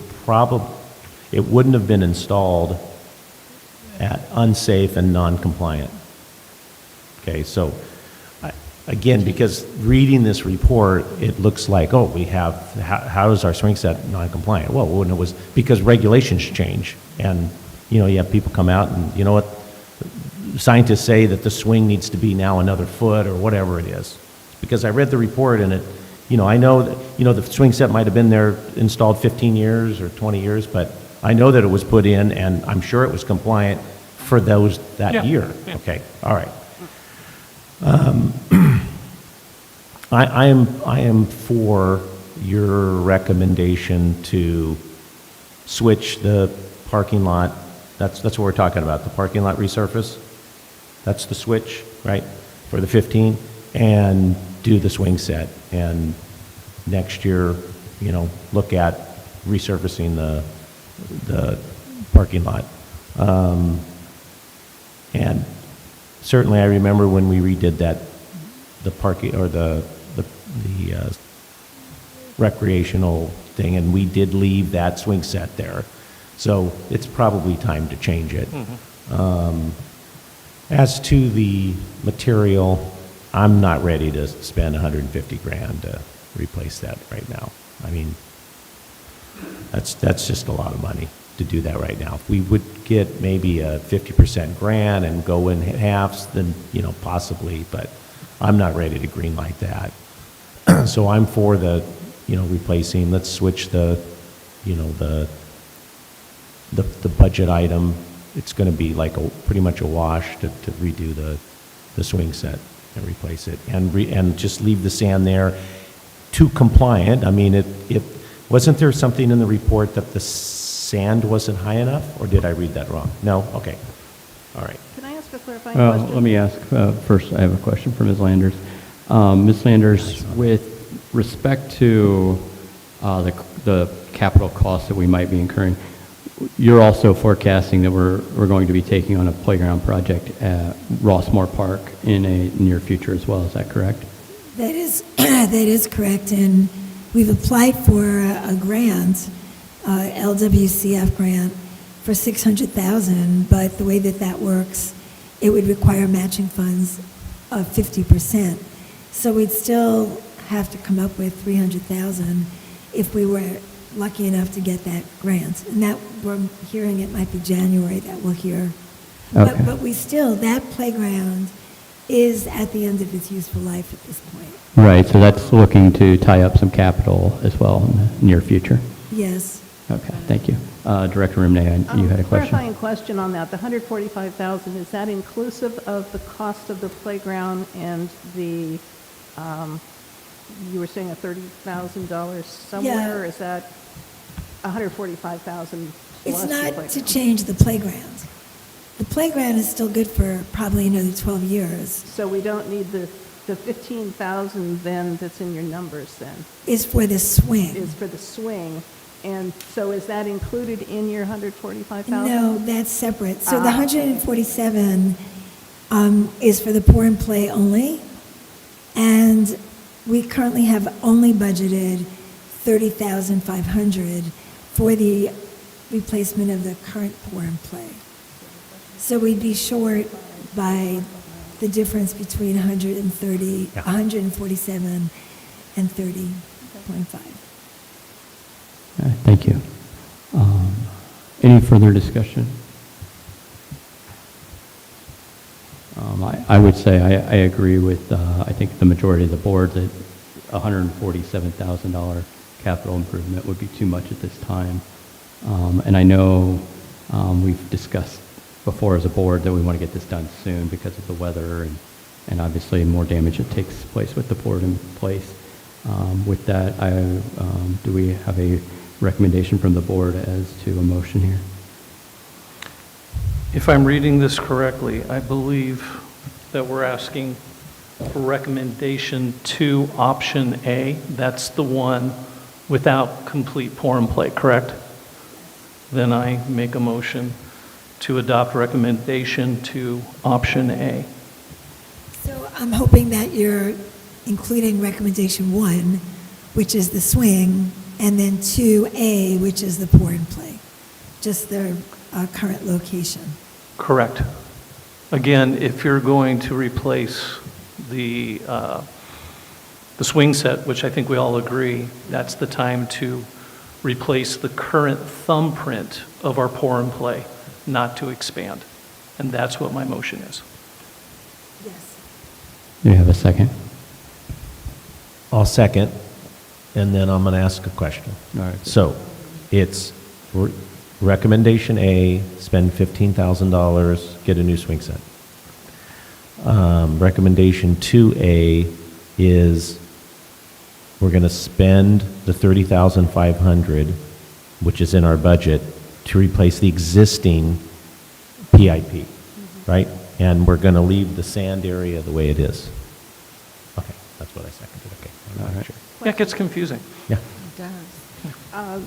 it wouldn't have been installed at unsafe and non-compliant. Okay, so again, because reading this report, it looks like, oh, we have, how is our swing set non-compliant? Well, when it was, because regulations change, and, you know, you have people come out and, you know what, scientists say that the swing needs to be now another foot or whatever it is. Because I read the report and it, you know, I know that, you know, the swing set might have been there installed 15 years or 20 years, but I know that it was put in and I'm sure it was compliant for that year. Yeah. Okay, all right. I am for your recommendation to switch the parking lot. That's what we're talking about, the parking lot resurface. That's the switch, right, for the 15, and do the swing set. And next year, you know, look at resurfacing the parking lot. And certainly I remember when we redid that, the parking, or the recreational thing, and we did leave that swing set there. So it's probably time to change it. As to the material, I'm not ready to spend 150 grand to replace that right now. I mean, that's just a lot of money to do that right now. If we would get maybe a 50% grant and go in halves, then, you know, possibly, but I'm not ready to green light that. So I'm for the, you know, replacing, let's switch the, you know, the budget item. It's going to be like pretty much a wash to redo the swing set and replace it, and just leave the sand there to compliant. I mean, it wasn't there something in the report that the sand wasn't high enough, or did I read that wrong? No? Okay. All right. Can I ask a clarifying question? Let me ask first. I have a question for Ms. Landers. Ms. Landers, with respect to the capital costs that we might be incurring, you're also forecasting that we're going to be taking on a playground project at Rossmoor Park in a near future as well. Is that correct? That is correct, and we've applied for a grant, LWCF grant, for $600,000, but the way that works, it would require matching funds of 50%. So we'd still have to come up with $300,000 if we were lucky enough to get that grant. And that, we're hearing it might be January that we'll hear. Okay. But we still, that playground is at the end of its useful life at this point. Right, so that's looking to tie up some capital as well in the near future. Yes. Okay, thank you. Director Rimney, you had a question? Clarifying question on that. The $145,000, is that inclusive of the cost of the playground and the, you were saying a $30,000 somewhere? Yeah. Or is that $145,000 plus It's the not playground? to change the playground. The playground is still good for probably another 12 years. So we don't need the the 15,000 then that's in your numbers then Is for the swing. is for the swing. And so is that included in your 145,000? No, that's separate. So the Ah. 147 is for the pour and play only, and we currently have only budgeted 30,500 for the replacement of the current pour and play. So we'd be short by the difference between 130, 147 and 30.5. Thank you. Any further discussion? I would say I agree with, I think the majority of the board that $147,000 capital improvement would be too much at this time. And I know we've discussed before as a board that we want to get this done soon because of the weather and obviously more damage that takes place with the board in place. With that, do we have a recommendation from the board as to a motion here? If I'm reading this correctly, I believe that we're asking for recommendation to option A. That's the one without complete pour and play, correct? Then I make a motion to adopt recommendation to option A. So I'm hoping that you're including recommendation 1, which is the swing, and then 2A, which is the pour and play, just their current location. Correct. Again, if you're going to replace the swing set, which I think we all agree, that's the time to replace the current thumbprint of our pour and play, not to expand. And that's what my motion is. Yes. Do you have a second? I'll second, and then I'm going to ask a question. All right. So it's recommendation A, spend $15,000, get a new swing set. Recommendation 2A is we're going to spend the $30,500, which is in our budget, to replace the existing PIP, right? And we're going to leave the sand area the way it is. Okay, that's what I seconded. Okay. I'm not sure. Yeah, it gets confusing. Yeah. It does.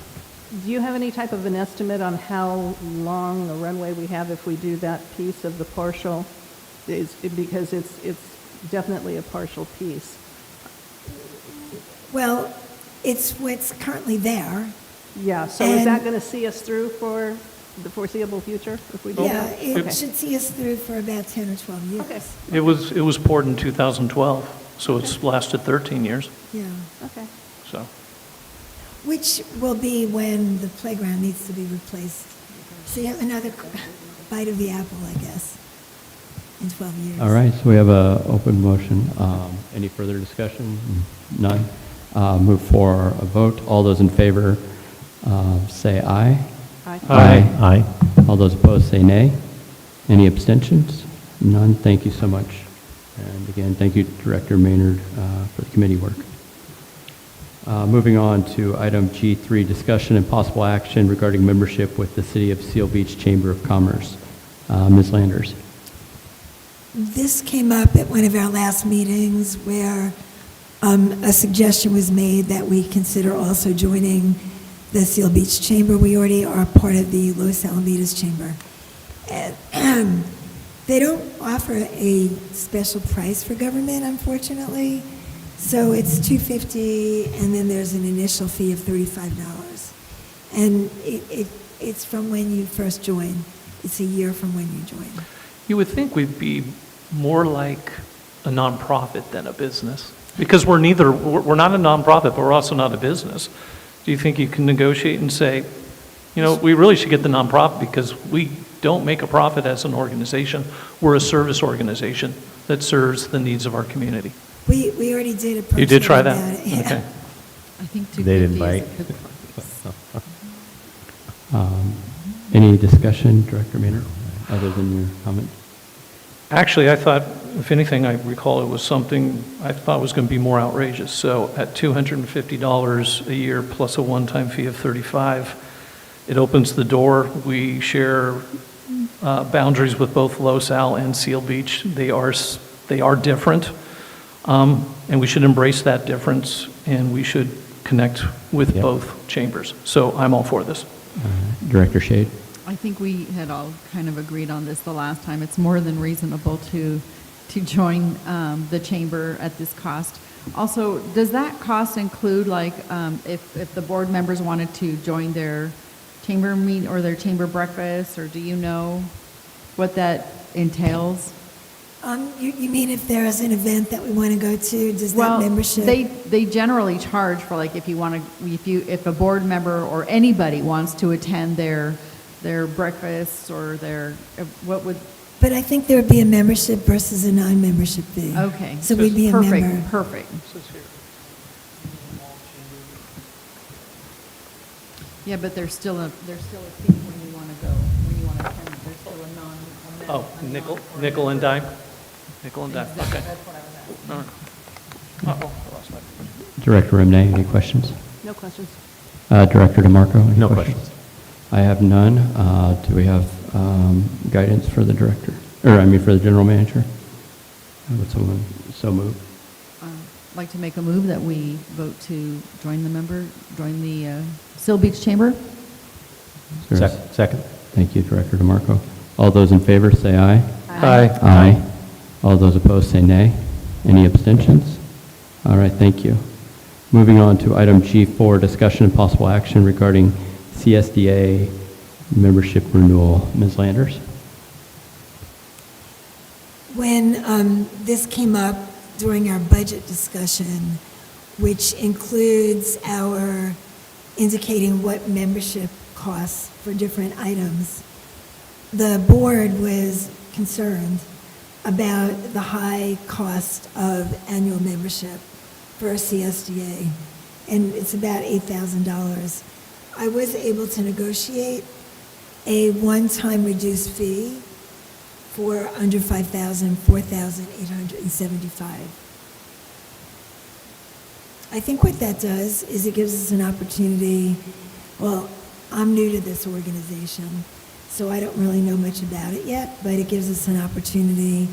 Do you have any type of an estimate on how long the runway we have if we do that piece of the partial? Because it's definitely a partial piece. Well, it's what's currently there. Yeah, so is that going to see us through for the foreseeable future if we do Yeah, that? it Okay. should see us through for about 10 or 12 years. Okay. It was poured in 2012, so it's lasted 13 years, Yeah. Okay. so. Which will be when the playground needs to be replaced. So you have another bite of the apple, I guess, in 12 years. All right, so we have a open motion. Any further discussion? None. Move for a vote. All those in favor say aye. Aye. Aye. All those opposed say nay. Any abstentions? None. Thank you so much. And again, thank you, Director Maynard, for the committee work. Moving on to item G3, discussion and possible action regarding membership with the City of Seal Beach Chamber of Commerce. Ms. Landers. This came up at one of our last meetings where a suggestion was made that we consider also joining the Seal Beach Chamber. We already are part of the Los Alamitos Chamber. And they don't offer a special price for government, unfortunately. So it's $250, and then there's an initial fee of $35. And it's from when you first join. It's a year from when you join. You would think we'd be more like a nonprofit than a business, because we're not a nonprofit, but we're also not a business. Do you think you can negotiate and say, you know, we really should get the nonprofit because we don't make a profit as an organization. We're a service organization that serves the needs of our community. We already did approach You did try them that? about it, yeah. Okay. I think They didn't 250 bite. is a good price. Any discussion, Director Maynard, other than your comment? Actually, I thought, if anything, I recall it was something I thought was going to be more outrageous. So at $250 a year plus a one-time fee of $35, it opens the door. We share boundaries with both Los Al and Seal Beach. They are different. And we should embrace that difference, and we should connect with Yep. both chambers. So I'm all for this. Director Shade? I think we had all kind of agreed on this the last time. It's more than reasonable to join the chamber at this cost. Also, does that cost include, like, if the board members wanted to join their chamber meet or their chamber breakfast, or do you know what that entails? You mean if there is an event that we want to go to, does that Well, membership? they generally charge for, like, if a board member or anybody wants to attend their breakfast or what would? But I think there would be a membership versus a non-membership fee. Okay. So we'd be a member. Perfect. Yeah, but there's still a fee when you want to go, when you want to attend. There's still a non. Nickel and dime? Nickel and dime, Exactly, okay. that's what I was All right. Uh-oh, I lost my... Director Remney, any questions? No questions. Director DeMarco, any No questions? I have none. Do we have guidance for the director, for the general manager? Would someone so move? I'd like to make a move that we vote to join the Seal Beach Chamber. Is there a Second. Thank you, Director DeMarco. All those in favor, say aye. Aye. Aye. All those opposed, say nay. Any abstentions? All right, thank you. Moving on to item G4, discussion and possible action regarding CSDA membership renewal. Ms. Landers? When this came up during our budget discussion, which includes our indicating what membership costs for different items, the board was concerned about the high cost of annual membership for CSDA, and it's about $8,000. I was able to negotiate a one-time reduced fee for under $5,000, $4,875. I think what that does is it gives us an opportunity. Well, I'm new to this organization, so I don't really know much about it yet, but it gives us an opportunity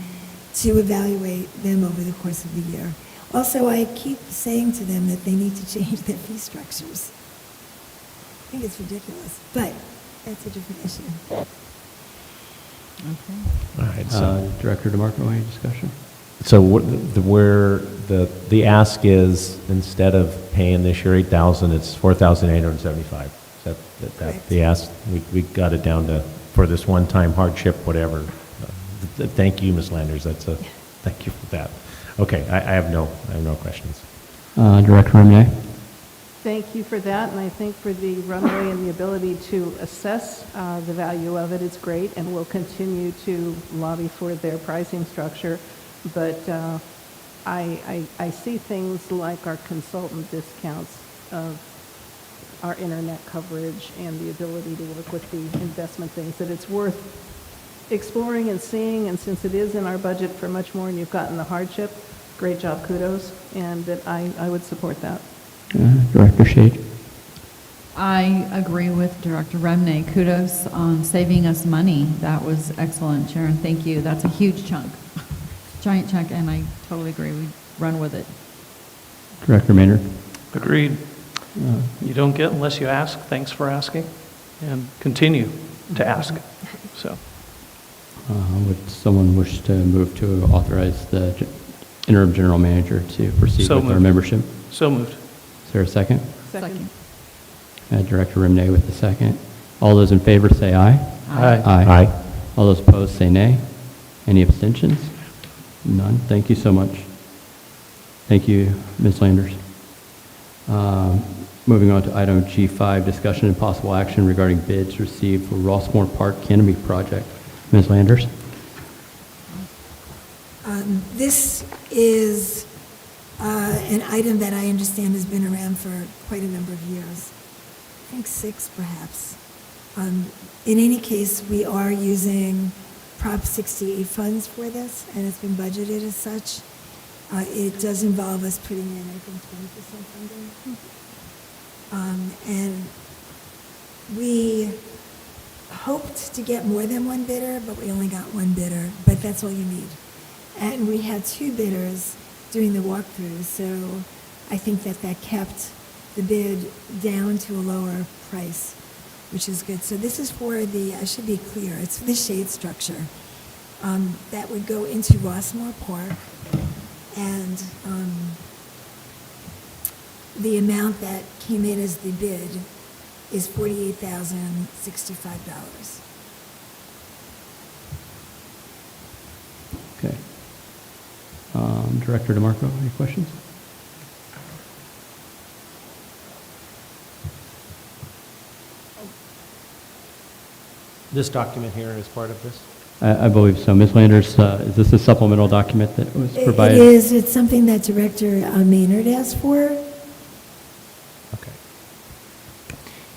to evaluate them over the course of the year. Also, I keep saying to them that they need to change their fee structures. I think it's ridiculous, but that's a different issue. Okay. All right, so... Director DeMarco, any discussion? So where the ask is, instead of paying this year $8,000, it's $4,875. Is that the ask? We got it down to, for this one-time hardship, whatever. Thank you, Ms. Landers. Thank you for that. Okay, I have no questions. Director Remney? Thank you for that, and I think for the runway and the ability to assess the value of it, it's great, and we'll continue to lobby for their pricing structure. But I see things like our consultant discounts of our internet coverage and the ability to work with the investment things, that it's worth exploring and seeing, and since it is in our budget for much more and you've gotten the hardship, great job, kudos, and that I would support that. Director Shade? I agree with Director Remney. Kudos on saving us money. That was excellent, Sharon. Thank you. That's a huge chunk, giant chunk, and I totally agree. We run with it. Director Maynard? Agreed. You don't get unless you ask. Thanks for asking, and continue to ask. So, Would someone wish to move to authorize the interim general manager to proceed So with our moved. membership? So moved. Is there a second? Second. Director Remney with the second. All those in favor say aye. Aye. Aye. All those opposed say nay. Any abstentions? None. Thank you so much. Thank you, Ms. Landers. Moving on to item G5, discussion and possible action regarding bids received for Rossmoor Park Canopy Project. Ms. Landers? This is an item that I understand has been around for quite a number of years. I think 6 perhaps. In any case, we are using Prop 68 funds for this, and it's been budgeted as such. It does involve us putting in, I think, 20% funding. And we hoped to get more than one bidder, but we only got one bidder, but that's all you need. And we had 2 bidders doing the walkthrough, so I think that that kept the bid down to a lower price, which is good. So this is for the, I should be clear, it's for the shade structure. That would go into Rossmoor Park, and the amount that came in as the bid is $48,065. Okay. Director DeMarco, any questions? This document here is part of this? I believe so. Ms. Landers, is this a supplemental document that was provided? It is. It's something that Director Maynard asked for. Okay.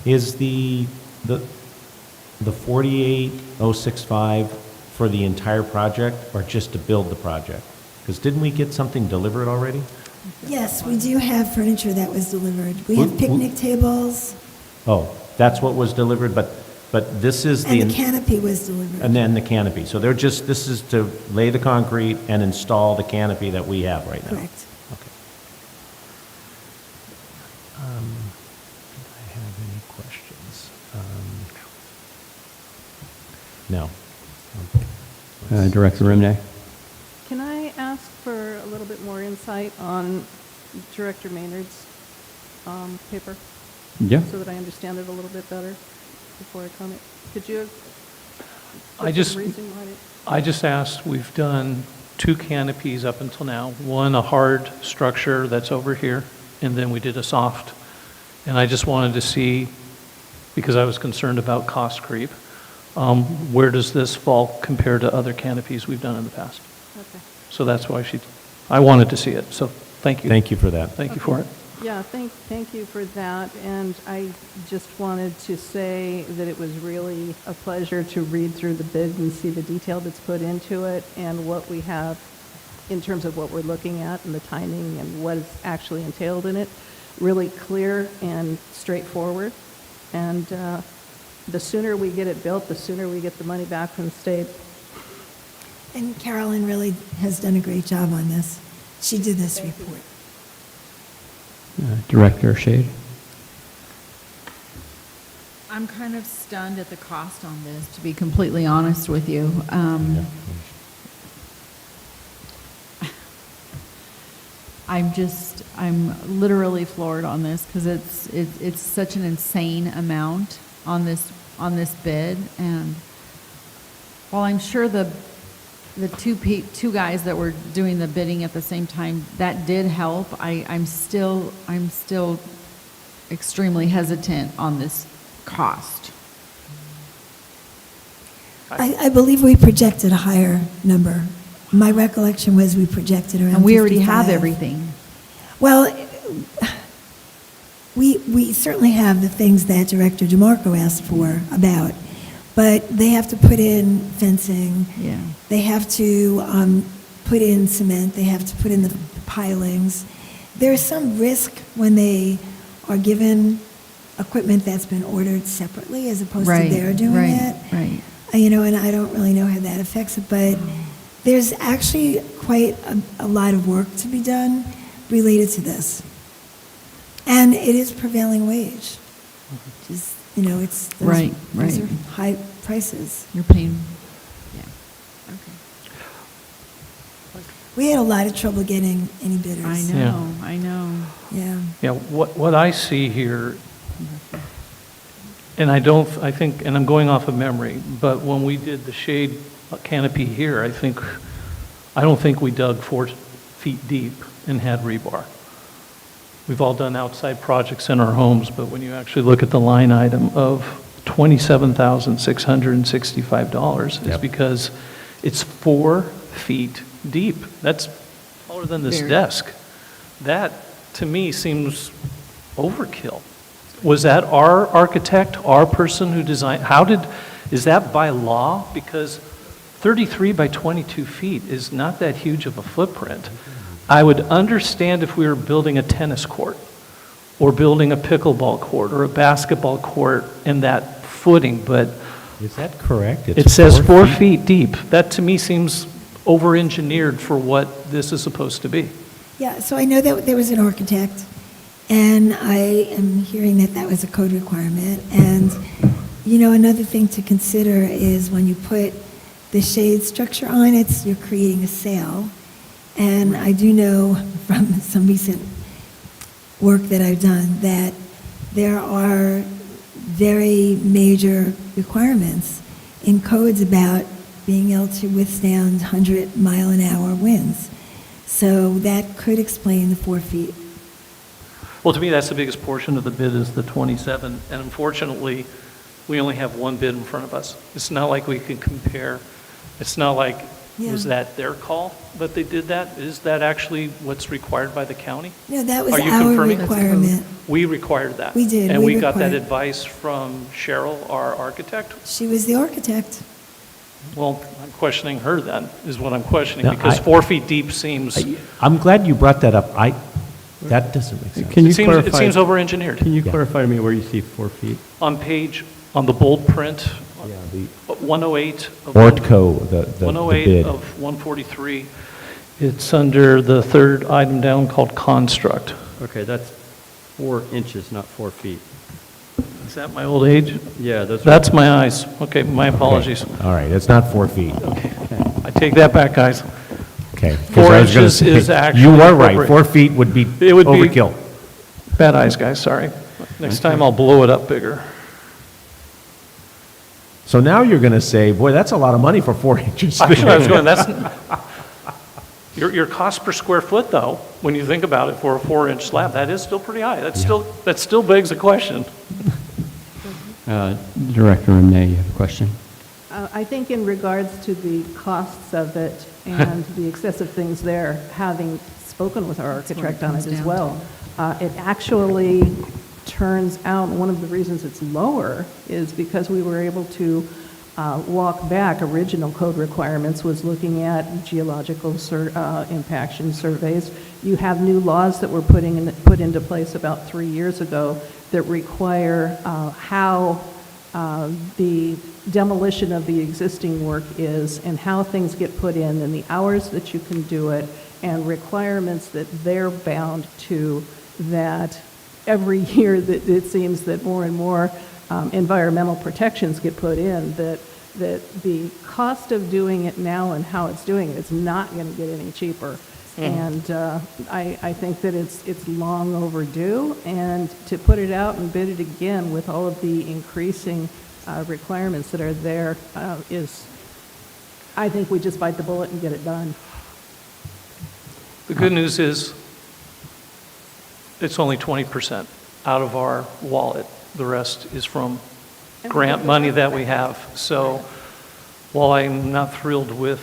Is the 48,065 for the entire project or just to build the project? Because didn't we get something delivered already? Yes, we do have furniture that was delivered. We have picnic tables, Oh, that's what was delivered, but this is the... and the canopy was delivered. And then the canopy. So they're just, this is to lay the concrete and install the canopy that we have right now? Correct. Okay. Do I have any questions? No. Director Rimney? Can I ask for a little bit more insight on Director Maynard's paper? Yeah. So that I understand it a little bit better before I comment. Could you? I just asked, we've done 2 canopies up until now. One, a hard structure that's over here, and then we did a soft. And I just wanted to see, because I was concerned about cost creep, where does this fall compared to other canopies we've done in the past? Okay. So that's why I wanted to see it, so thank you. Thank you for that. Thank you for it. Yeah, thank you for that. And I just wanted to say that it was really a pleasure to read through the bid and see the detail that's put into it and what we have in terms of what we're looking at and the timing and what is actually entailed in it. Really clear and straightforward. And the sooner we get it built, the sooner we get the money back from the state. And Carolyn really has done a great job on this. She did this report. Director Shade? I'm kind of stunned at the cost on this, to be completely honest with you. I'm literally floored on this because it's such an insane amount on this bid. And while I'm sure the two guys that were doing the bidding at the same time, that did help, I'm still extremely hesitant on this cost. I believe we projected a higher number. My recollection was we projected around 55. And we already have everything. Well, we certainly have the things that Director DeMarco asked for about, but they have to put in fencing. Yeah. They have to put in cement. They have to put in the pilings. There's some risk when they are given equipment that's been ordered separately as opposed to they're doing it. Right. And I don't really know how that affects it, but there's actually quite a lot of work to be done related to this. And it is prevailing wage. Just, it's those are high prices. You're paying, yeah. Okay. We had a lot of trouble getting any bidders. I know. Yeah. Yeah, what I see here, and I think, and I'm going off of memory, but when we did the shade canopy here, I don't think we dug 4 feet deep and had rebar. We've all done outside projects in our homes, but when you actually look at the line item of $27,665, it's because it's 4 feet deep. That's taller than this desk. That, to me, seems overkill. Was that our architect, our person who designed, is that by law? Because 33 by 22 feet is not that huge of a footprint. I would understand if we were building a tennis court or building a pickleball court or a basketball court in that footing, but Is that correct? it says 4 feet deep. That to me seems over-engineered for what this is supposed to be. Yeah, so I know that there was an architect, and I am hearing that that was a code requirement. And, you know, another thing to consider is when you put the shade structure on it, you're creating a sail. And I do know from some recent work that I've done that there are very major requirements in codes about being able to withstand 100-mile-an-hour winds. So that could explain the 4 feet. Well, to me, that's the biggest portion of the bid is the 27, and unfortunately, we only have one bid in front of us. It's not like we can compare. It's not like, was that their call that they did that? Is that actually what's required by the county? No, that was Are you our confirming? requirement. We required that. We did. And We we got that required- advice from Cheryl, our architect? She was the architect. Well, I'm questioning her then, is what I'm questioning, No, because 4 feet deep seems, I'm glad you brought that up. That doesn't make sense. Can you it clarify? seems over-engineered. Can you clarify to me where you see 4 feet? On the bold print, Yeah, the 108. of Ortco, the 108 bid. of 143. It's under the third item down called construct. Okay, that's 4 inches, not 4 feet. Is that my old age? Yeah, those are. That's my eyes. Okay, my apologies. All right, it's not 4 feet. I take that back, guys. Okay. 'cause 4 I was gonna inches say, is actually You are right, appropriate. 4 feet would be It would be- overkill. Bad eyes, guys, sorry. Next time I'll blow it up bigger. So now you're going to say, boy, that's a lot of money for 4 inches. Actually, I was going, that's, your cost per square foot, though, when you think about it for a 4-inch slab, that is still pretty high. That still begs a question. Director Renee, you have a question? I think in regards to the costs of it and the excessive things there, having spoken with our architect on it as well, it actually turns out one of the reasons it's lower is because we were able to walk back. Original code requirements was looking at geological impaction surveys. You have new laws that were put into place about 3 years ago that require how the demolition of the existing work is and how things get put in and the hours that you can do it and requirements that they're bound to, that every year that it seems that more and more environmental protections get put in, that the cost of doing it now and how it's doing it is not going to get any cheaper. And I think that it's long overdue, and to put it out and bid it again with all of the increasing requirements that are there is, I think we just bite the bullet and get it done. The good news is it's only 20% out of our wallet. The rest is from grant money that we have. So while I'm not thrilled with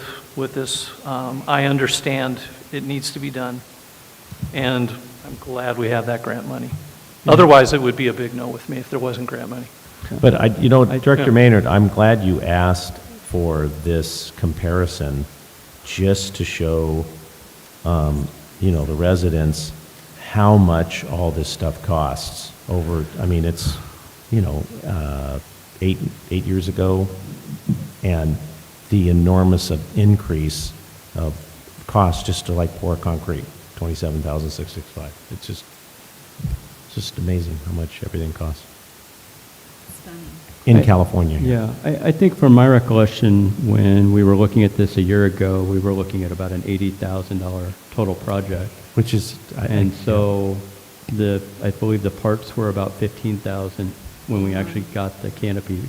this, I understand it needs to be done. And I'm glad we have that grant money. Otherwise, it would be a big no with me if there wasn't grant money. But, Director Maynard, I'm glad you asked for this comparison just to show, the residents how much all this stuff costs over, it's, 8 years ago, and the enormous increase of cost just to pour concrete, $27,665. It's just amazing how much everything costs. In California. Yeah, I think from my recollection, when we were looking at this a year ago, we were looking at about an $80,000 total project. Which is, I believe the parts were about 15,000 when we actually got the canopy,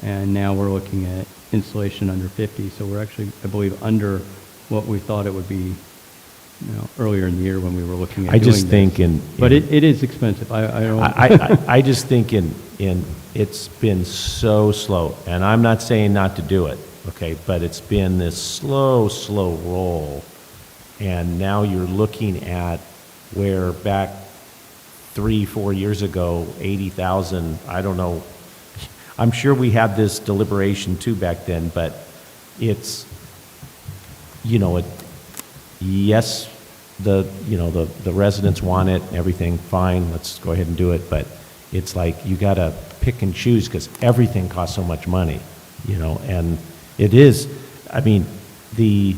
and now we're looking at installation under 50. So we're actually, I believe, under what we thought it would be, earlier in the year when we were looking at. I just think but it is expensive. I don't. I just think it's been so slow, and I'm not saying not to do it, okay, but it's been this slow roll, and now you're looking at where back 3-4 years ago, 80,000, I don't know, I'm sure we had this deliberation too back then, but it's, yes, the residents want it, everything, fine, let's go ahead and do it, but it's like you got to pick and choose because everything costs so much money, and it is, the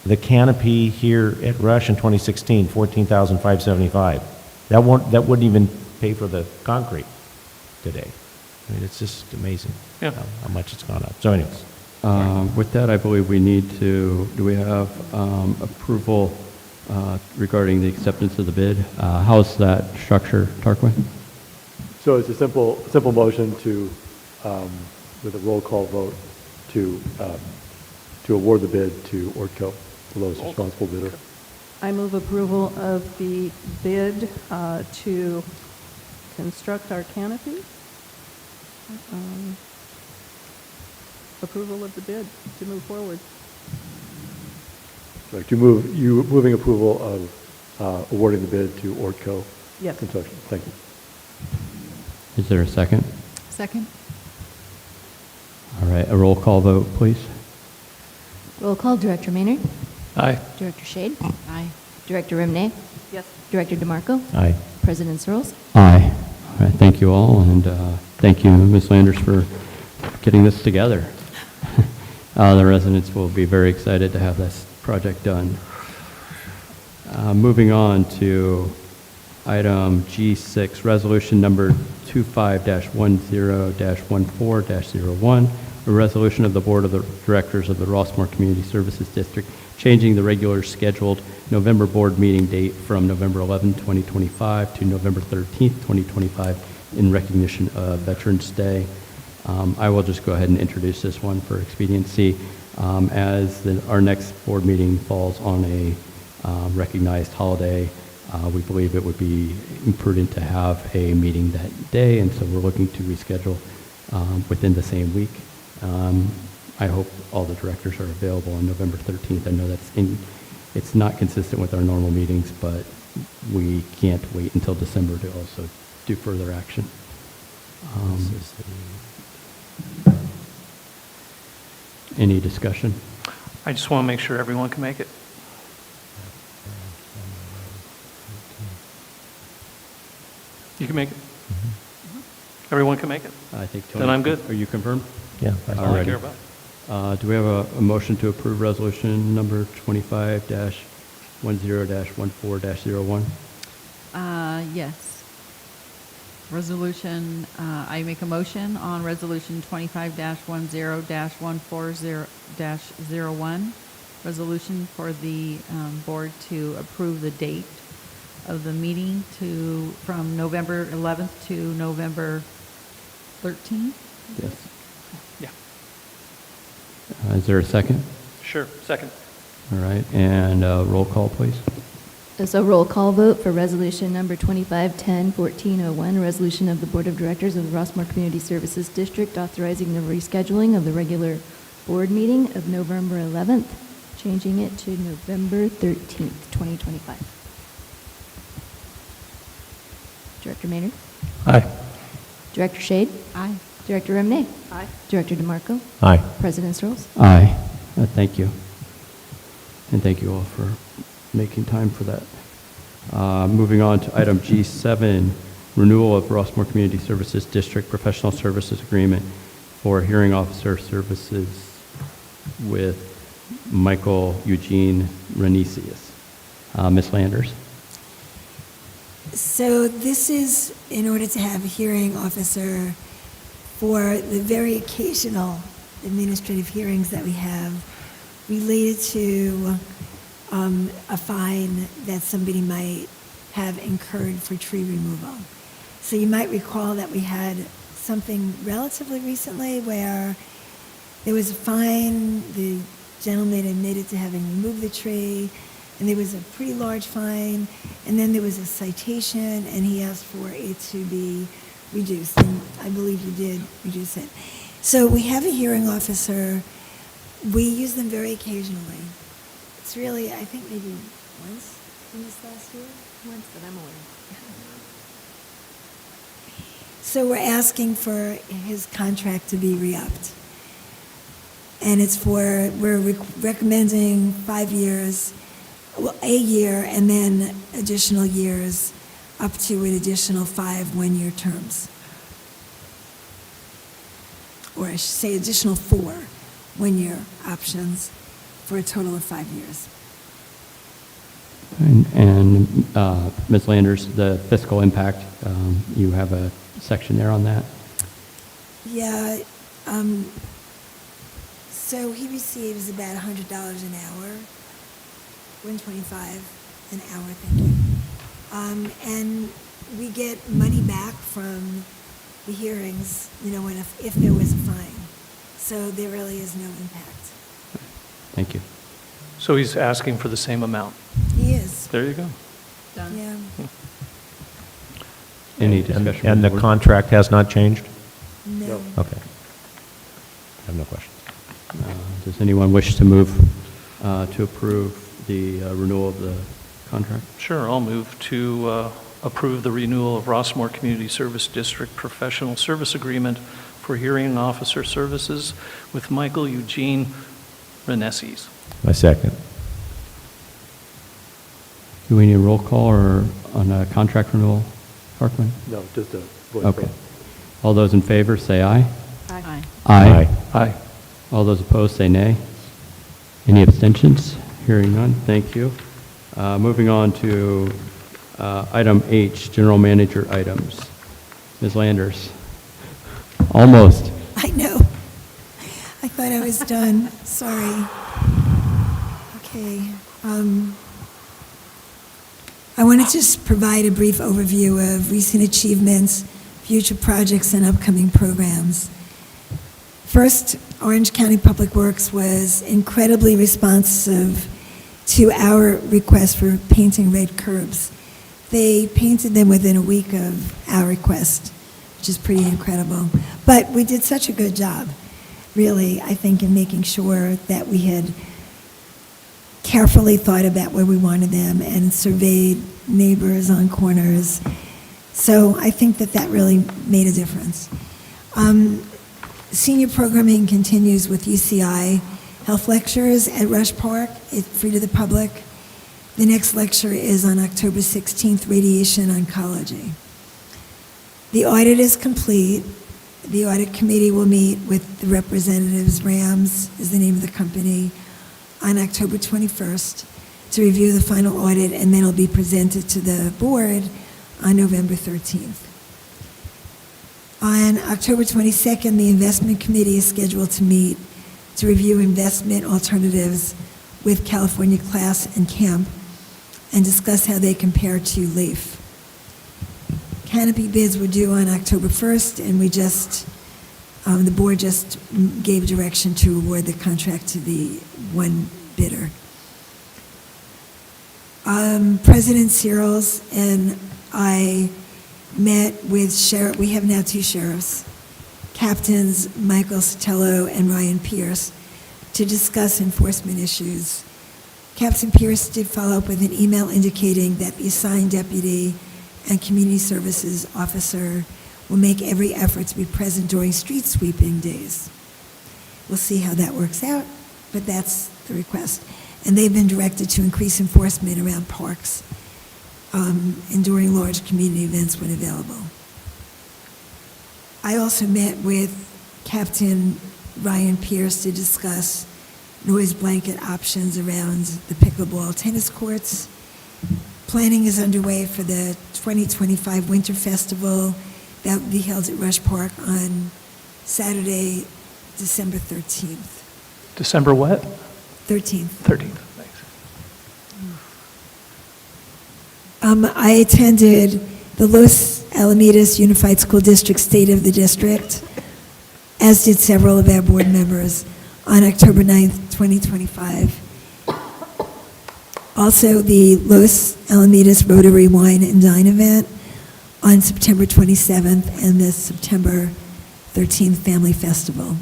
The canopy here at Rush in 2016, $14,575. That wouldn't even pay for the concrete today. I mean, it's just amazing how much it's gone up. So anyways. With that, I believe we need to, do we have approval regarding the acceptance of the bid? How's that structure, Tarquin? So it's a simple motion to, with a roll call vote, to award the bid to Ortco, the lowest responsible bidder. I move approval of the bid to construct our canopy. Approval of the bid to move forward. Like moving approval of awarding the bid to Ortco Yes. Construction. Thank you. Is there a second? Second? All right, a roll call vote, please. Roll call, Director Maynard? Aye. Director Shade? Aye. Director Remney? Yes. Director DeMarco? Aye. President Searles? Aye. All right, thank you all, and thank you, Ms. Landers, for getting this together. The residents will be very excited to have this project done. Moving on to item G6, resolution number 25-10-14-01, a resolution of the Board of Directors of the Rossmoor Community Services District changing the regular scheduled November board meeting date from November 11, 2025 to November 13th, 2025 in recognition of Veterans Day. I will just go ahead and introduce this one for expediency. As our next board meeting falls on a recognized holiday, we believe it would be imprudent to have a meeting that day, and so we're looking to reschedule within the same week. I hope all the directors are available on November 13th. I know it's not consistent with our normal meetings, but we can't wait until December to also do further action. Any discussion? I just want to make sure everyone can make it. You can make it? Everyone can make it? I think Tony. Then I'm good. Are you confirmed? Yeah. That's all I care about. Do we have a motion to approve resolution number 25-10-14-01? Yes. Resolution, I make a motion on resolution 25-10-14-01, resolution for the board to approve the date of the meeting from November 11th to November 13th. Yes. Yeah. Is there a second? Sure, second. All right, and roll call, please. So roll call vote for resolution number 25-10-14-01, a resolution of the Board of Directors of the Rossmoor Community Services District authorizing the rescheduling of the regular board meeting of November 11th, changing it to November 13th, 2025. Director Maynard? Aye. Director Shade? Aye. Director Remney? Aye. Director DeMarco? Aye. President Searles? Aye. Thank you. And thank you all for making time for that. Moving on to item G7, renewal of Rossmoor Community Services District Professional Services Agreement for Hearing Officer Services with Michael Eugene Renicius. Ms. Landers? So this is in order to have a hearing officer for the very occasional administrative hearings that we have related to a fine that somebody might have incurred for tree removal. So you might recall that we had something relatively recently where there was a fine, the gentleman admitted to having removed the tree, and there was a pretty large fine, and then there was a citation, and he asked for it to be reduced, and I believe you did reduce it. So we have a hearing officer. We use them very occasionally. It's really, I think maybe once in this last year? Once that I'm aware of. So we're asking for his contract to be re-upped. And it's we're recommending 5 years, well, a year, and then additional years up to an additional 5 one-year terms. Or I should say additional 4 one-year options for a total of 5 years. And Ms. Landers, the fiscal impact, you have a section there on that? Yeah, so he receives about $100 an hour, $125 an hour, thank you. And we get money back from the hearings, you know, if there was a fine. So there really is no impact. Thank you. So he's asking for the same amount. He is. There you go. Done. Yeah. Any discussion? And the with board? contract has not changed? No. Okay. I have no questions. Does anyone wish to move to approve the renewal of the contract? Sure, I'll move to approve the renewal of Rossmoor Community Service District Professional Service Agreement for Hearing Officer Services with Michael Eugene Renesses. I second. Do we need a roll call or on a contract renewal, Parkman? No, just a voice Okay. vote. All those in favor, say aye. Aye. Aye. Aye. All those opposed, say nay. Any abstentions? Hearing none, thank you. Moving on to item H, General Manager items. Ms. Landers. Almost. I know. I thought I was done. Sorry. Okay. I want to just provide a brief overview of recent achievements, future projects, and upcoming programs. First, Orange County Public Works was incredibly responsive to our request for painting red curbs. They painted them within a week of our request, which is pretty incredible. But we did such a good job, really, I think, in making sure that we had carefully thought about where we wanted them and surveyed neighbors on corners. So I think that that really made a difference. Senior programming continues with UCI health lectures at Rush Park. It's free to the public. The next lecture is on October 16th, Radiation Oncology. The audit is complete. The audit committee will meet with the representatives, RAMS is the name of the company, on October 21st to review the final audit, and then it'll be presented to the board on November 13th. On October 22nd, the investment committee is scheduled to meet to review investment alternatives with California Class and Camp and discuss how they compare to LEAF. Canopy bids were due on October 1st, and we just, the board just gave direction to award the contract to the one bidder. President Searles and I met with sheriff. We have now two sheriffs, Captains Michael Sotelo and Ryan Pierce, to discuss enforcement issues. Captain Pierce did follow up with an email indicating that the assigned deputy and community services officer will make every effort to be present during street sweeping days. We'll see how that works out, but that's the request. And they've been directed to increase enforcement around parks and during large community events when available. I also met with Captain Ryan Pierce to discuss noise blanket options around the pickleball tennis courts. Planning is underway for the 2025 Winter Festival that will be held at Rush Park on Saturday, December 13th. December what? 13th. 13th, thanks. I attended the Los Alamitos Unified School District State of the District, as did several of our board members, on October 9th, 2025. Also, the Los Alamitos Rotary Wine and Dine event on September 27th and the September 13th Family Festival,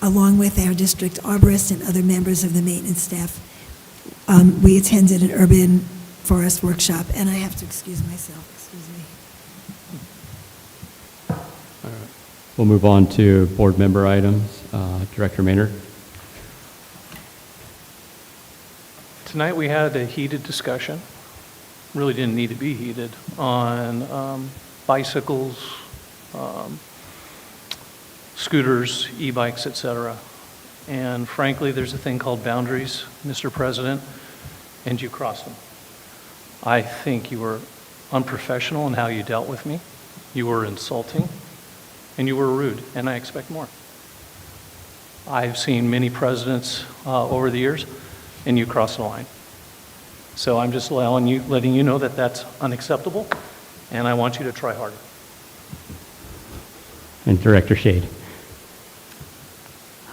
along with our district arborist and other members of the maintenance staff. We attended an urban forest workshop, and I have to excuse myself, excuse me. All right. We'll move on to board member items. Director Maynard. Tonight we had a heated discussion, really didn't need to be heated, on bicycles, scooters, e-bikes, et cetera. And frankly, there's a thing called boundaries, Mr. President, and you crossed them. I think you were unprofessional in how you dealt with me. You were insulting, and you were rude, and I expect more. I've seen many presidents over the years, and you crossed the line. So I'm just letting you know that that's unacceptable, and I want you to try harder. And Director Shade.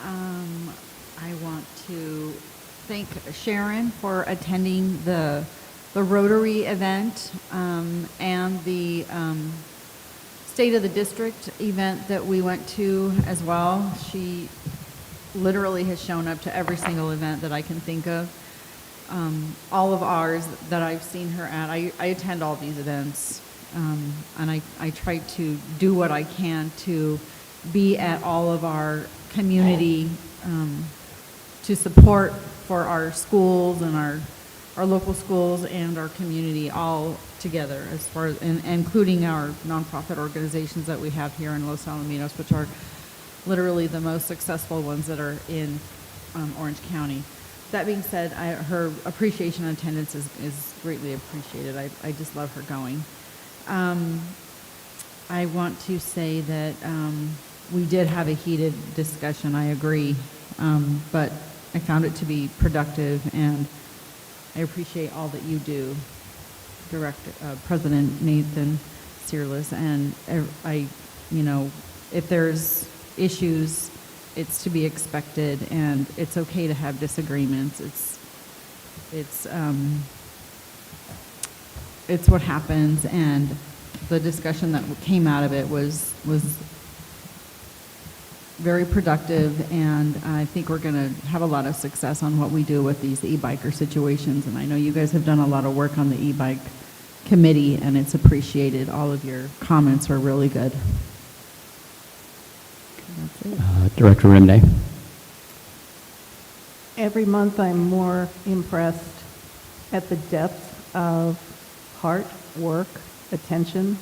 I want to thank Sharon for attending the Rotary event and the State of the District event that we went to as well. She literally has shown up to every single event that I can think of. All of ours that I've seen her at, I attend all these events, and I try to do what I can to be at all of our community to support for our schools and our local schools and our community all together, as far as, and including our nonprofit organizations that we have here in Los Alamitos, which are literally the most successful ones that are in Orange County. That being said, her appreciation and attendance is greatly appreciated. I just love her going. I want to say that we did have a heated discussion, I agree, but I found it to be productive, and I appreciate all that you do, President Nathan Searless, and if there's issues, it's to be expected, and it's okay to have disagreements. It's what happens, and the discussion that came out of it was very productive, and I think we're going to have a lot of success on what we do with these e-biker situations. And I know you guys have done a lot of work on the e-bike committee, and it's appreciated. All of your comments are really good. Director Remday. Every month I'm more impressed at the depth of heart, work, attention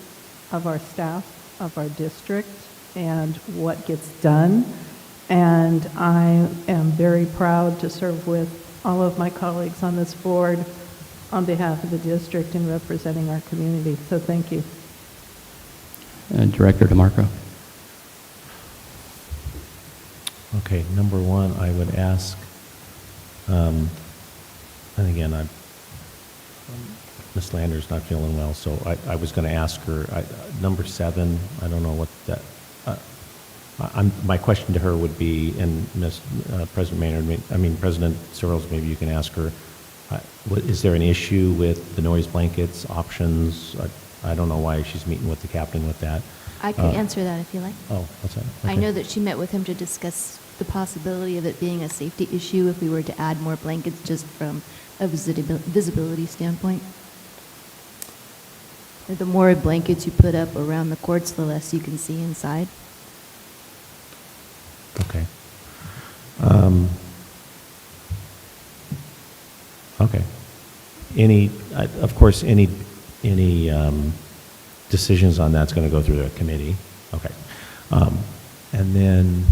of our staff, of our district, and what gets done. And I am very proud to serve with all of my colleagues on this board on behalf of the district and representing our community. So thank you. Director DeMarco. Okay, number one, I would ask, and again, Ms. Lander's not feeling well, so I was going to ask her, number 7, I don't know what that, my question to her would be, and President Maynard, President Searles, maybe you can ask her, is there an issue with the noise blankets options? I don't know why she's meeting with the captain with that. I could answer that if you like. Oh, what's that? Okay. I know that she met with him to discuss the possibility of it being a safety issue if we were to add more blankets just from a visibility standpoint. The more blankets you put up around the courts, the less you can see inside. Okay. Okay. Of course, any decisions on that's going to go through the committee. Okay. And then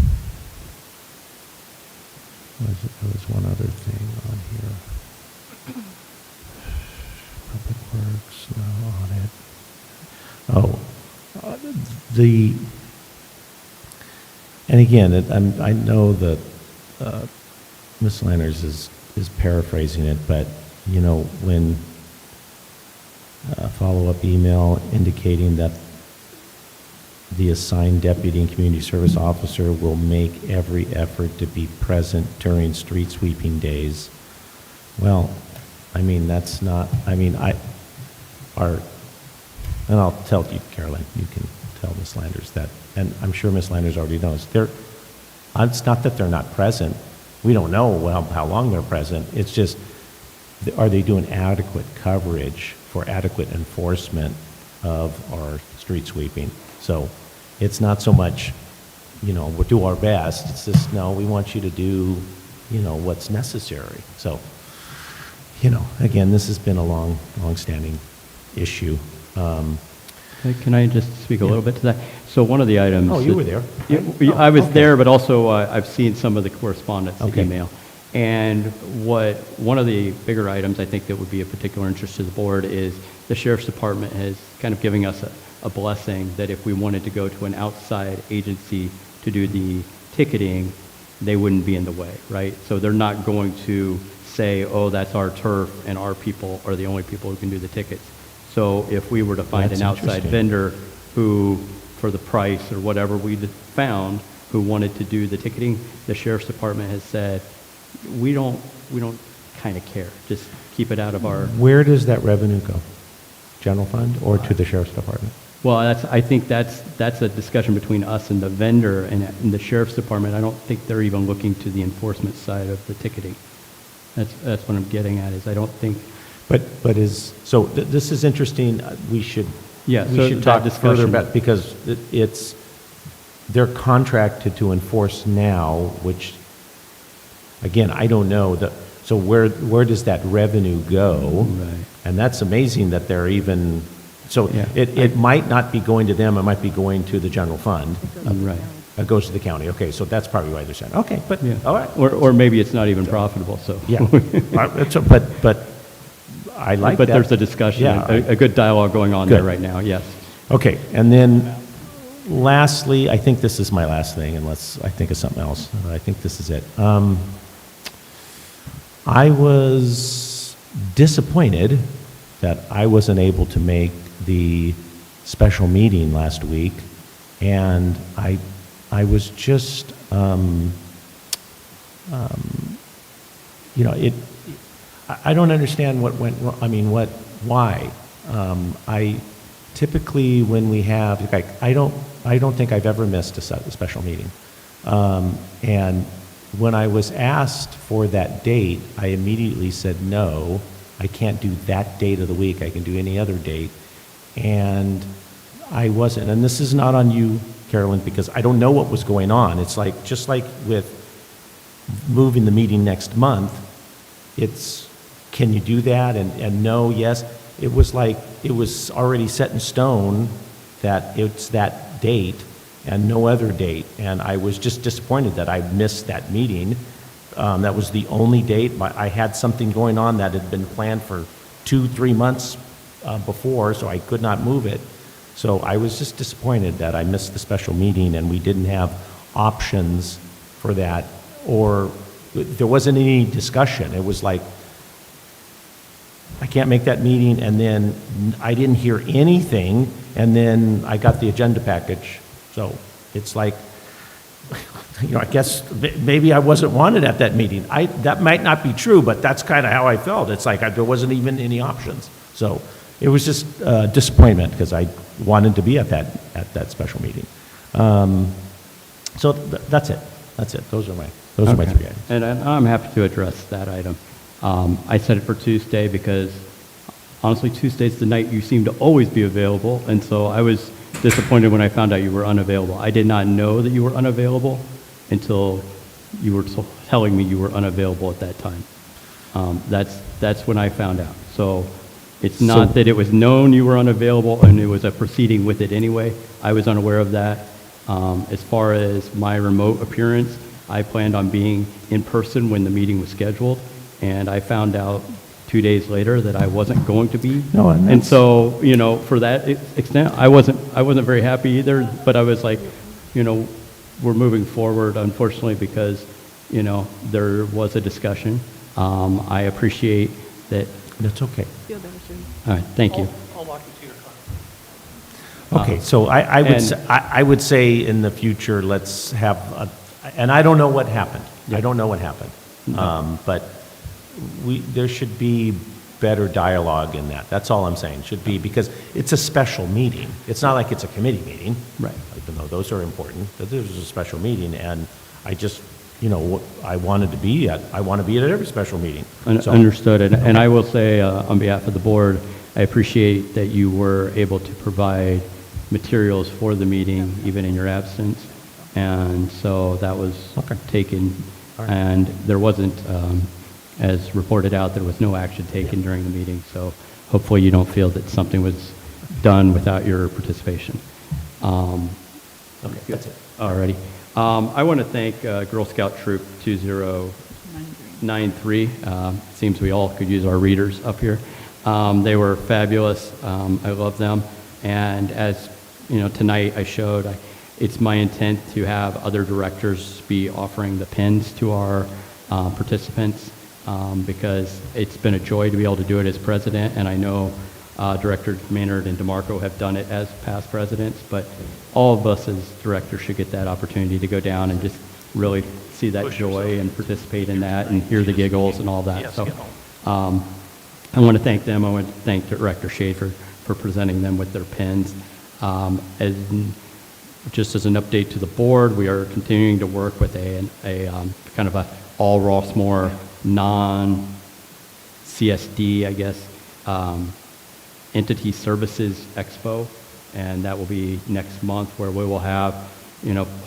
there was one other thing on here. Public Works, no audit. And again, I know that Ms. Landers is paraphrasing it, but when a follow-up email indicating that the assigned deputy and community service officer will make every effort to be present during street sweeping days. Well, that's not, and I'll tell you, Carolyn, you can tell Ms. Landers that, and I'm sure Ms. Landers already knows, it's not that they're not present. We don't know how long they're present. It's just, are they doing adequate coverage for adequate enforcement of our street sweeping? So it's not so much, we'll do our best. It's just, no, we want you to do, what's necessary. So, again, this has been a long-standing issue. Can I just speak a little bit to that? So one of the items... Oh, you were there. I was there, but also I've seen some of the correspondence, the email. And one of the bigger items I think that would be of particular interest to the board is the Sheriff's Department is kind of giving us a blessing that if we wanted to go to an outside agency to do the ticketing, they wouldn't be in the way, right? So they're not going to say, oh, that's our turf and our people are the only people who can do the tickets. So if we were to find That's an outside interesting. vendor who, for the price or whatever we found, who wanted to do the ticketing, the Sheriff's Department has said, we don't kind of care. Just keep it out of our. Where does that revenue go? General fund or to the sheriff's department? Well, I think that's a discussion between us and the vendor and the Sheriff's Department. I don't think they're even looking to the enforcement side of the ticketing. That's what I'm getting at, is I don't think. This is interesting. We should talk further about, because they're contracted to enforce now, which, again, I don't know. So where does that revenue go? Right. And that's amazing that they're even, it might not be going to them, it might be going to the general fund. Right. It goes to the county. Okay, so that's probably why they're saying, okay, but, all right. Or maybe it's not even profitable, so. Yeah. But I like that. But there's a discussion, a good dialogue going on there right now, yes. Okay, and then lastly, I think this is my last thing, unless I think of something else. I think this is it. I was disappointed that I wasn't able to make the special meeting last week, and I was just, I don't understand what went wrong. I mean, why? I typically, when we have, I don't think I've ever missed a special meeting. And when I was asked for that date, I immediately said, no, I can't do that date of the week. I can do any other date. And I wasn't. And this is not on you, Carolyn, because I don't know what was going on. It's like, just like with moving the meeting next month, it's, can you do that? And no, yes. It was like, it was already set in stone that it's that date and no other date. And I was just disappointed that I missed that meeting. That was the only date. I had something going on that had been planned for 2-3 months before, so I could not move it. So I was just disappointed that I missed the special meeting and we didn't have options for that, or there wasn't any discussion. It was like, I can't make that meeting, and then I didn't hear anything, and then I got the agenda package. So it's like, I guess maybe I wasn't wanted at that meeting. That might not be true, but that's kind of how I felt. It's like there wasn't even any options. So it was just disappointment, because I wanted to be at that special meeting. So that's it. That's it. Those are my 3 items. And I'm happy to address that item. I set it for Tuesday because, honestly, Tuesday's the night you seem to always be available, and so I was disappointed when I found out you were unavailable. I did not know that you were unavailable until you were telling me you were unavailable at that time. That's when I found out. So it's not that it was known you were unavailable and it was a proceeding with it anyway. I was unaware of that. As far as my remote appearance, I planned on being in person when the meeting was scheduled, and I found out 2 days later that I wasn't going to be. No, and so, for that extent, I wasn't very happy either, but I was like, we're moving forward, unfortunately, because, there was a discussion. I appreciate that. That's okay. Feel better soon. All right, thank you. I'll walk you to your car. Okay, so I would say in the future, let's have, and I don't know what happened. I don't know what happened. But there should be better dialogue in that. That's all I'm saying, should be, because it's a special meeting. It's not like it's a committee meeting. Right. Even though those are important, but this is a special meeting, and I just, I want to be at every special meeting. So, Understood, and I will say, on behalf of the board, I appreciate that you were able to provide materials for the meeting, even in your absence, and so that was taken, and there wasn't, as reported out, there was no action taken during the meeting, so hopefully you don't feel that something was done without your participation. Okay, that's it. Alrighty. I want to thank Girl Scout Troop 20 9-3. Seems we all could use our readers up here. They were fabulous. I love them. And as you know, tonight I showed, it's my intent to have other directors be offering the pins to our participants because it's been a joy to be able to do it as president, and I know Director Maynard and DeMarco have done it as past presidents, but all of us as directors should get that opportunity to go down and just really see that joy and participate in that and hear the giggles and all that. So I want to thank them. I want to thank Director Schaefer for presenting them with their pins. Just as an update to the board, we are continuing to work with a kind of a all Rossmoor non-CSD, I guess, entity services expo, and that will be next month where we will have,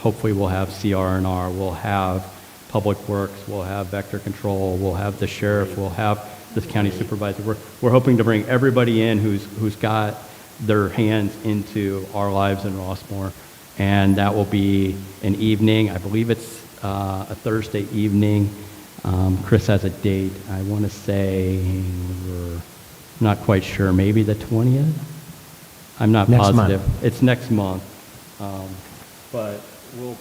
hopefully we'll have CR&R, we'll have Public Works, we'll have Vector Control, we'll have the sheriff, we'll have the county supervisor. We're hoping to bring everybody in who's got their hands into our lives in Rossmoor, and that will be an evening. I believe it's a Thursday evening. Chris has a date. I want to say, we're not quite sure, maybe the 20th? I'm not positive. It's next month. But we'll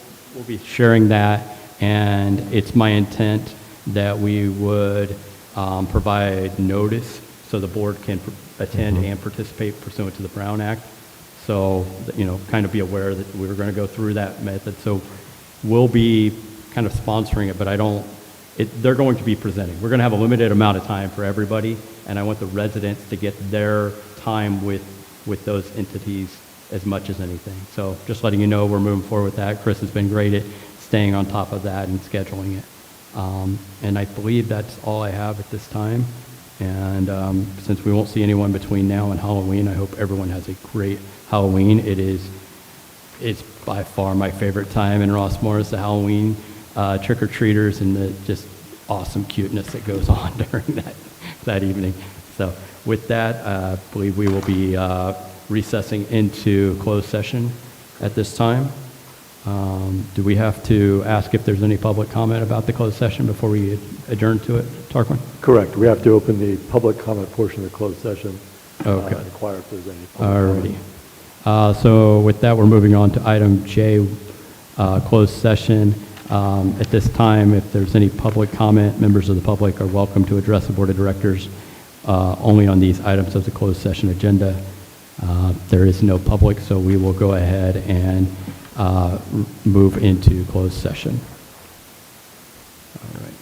be sharing that, and it's my intent that we would provide notice so the board can attend and participate pursuant to the Brown Act. So, kind of be aware that we're going to go through that method. So we'll be kind of sponsoring it, but they're going to be presenting. We're going to have a limited amount of time for everybody, and I want the residents to get their time with those entities as much as anything. So just letting you know we're moving forward with that. Chris has been great at staying on top of that and scheduling it. And I believe that's all I have at this time. And since we won't see anyone between now and Halloween, I hope everyone has a great Halloween. It's by far my favorite time in Rossmoor is the Halloween trick-or-treaters and the just awesome cuteness that goes on during that evening. So with that, I believe we will be recessing into closed session at this time. Do we have to ask if there's any public comment about the closed session before we adjourn to it, Tarquin? Correct. We have to open the public comment portion of the closed session. Okay. Inquire if there's any public Alrighty. So with that, we're moving on to item J, closed session. At this time, if there's any public comment, members of the public are welcome to address the Board of Directors only on these items of the closed session agenda. There is no public, so we will go ahead and move into closed session. All right.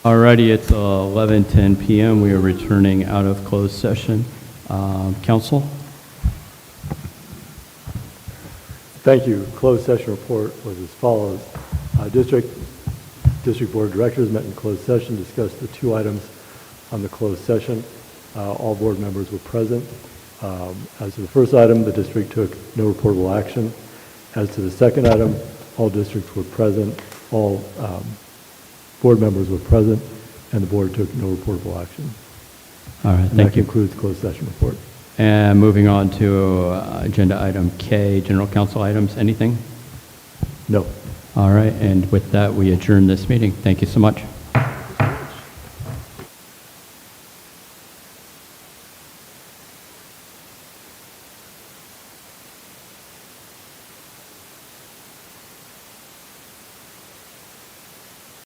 Alrighty, it's 11:10 PM. We are returning out of closed session. Council? Thank you. Closed session report was as follows. District Board of Directors met in closed session, discussed the two items on the closed session. All board members were present. As to the first item, the district took no reportable action. As to the second item, all districts were present, all board members were present, and the board took no reportable action. All right, And thank that you. concludes closed session report. And moving on to agenda item K, general council items. Anything? No. All right, and with that, we adjourn this meeting. Thank you so much.